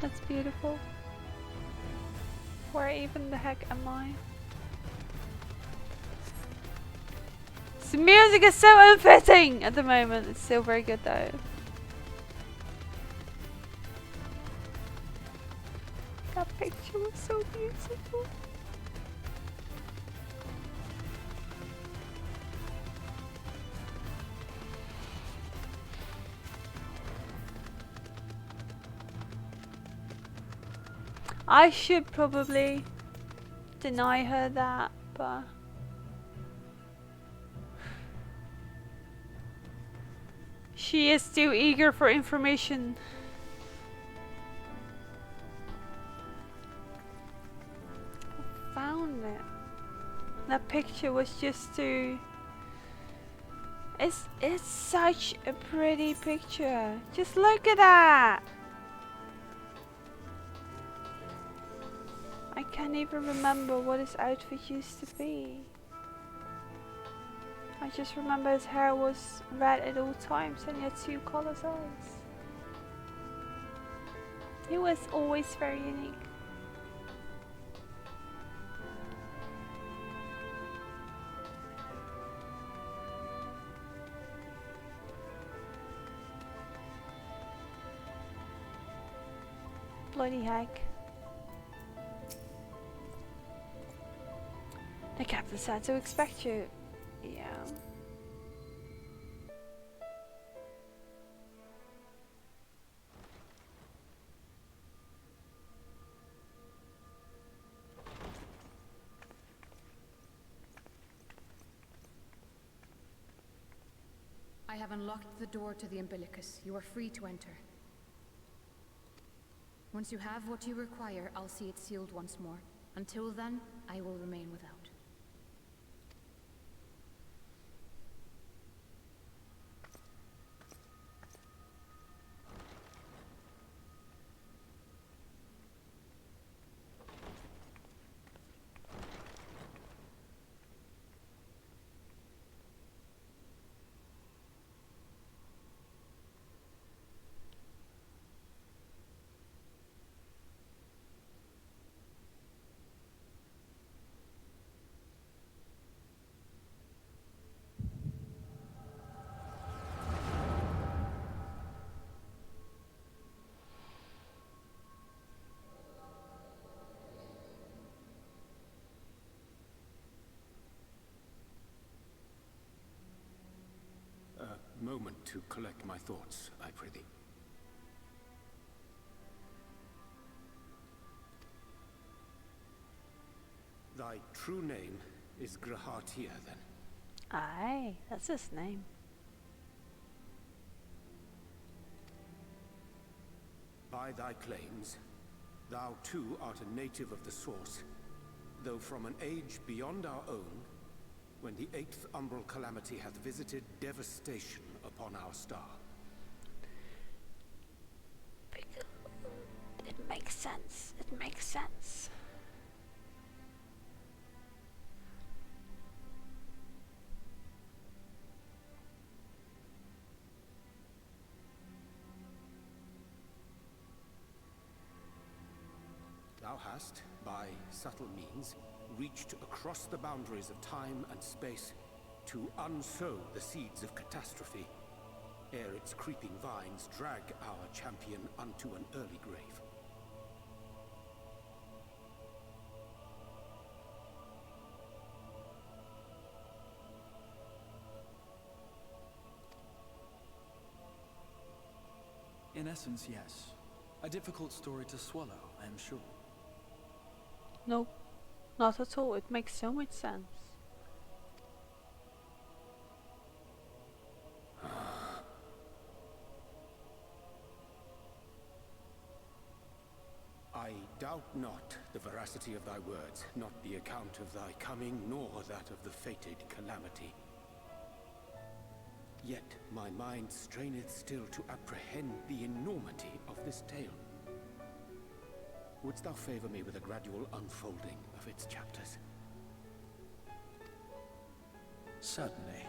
That's beautiful. Where even the heck am I? The music is so unfitting at the moment. It's still very good though. That picture was so beautiful. I should probably deny her that, but she is too eager for information. I found it. That picture was just too... It's such a pretty picture. Just look at that. I can't even remember what his outfit used to be. I just remember his hair was red at all times and he had 2 colors eyes. He was always very unique. Bloody heck. The captain said to expect you. Yeah. I have unlocked the door to the umbilicus. You are free to enter. Once you have what you require, I'll see it sealed once more. Until then, I will remain without. moment to collect my thoughts, I prithee. Thy true name is Grahatia, then? Aye, that's his name. By thy claims, thou too art a native of the Source, though from an age beyond our own, when the 8th umbral calamity hath visited devastation upon our star. It makes sense. It makes sense. Thou hast, by subtle means, reached across the boundaries of time and space to unsow the seeds of catastrophe, ere its creeping vines drag our champion unto an early grave. In essence, yes. A difficult story to swallow, I am sure. No, not at all. It makes so much sense. I doubt not the veracity of thy words, not the account of thy coming, nor that of the fated calamity. Yet my mind straineth still to apprehend the enormity of this tale. Wouldst thou favor me with a gradual unfolding of its chapters? Certainly.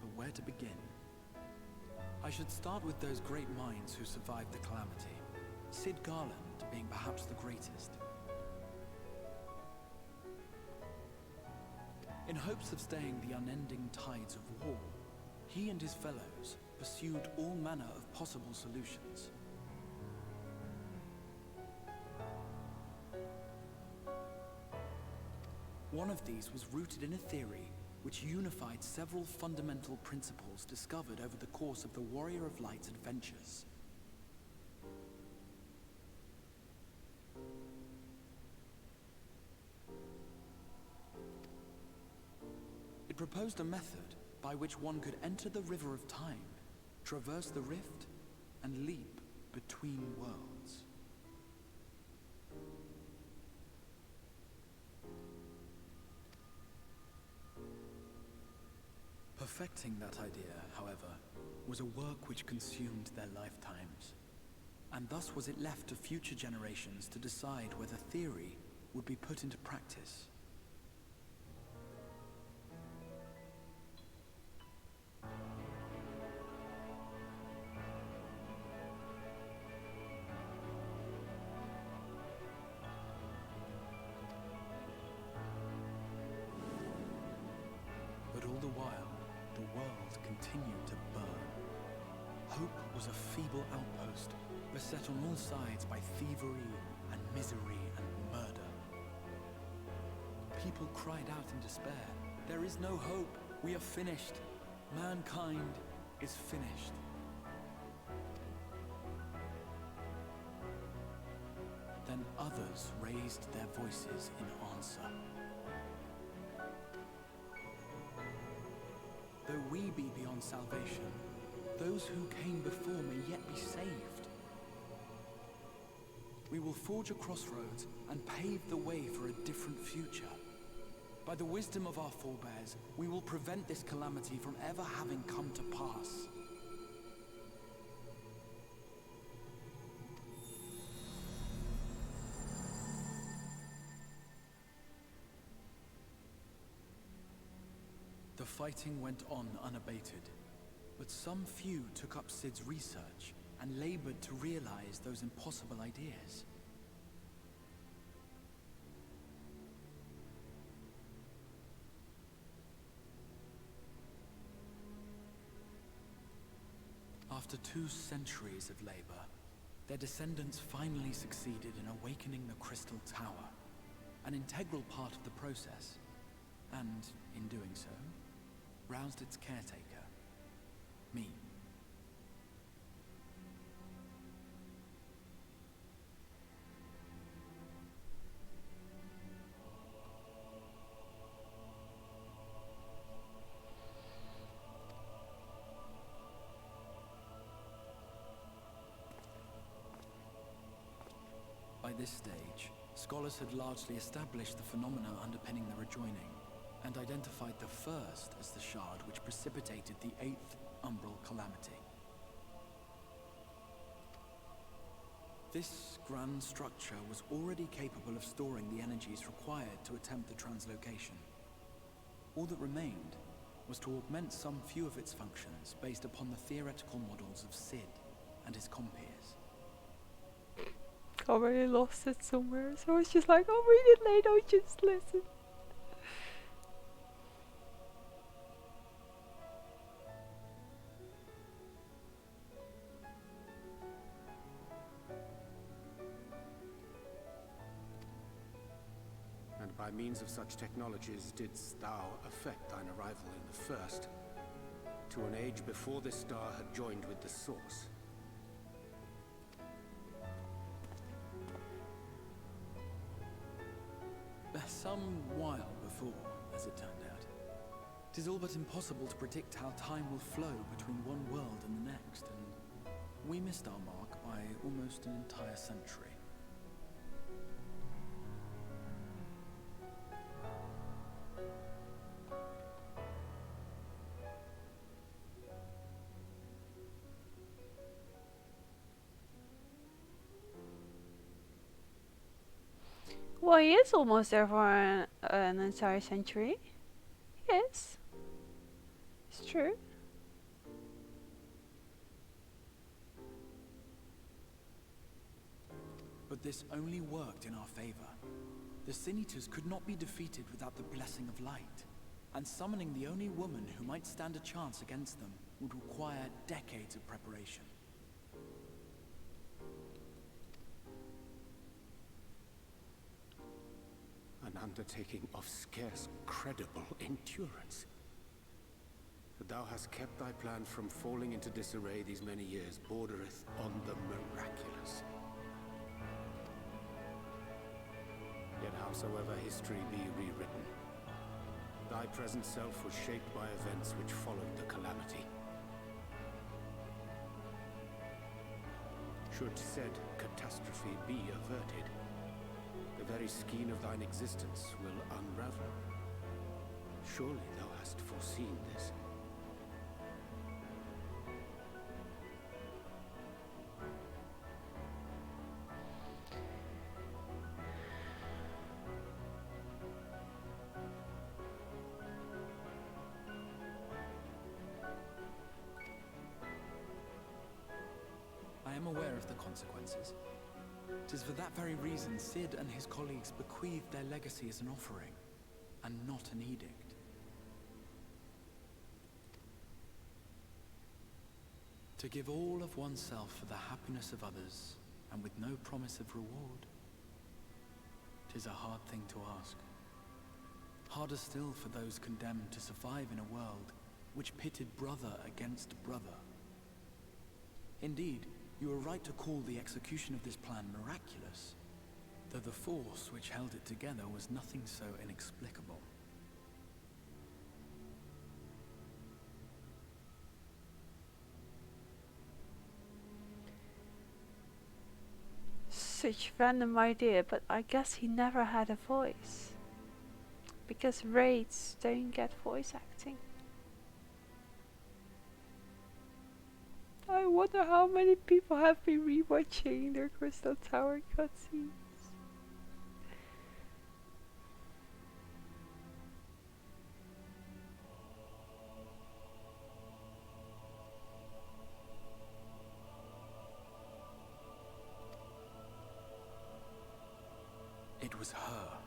But where to begin? I should start with those great minds who survived the calamity. Cid Garland being perhaps the greatest. In hopes of staying the unending tides of war, he and his fellows pursued all manner of possible solutions. One of these was rooted in a theory which unified several fundamental principles discovered over the course of the Warrior of Light's adventures. It proposed a method by which one could enter the River of Time, traverse the rift, and leap between worlds. Perfecting that idea, however, was a work which consumed their lifetimes, and thus was it left to future generations to decide whether theory would be put into practice. But all the while, the world continued to burn. Hope was a feeble outpost, beset on all sides by thievery and misery and murder. People cried out in despair, "There is no hope, we are finished. Mankind is finished." Then others raised their voices in answer. Though we be beyond salvation, those who came before may yet be saved. We will forge a crossroads and pave the way for a different future. By the wisdom of our forebears, we will prevent this calamity from ever having come to pass. The fighting went on unabated, but some few took up Cid's research and labored to realize those impossible ideas. After 2 centuries of labor, their descendants finally succeeded in awakening the Crystal Tower, an integral part of the process. and in doing so, roused its caretaker, me. By this stage, scholars had largely established the phenomena underpinning the rejoining, and identified the first as the shard which precipitated the 8th umbral calamity. This grand structure was already capable of storing the energies required to attempt the translocation. All that remained was to augment some few of its functions based upon the theoretical models of Sid and his compeers. I already lost it somewhere, so I was just like, I'll read it later, I'll just listen. And by means of such technologies didst thou effect thine arrival in the first, to an age before this star had joined with the source. Some while before, as it turned out. 'Tis all but impossible to predict how time will flow between one world and the next, and we missed our mark by almost an entire century. Well, he is almost there for an entire century. Yes. It's true. But this only worked in our favor. The Sin Eaters could not be defeated without the blessing of light, and summoning the only woman who might stand a chance against them would require decades of preparation. An undertaking of scarce credible endurance. That thou hast kept thy plan from falling into disarray these many years bordereth on the miraculous. Yet howsoever history be rewritten, thy present self was shaped by events which followed the calamity. Should said catastrophe be averted, the very skein of thine existence will unravel. Surely thou hast foreseen this. I am aware of the consequences. 'Tis for that very reason Sid and his colleagues bequeathed their legacy as an offering, and not an edict. To give all of oneself for the happiness of others, and with no promise of reward. 'Tis a hard thing to ask. Harder still for those condemned to survive in a world which pitted brother against brother. Indeed, you are right to call the execution of this plan miraculous, though the force which held it together was nothing so inexplicable. Such random idea, but I guess he never had a voice. Because raids don't get voice acting. I wonder how many people have been rewatching their Crystal Tower cutscenes. It was her.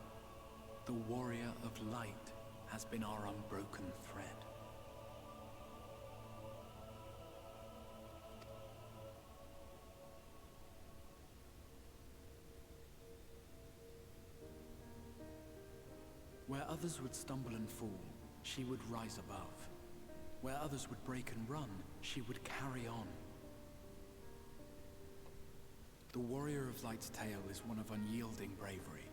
The warrior of light has been our unbroken thread. Where others would stumble and fall, she would rise above. Where others would break and run, she would carry on. The Warrior of Light's tale is one of unyielding bravery.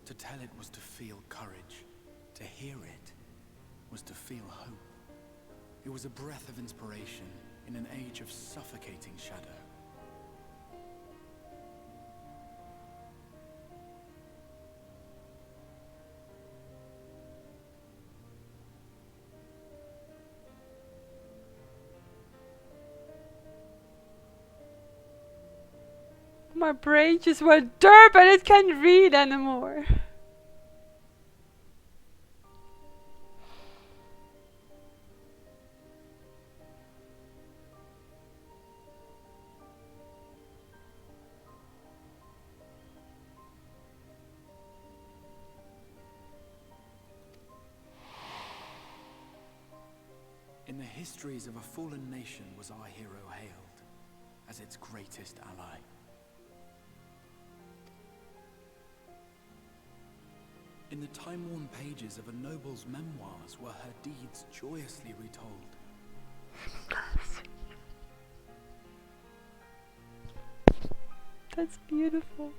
To tell it was to feel courage. To hear it was to feel hope. It was a breath of inspiration in an age of suffocating shadow. My brain just went derp and it can't read anymore. In the histories of a fallen nation was our hero hailed as its greatest ally. In the time-worn pages of a noble's memoirs were her deeds joyously retold. That's beautiful.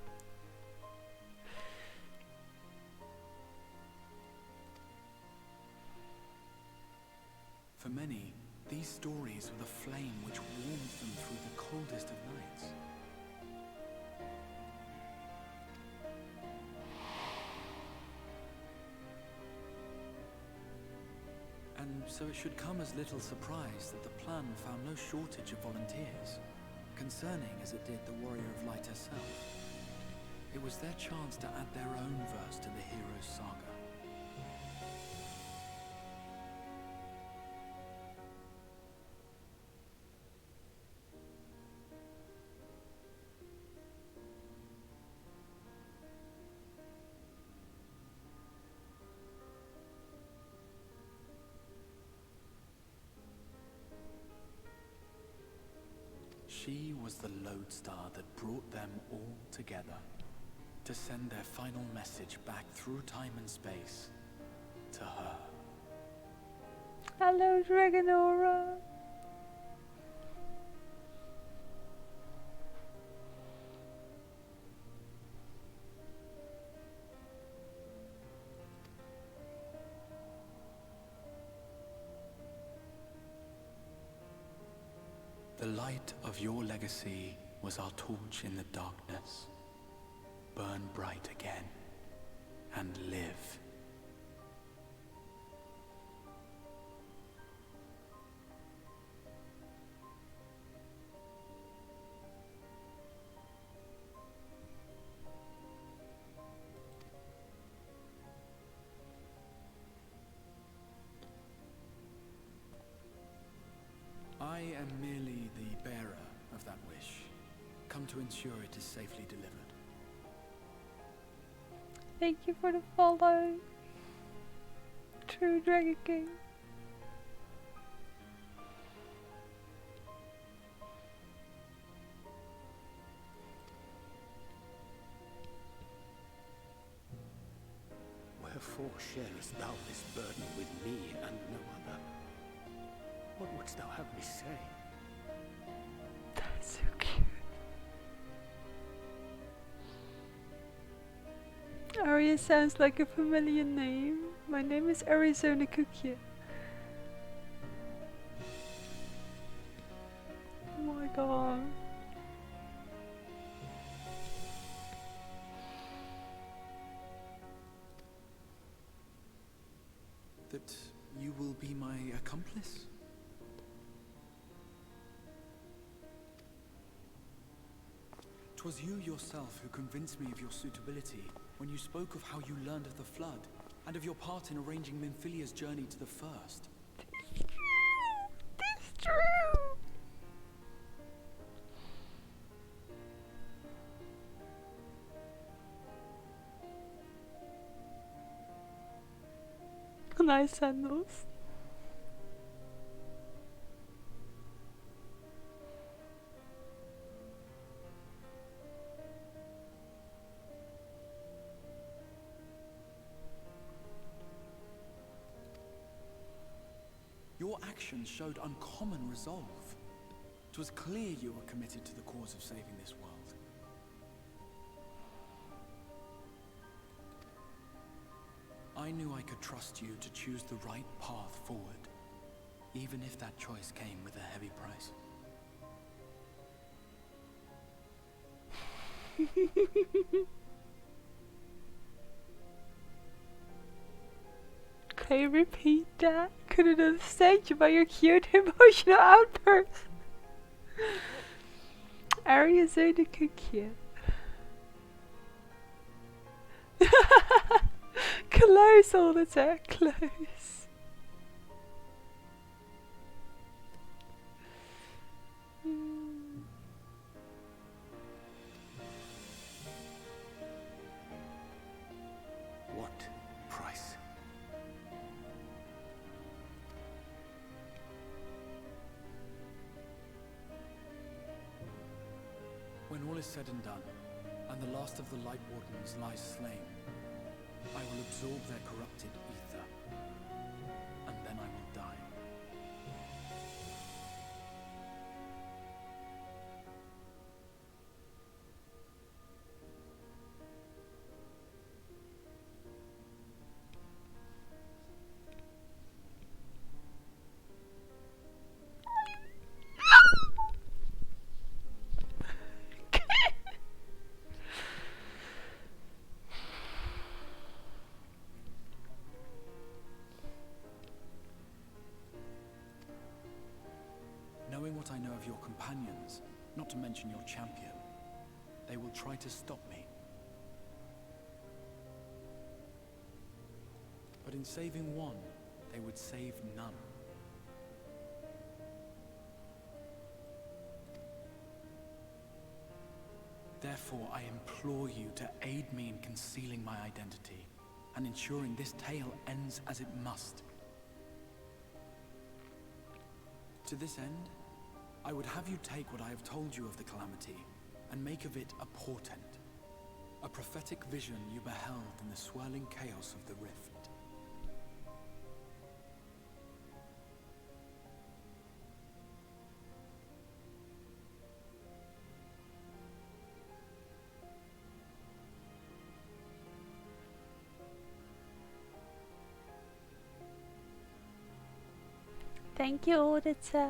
For many, these stories were the flame which warmed them through the coldest of nights. And so it should come as little surprise that the plan found no shortage of volunteers, concerning as it did the Warrior of Light herself. It was their chance to add their own verse to the hero's saga. She was the lodestar that brought them all together to send their final message back through time and space to her. Hello, Dragonora. The light of your legacy was our torch in the darkness. Burn bright again and live. I am merely the bearer of that wish, come to ensure it is safely delivered. Thank you for the follow. True Dragon King. Wherefore sharest thou this burden with me and no other? What wouldst thou have me say? That's so cute. Aria sounds like a familiar name. My name is Arizona Koekje. Oh my god. That you will be my accomplice? 'Twas you yourself who convinced me of your suitability when you spoke of how you learned of the Flood, and of your part in arranging Minfilia's journey to the First. It's true! Nice sandals. Your actions showed uncommon resolve. It was clear you were committed to the cause of saving this world. I knew I could trust you to choose the right path forward, even if that choice came with a heavy price. Can you repeat that? Couldn't understand you by your cute emotional outburst. Arya so cute. Close all the time, close. What price? When all is said and done, and the last of the Light Wardens lies slain, I will absorb their corrupted ether, and then I will die. Knowing what I know of your companions, not to mention your champion, they will try to stop me. But in saving one, they would save none. Therefore, I implore you to aid me in concealing my identity, and ensuring this tale ends as it must. To this end, I would have you take what I have told you of the Calamity, and make of it a portent. A prophetic vision you beheld in the swirling chaos of the Rift. Thank you, Odetta.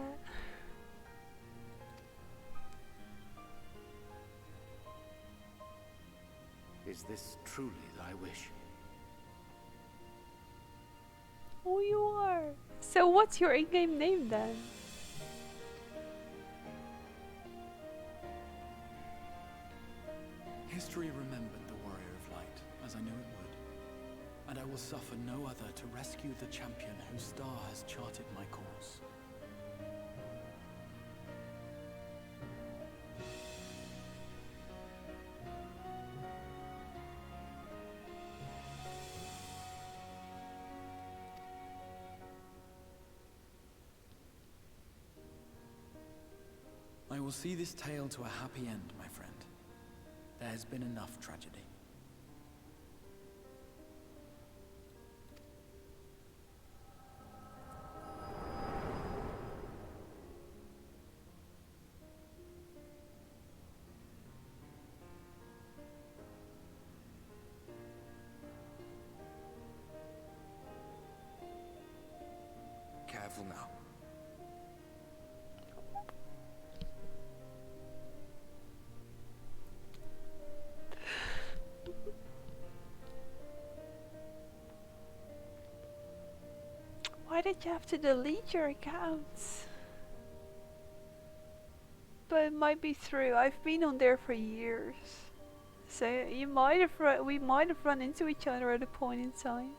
Is this truly thy wish? Oh, you are. So what's your in-game name then? History remembered the Warrior of Light, as I knew it would. And I will suffer no other to rescue the champion whose star has charted my course. I will see this tale to a happy end, my friend. There has been enough tragedy. Careful now. Why did you have to delete your accounts? But it might be true. I've been on there for years, so you might have we might have run into each other at a point in time.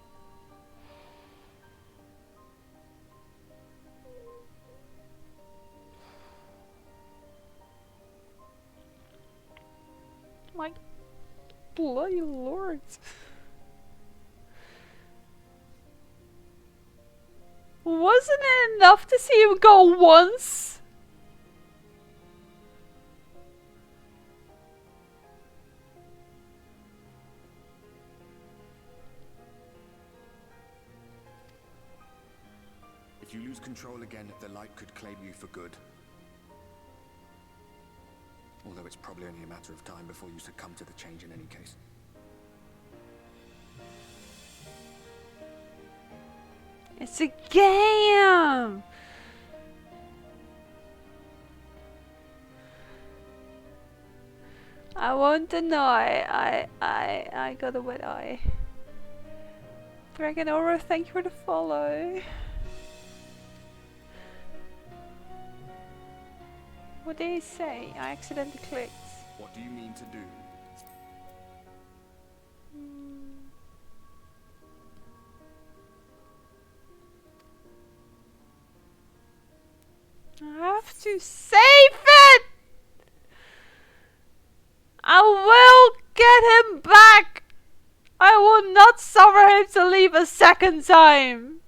My bloody lord! Wasn't it enough to see him go once? If you lose control again, the light could claim you for good. Although it's probably only a matter of time before you succumb to the change in any case. It's a game! I won't deny, I got a wet eye. Dragon Aura, thank you for the follow. What did he say? I accidentally clicked. What do you mean to do? I have to save it! I will get him back! I will not suffer him to leave a second time!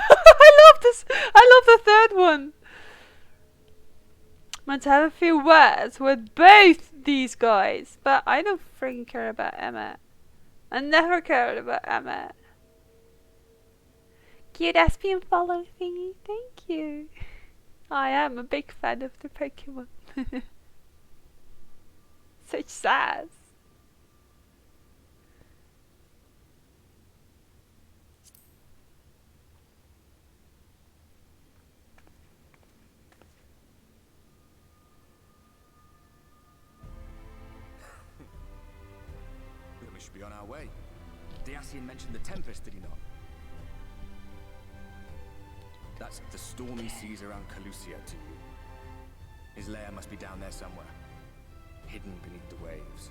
I love this! I love the third one! I'm going to have a few words with both these guys, but I don't freaking care about Emma. I never cared about Emma. Cute Espion follow thingy, thank you. I am a big fan of the Pokemon. Such sass. We should be on our way. Diasian mentioned the Tempest, did he not? That's the stormy seas around Calusia to you. His lair must be down there somewhere, hidden beneath the waves.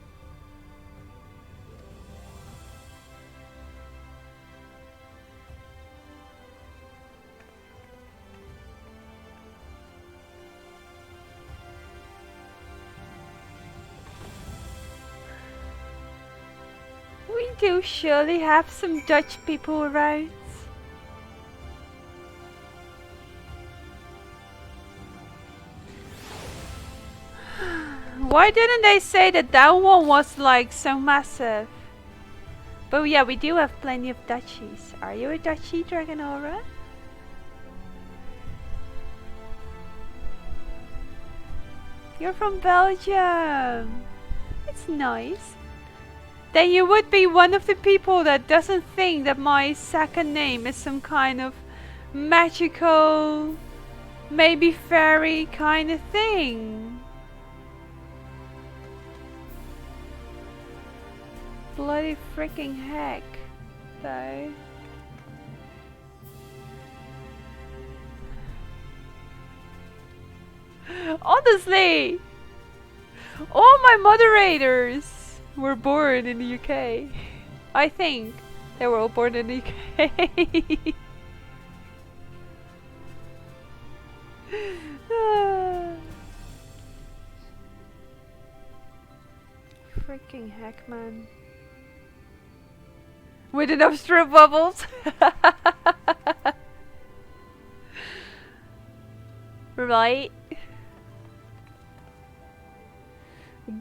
We do surely have some Dutch people around. Why didn't they say that that one was like so massive? But yeah, we do have plenty of Dutchies. Are you a Dutchie, Dragon Aura? You're from Belgium. It's nice. Then you would be one of the people that doesn't think that my second name is some kind of magical, maybe fairy kind of thing. Bloody freaking heck, though. Honestly, all my moderators were born in the UK. I think they were all born in the UK. Freaking heck, man. With enough strip bubbles. Right.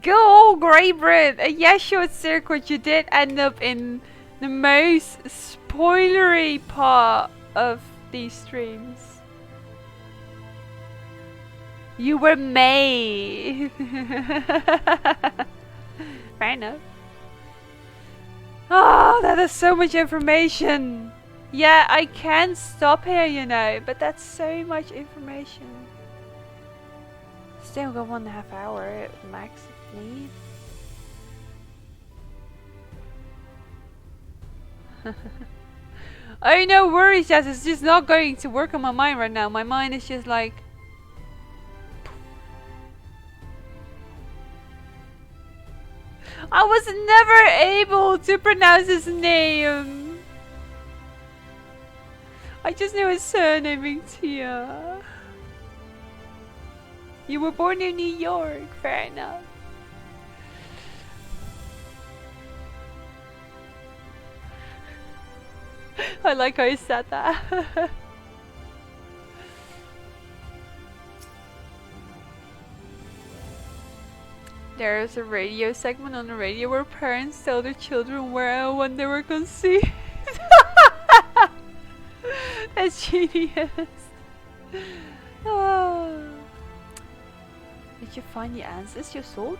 Go Great Britain! And yes, short circuit, you did end up in the most spoilery part of these streams. You were made. Fair enough. Oh, that is so much information. Yeah, I can stop here, you know, but that's so much information. Still got 1.5 hours max if need. Oh, no worries, Jess. It's just not going to work on my mind right now. My mind is just like... I was never able to pronounce his name. I just knew his surname, Tia. You were born in New York, fair enough. I like how you said that. There's a radio segment on the radio where parents tell their children where and when they were conceived. That's genius. Oh. Did you find the answers you sought?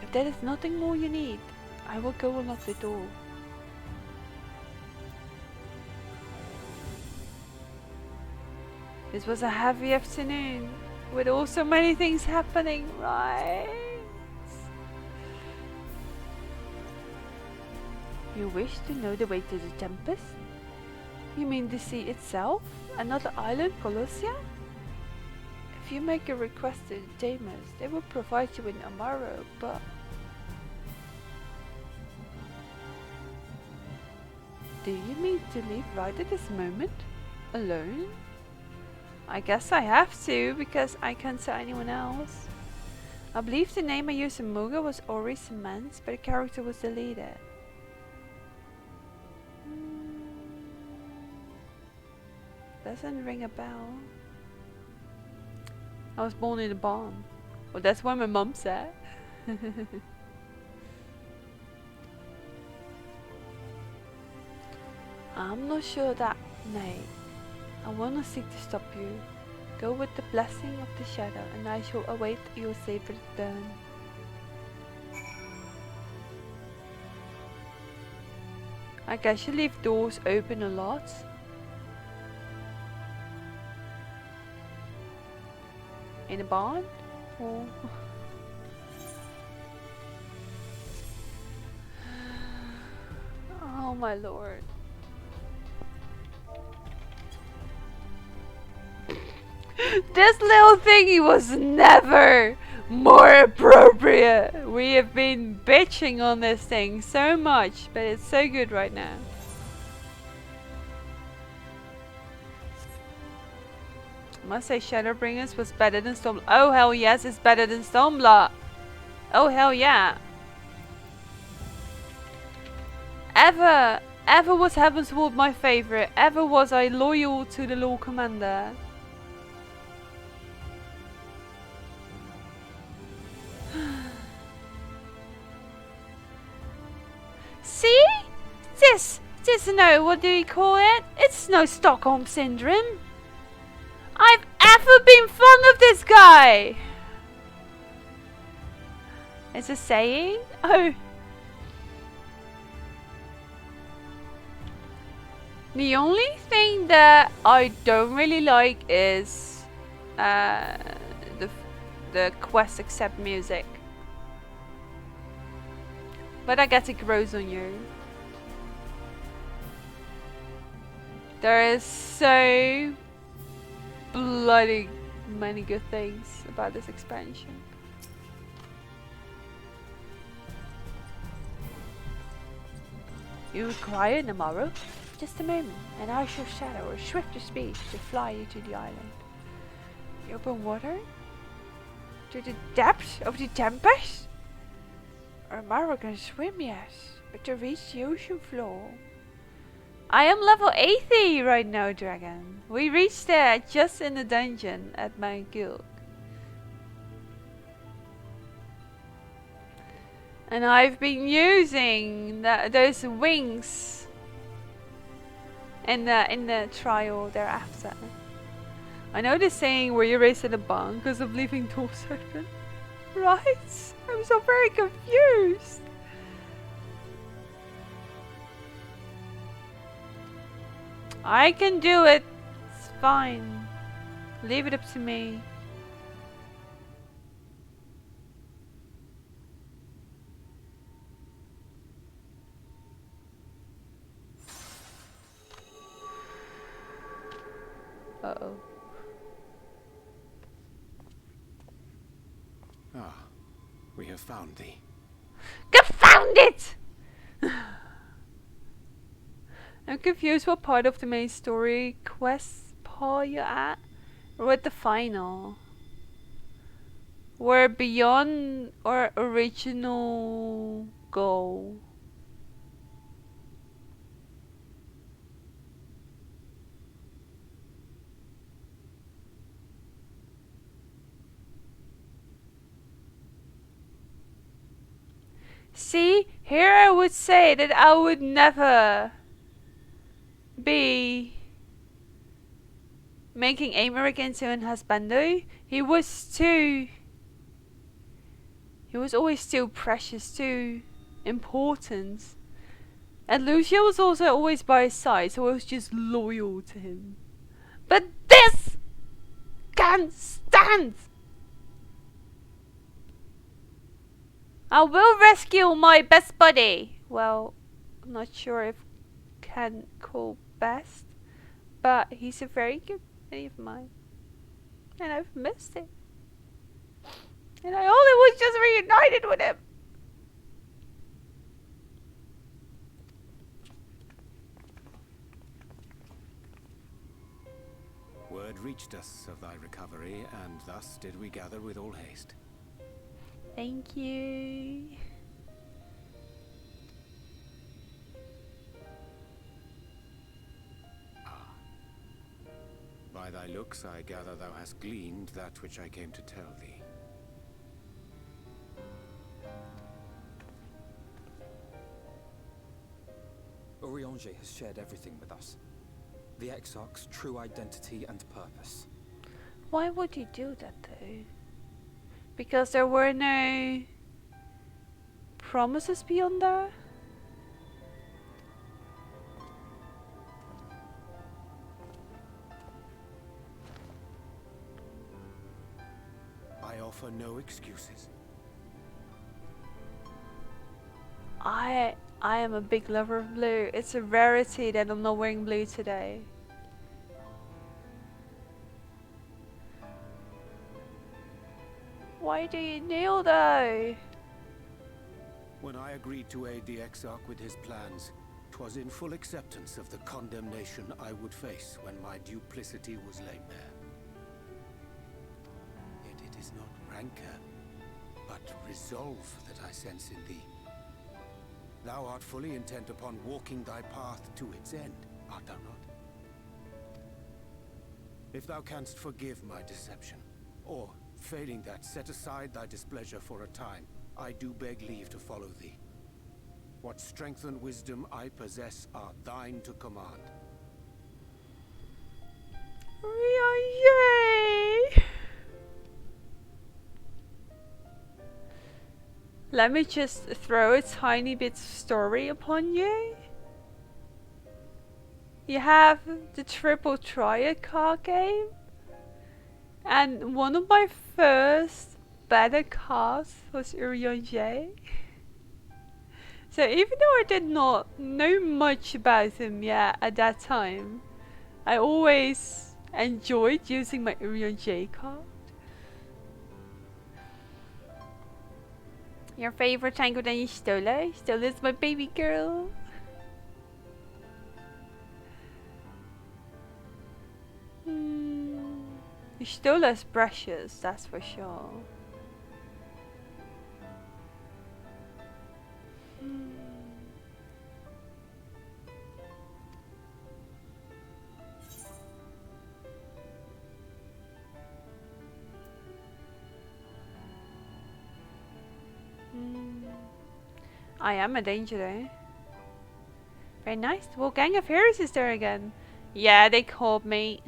If there is nothing more you need, I will go and lock the door. This was a heavy afternoon, with also many things happening, right? You wish to know the way to the Tempest? You mean the sea itself? Another island, Colossia? If you make a request to the Tamers, they will provide you with Amaro, but... Do you mean to leave right at this moment? Alone? I guess I have to, because I can't tell anyone else. I believe the name I used in Muga was Ori Cements, but the character was deleted. Doesn't ring a bell. I was born in a barn. Well, that's what my mum said. I'm not sure that, nay. I will not seek to stop you. Go with the blessing of the shadow, and I shall await your safe return. I guess you leave doors open a lot. In a barn? Or oh my lord. This little thingy was never more appropriate. We have been bitching on this thing so much, but it's so good right now. I must say Shadowbringers was better than Stormblood. Oh hell yes, it's better than Stormblood. Oh hell yeah. Ever was Heavensward my favorite. Ever was I loyal to the Lord Commander. See? This no, what do you call it? It's no Stockholm Syndrome. I've ever been fond of this guy. It's a saying? Oh. The only thing that I don't really like is the quest accept music. But I guess it grows on you. There is so bloody many good things about this expansion. You require Namaro? Just a moment, and I shall shadow or swifter speed to fly you to the island. The open water? To the depths of the Tempest? Namaro can swim, yes, but to reach the ocean floor. I am level 80 right now, Dragon. We reached there just in the dungeon at my guild. And I've been using those wings in the trial thereafter. I know the saying where you race in a barn because of leaving doors open. Right? I'm so very confused. I can do it. It's fine. Leave it up to me. Uh-oh. Ah, we have found thee. Confound it! I'm confused what part of the main story quest Paul you're at, or at the final. We're beyond our original goal. See, here I would say that I would never be making Améric into an husbando. He was always too precious, too important. And Lucia was also always by his side, so I was just loyal to him. But this can't stand! I will rescue my best buddy. Well, I'm not sure if can call best, but he's a very good buddy of mine. And I've missed him. And I only was just reunited with him. Word reached us of thy recovery, and thus did we gather with all haste. Thank you. By thy looks I gather thou hast gleaned that which I came to tell thee. Urianger has shared everything with us. The Exarch's true identity and purpose. Why would you do that though? Because there were no promises beyond that? I offer no excuses. I am a big lover of blue. It's a rarity that I'm not wearing blue today. Why do you kneel though? When I agreed to aid the Exarch with his plans, 'twas in full acceptance of the condemnation I would face when my duplicity was laid bare. Yet it is not rancor, but resolve that I sense in thee. Thou art fully intent upon walking thy path to its end, art thou not? If thou canst forgive my deception, or, failing that, set aside thy displeasure for a time, I do beg leave to follow thee. What strength and wisdom I possess are thine to command. Yay! Let me just throw a tiny bit of story upon you. You have the Triple Triad card game, and one of my first better cards was Urianger. So even though I did not know much about him yet at that time, I always enjoyed using my Urianger card. Your favorite tango than Stola? Stola is my baby girl. Stola is precious, that's for sure. I am a danger though. Very nice. Well, Gang of Heroes is there again. Yeah, they called me.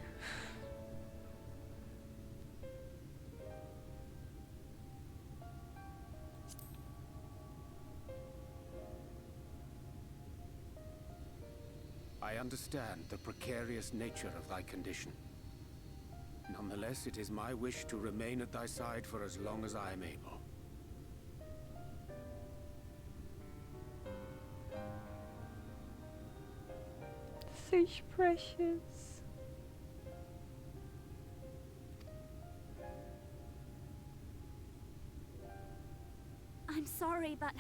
I understand the precarious nature of thy condition. Nonetheless, it is my wish to remain at thy side for as long as I am able. Such precious. I'm sorry, but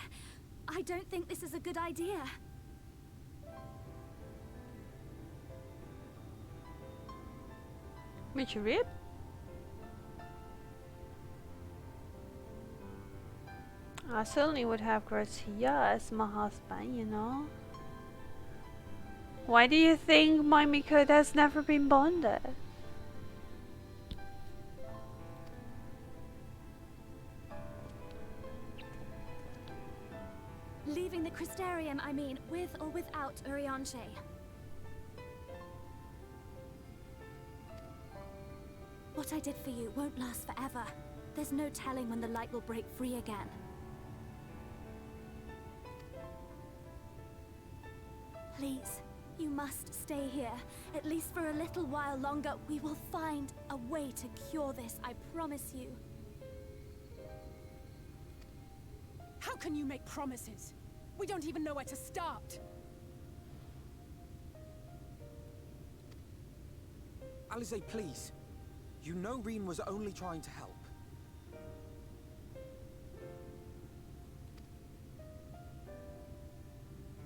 I don't think this is a good idea. Met your rib? I certainly would have Garcia as my husband, you know. Why do you think my Miko has never been bonded? Leaving the Crystarium, I mean, with or without Urianger. What I did for you won't last forever. There's no telling when the light will break free again. Please, you must stay here. At least for a little while longer. We will find a way to cure this, I promise you. How can you make promises? We don't even know where to start. Alize, please. You know Reen was only trying to help.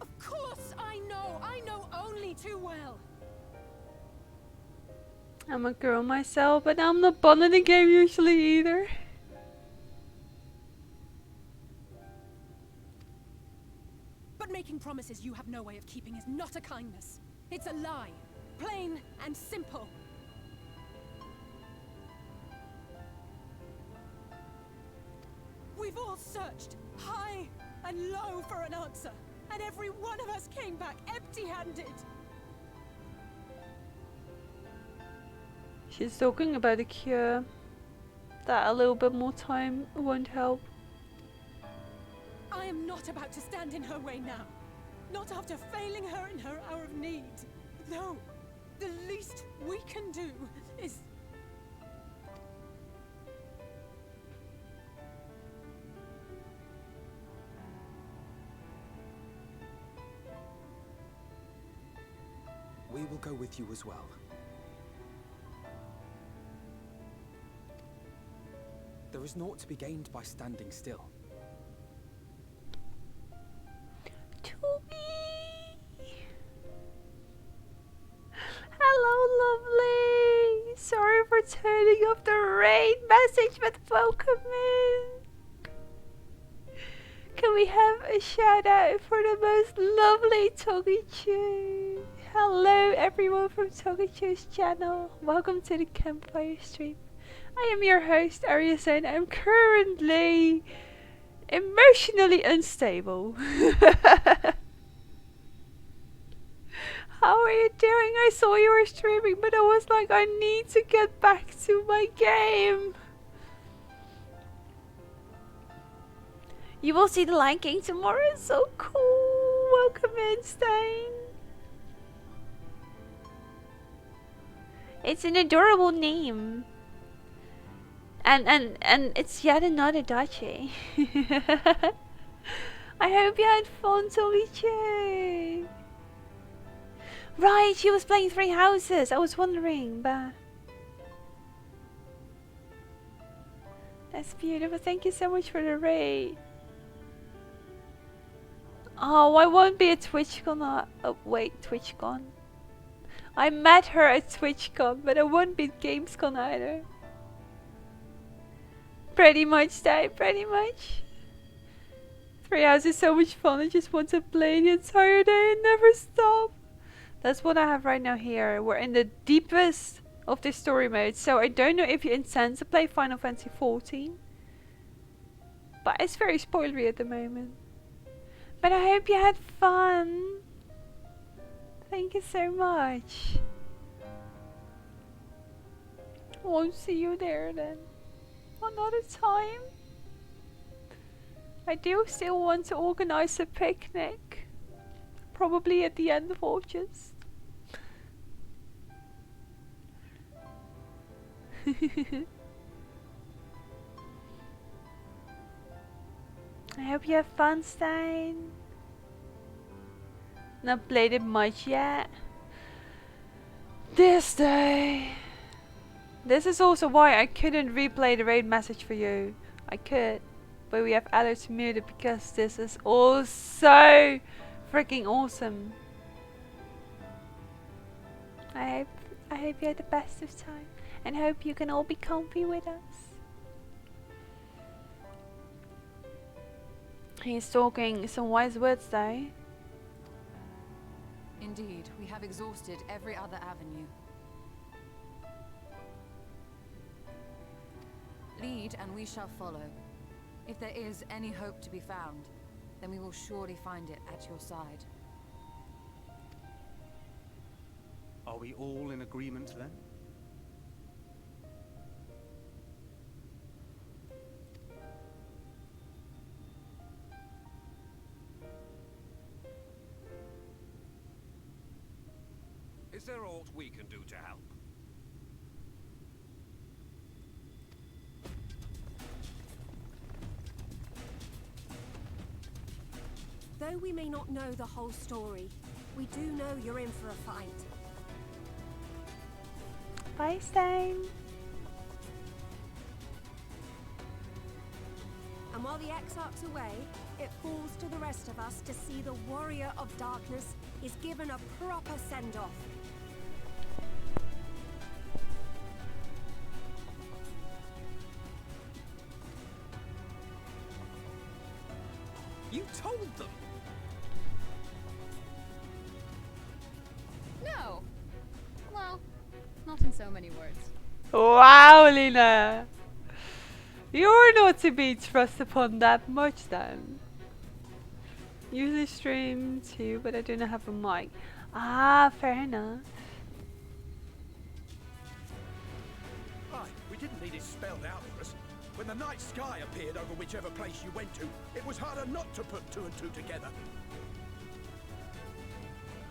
Of course I know only too well. I'm a girl myself, but I'm not born in the game usually either. But making promises you have no way of keeping is not a kindness. It's a lie. Plain and simple. We've all searched high and low for an answer, and every one of us came back empty-handed. She's talking about a cure. That a little bit more time won't help. I am not about to stand in her way now. Not after failing her in her hour of need. No, the least we can do is... We will go with you as well. There is naught to be gained by standing still. Hello, lovely. Sorry for turning off the raid message, but welcome in. Can we have a shout out for the most lovely Togichu? Hello, everyone from Togichu's channel. Welcome to the Campfire stream. I am your host, Ariasa, and I'm currently emotionally unstable. How are you doing? I saw you were streaming, but I was like, I need to get back to my game. You will see the Lion King tomorrow. So cool. Welcome in, Stein. It's an adorable name. And it's yet another Dachi. I hope you had fun, Togichu. Right, she was playing 3 houses. I was wondering, but that's beautiful. Thank you so much for the raid. Oh, I won't be at TwitchCon. Oh, wait, TwitchCon. I met her at TwitchCon, but I won't be at Gamescom either. Pretty much, Dave. Pretty much. 3 hours is so much fun. I just want to play the entire day and never stop. That's what I have right now here. We're in the deepest of the story mode. So I don't know if you intend to play Final Fantasy XIV. But it's very spoilery at the moment. But I hope you had fun. Thank you so much. Won't see you there then. Another time. I do still want to organize a picnic. Probably at the end of August. I hope you have fun, Stein. Not played it much yet. This day. This is also why I couldn't replay the raid message for you. I could, but we have alerts muted because this is all so freaking awesome. I hope you had the best of time, and hope you can all be comfy with us. He's talking some wise words though. Indeed, we have exhausted every other avenue. Lead and we shall follow. If there is any hope to be found, then we will surely find it at your side. Are we all in agreement then? Is there aught we can do to help? Though we may not know the whole story, we do know you're in for a fight. Bye, Stein. And while the Exarch's away, it falls to the rest of us to see the Warrior of Darkness is given a proper send-off. You told them! No! Well, not in so many words. Wow, Lena! You're not to be trusted upon that much then. Usually stream too, but I do not have a mic. Ah, fair enough. Aye, we didn't need it spelled out for us. When the night sky appeared over whichever place you went to, it was harder not to put two and two together.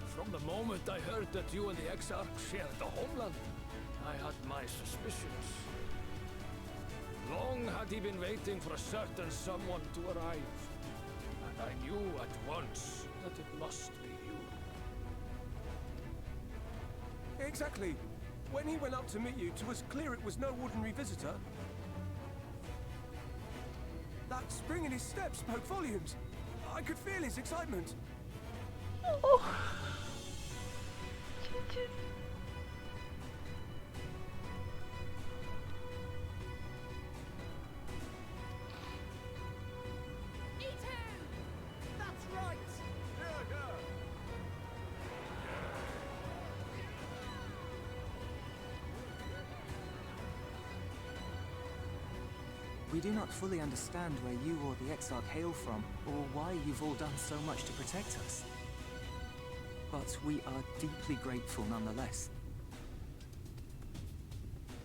From the moment I heard that you and the Exarch shared the homeland, I had my suspicions. Long had he been waiting for a certain someone to arrive, and I knew at once that it must be you. Exactly. When he went up to meet you, it was clear it was no ordinary visitor. That spring in his step spoke volumes. I could feel his excitement. Oh. That's right. We do not fully understand where you or the Exarch hail from, or why you've all done so much to protect us. But we are deeply grateful nonetheless.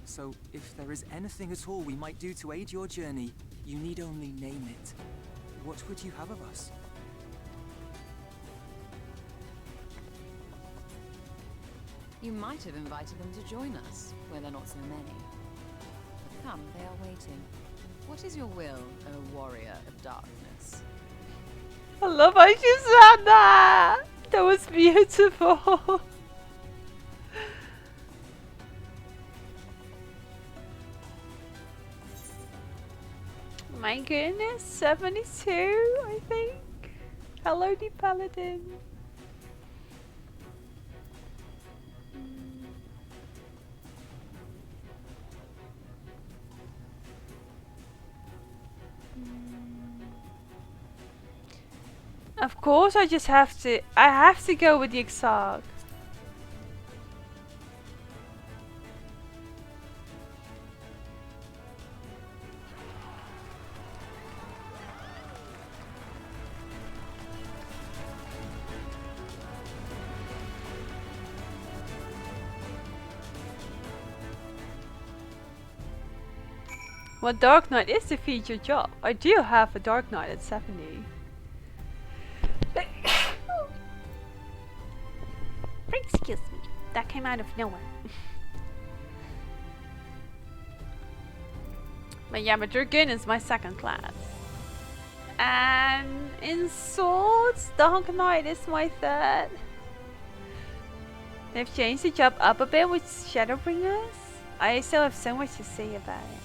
So, if there is anything at all we might do to aid your journey, you need only name it. What would you have of us? You might have invited them to join us, where there are not so many. But come, they are waiting. What is your will, O Warrior of Darkness? I love how she said that! That was beautiful! My goodness, 72, I think. Hello, the Paladin. Of course, I have to go with the Exarch. Well, Dark Knight is the featured job. I do have a Dark Knight at 70. Excuse me, that came out of nowhere. But yeah, but Dragoon is my second class. And in Swords, Dark Knight is my third. They've changed the job up a bit with Shadowbringers. I still have so much to say about it.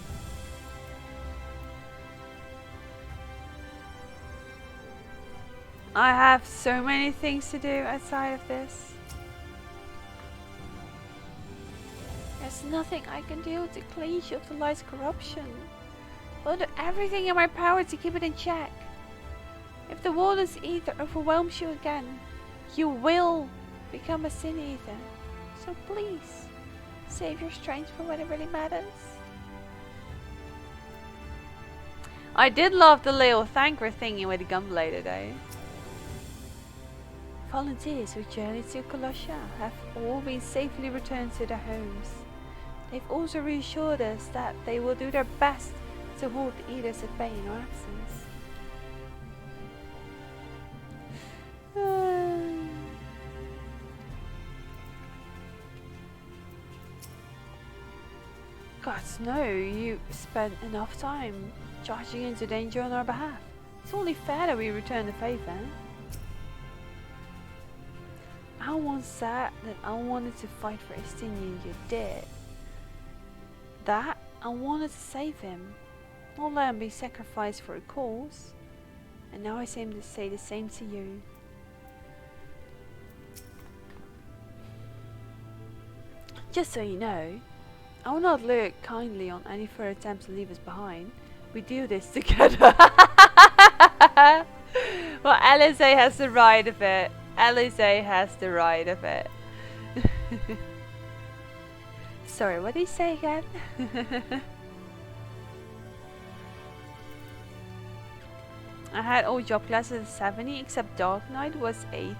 I have so many things to do outside of this. There's nothing I can do to cleanse you of the light's corruption. I'll do everything in my power to keep it in check. If the Warden's Ether overwhelms you again, you will become a Sin Eater. So please, save your strength for when it really matters. I did love the little thanker thingy with the gunblader though. Volunteers who journeyed to Colossia have all been safely returned to their homes. They've also reassured us that they will do their best to hold the Eaters at bay in our absence. Gods no, you spent enough time charging into danger on our behalf. It's only fair that we return the favor. I once said that I wanted to fight for Estinian, you did. That I wanted to save him, not let him be sacrificed for a cause. And now I seem to say the same to you. Just so you know, I will not look kindly on any further attempts to leave us behind. We do this together. Well, LSA has the right of it. LSA has the right of it. Sorry, what did he say again? I had all job classes at 70 except Dark Knight was 80.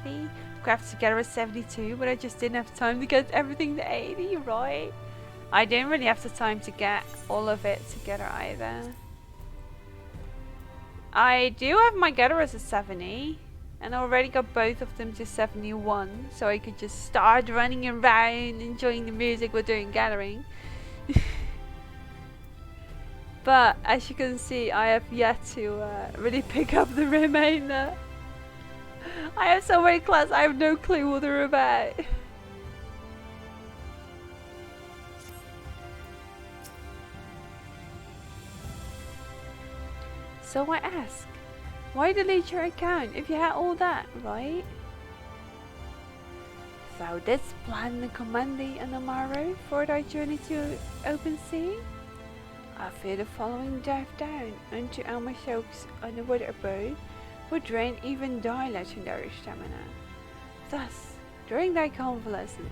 Crafts together was 72, but I just didn't have time to get everything to 80, right? I didn't really have the time to get all of it together either. I do have my gatherers at 70. And I already got both of them to 71. So I could just start running around enjoying the music while doing gathering. But as you can see, I have yet to really pick up the remainder. I have so many classes, I have no clue what they're about. So I ask, why delete your account if you had all that, right? Thou didst plan the commanding on the morrow for thy journey to open sea? I fear the following dive down unto our soaks on the water abode would drain even thy legendary stamina. Thus, during thy convalescence,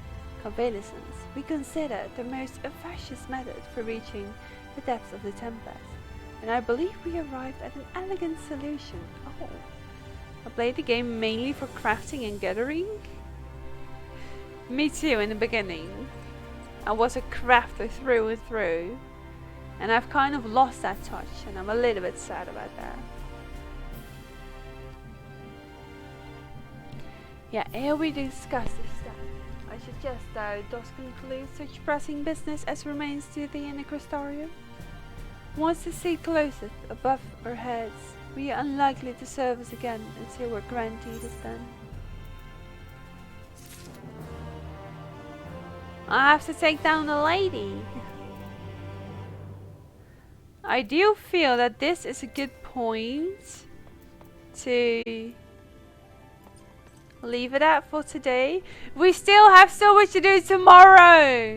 we consider the most efficacious method for reaching the depths of the tempest. And I believe we arrived at an elegant solution. Oh, I played the game mainly for crafting and gathering. Me too in the beginning. I was a crafter through and through. And I've kind of lost that touch and I'm a little bit sad about that. Yeah, ere we discuss this stuff, I suggest thou dost conclude such pressing business as remains to thee in the Crystarium. Once the sea closeth above our heads, we are unlikely to serve us again until we're granted is done. I have to take down the lady. I do feel that this is a good point to leave it at for today. We still have so much to do tomorrow.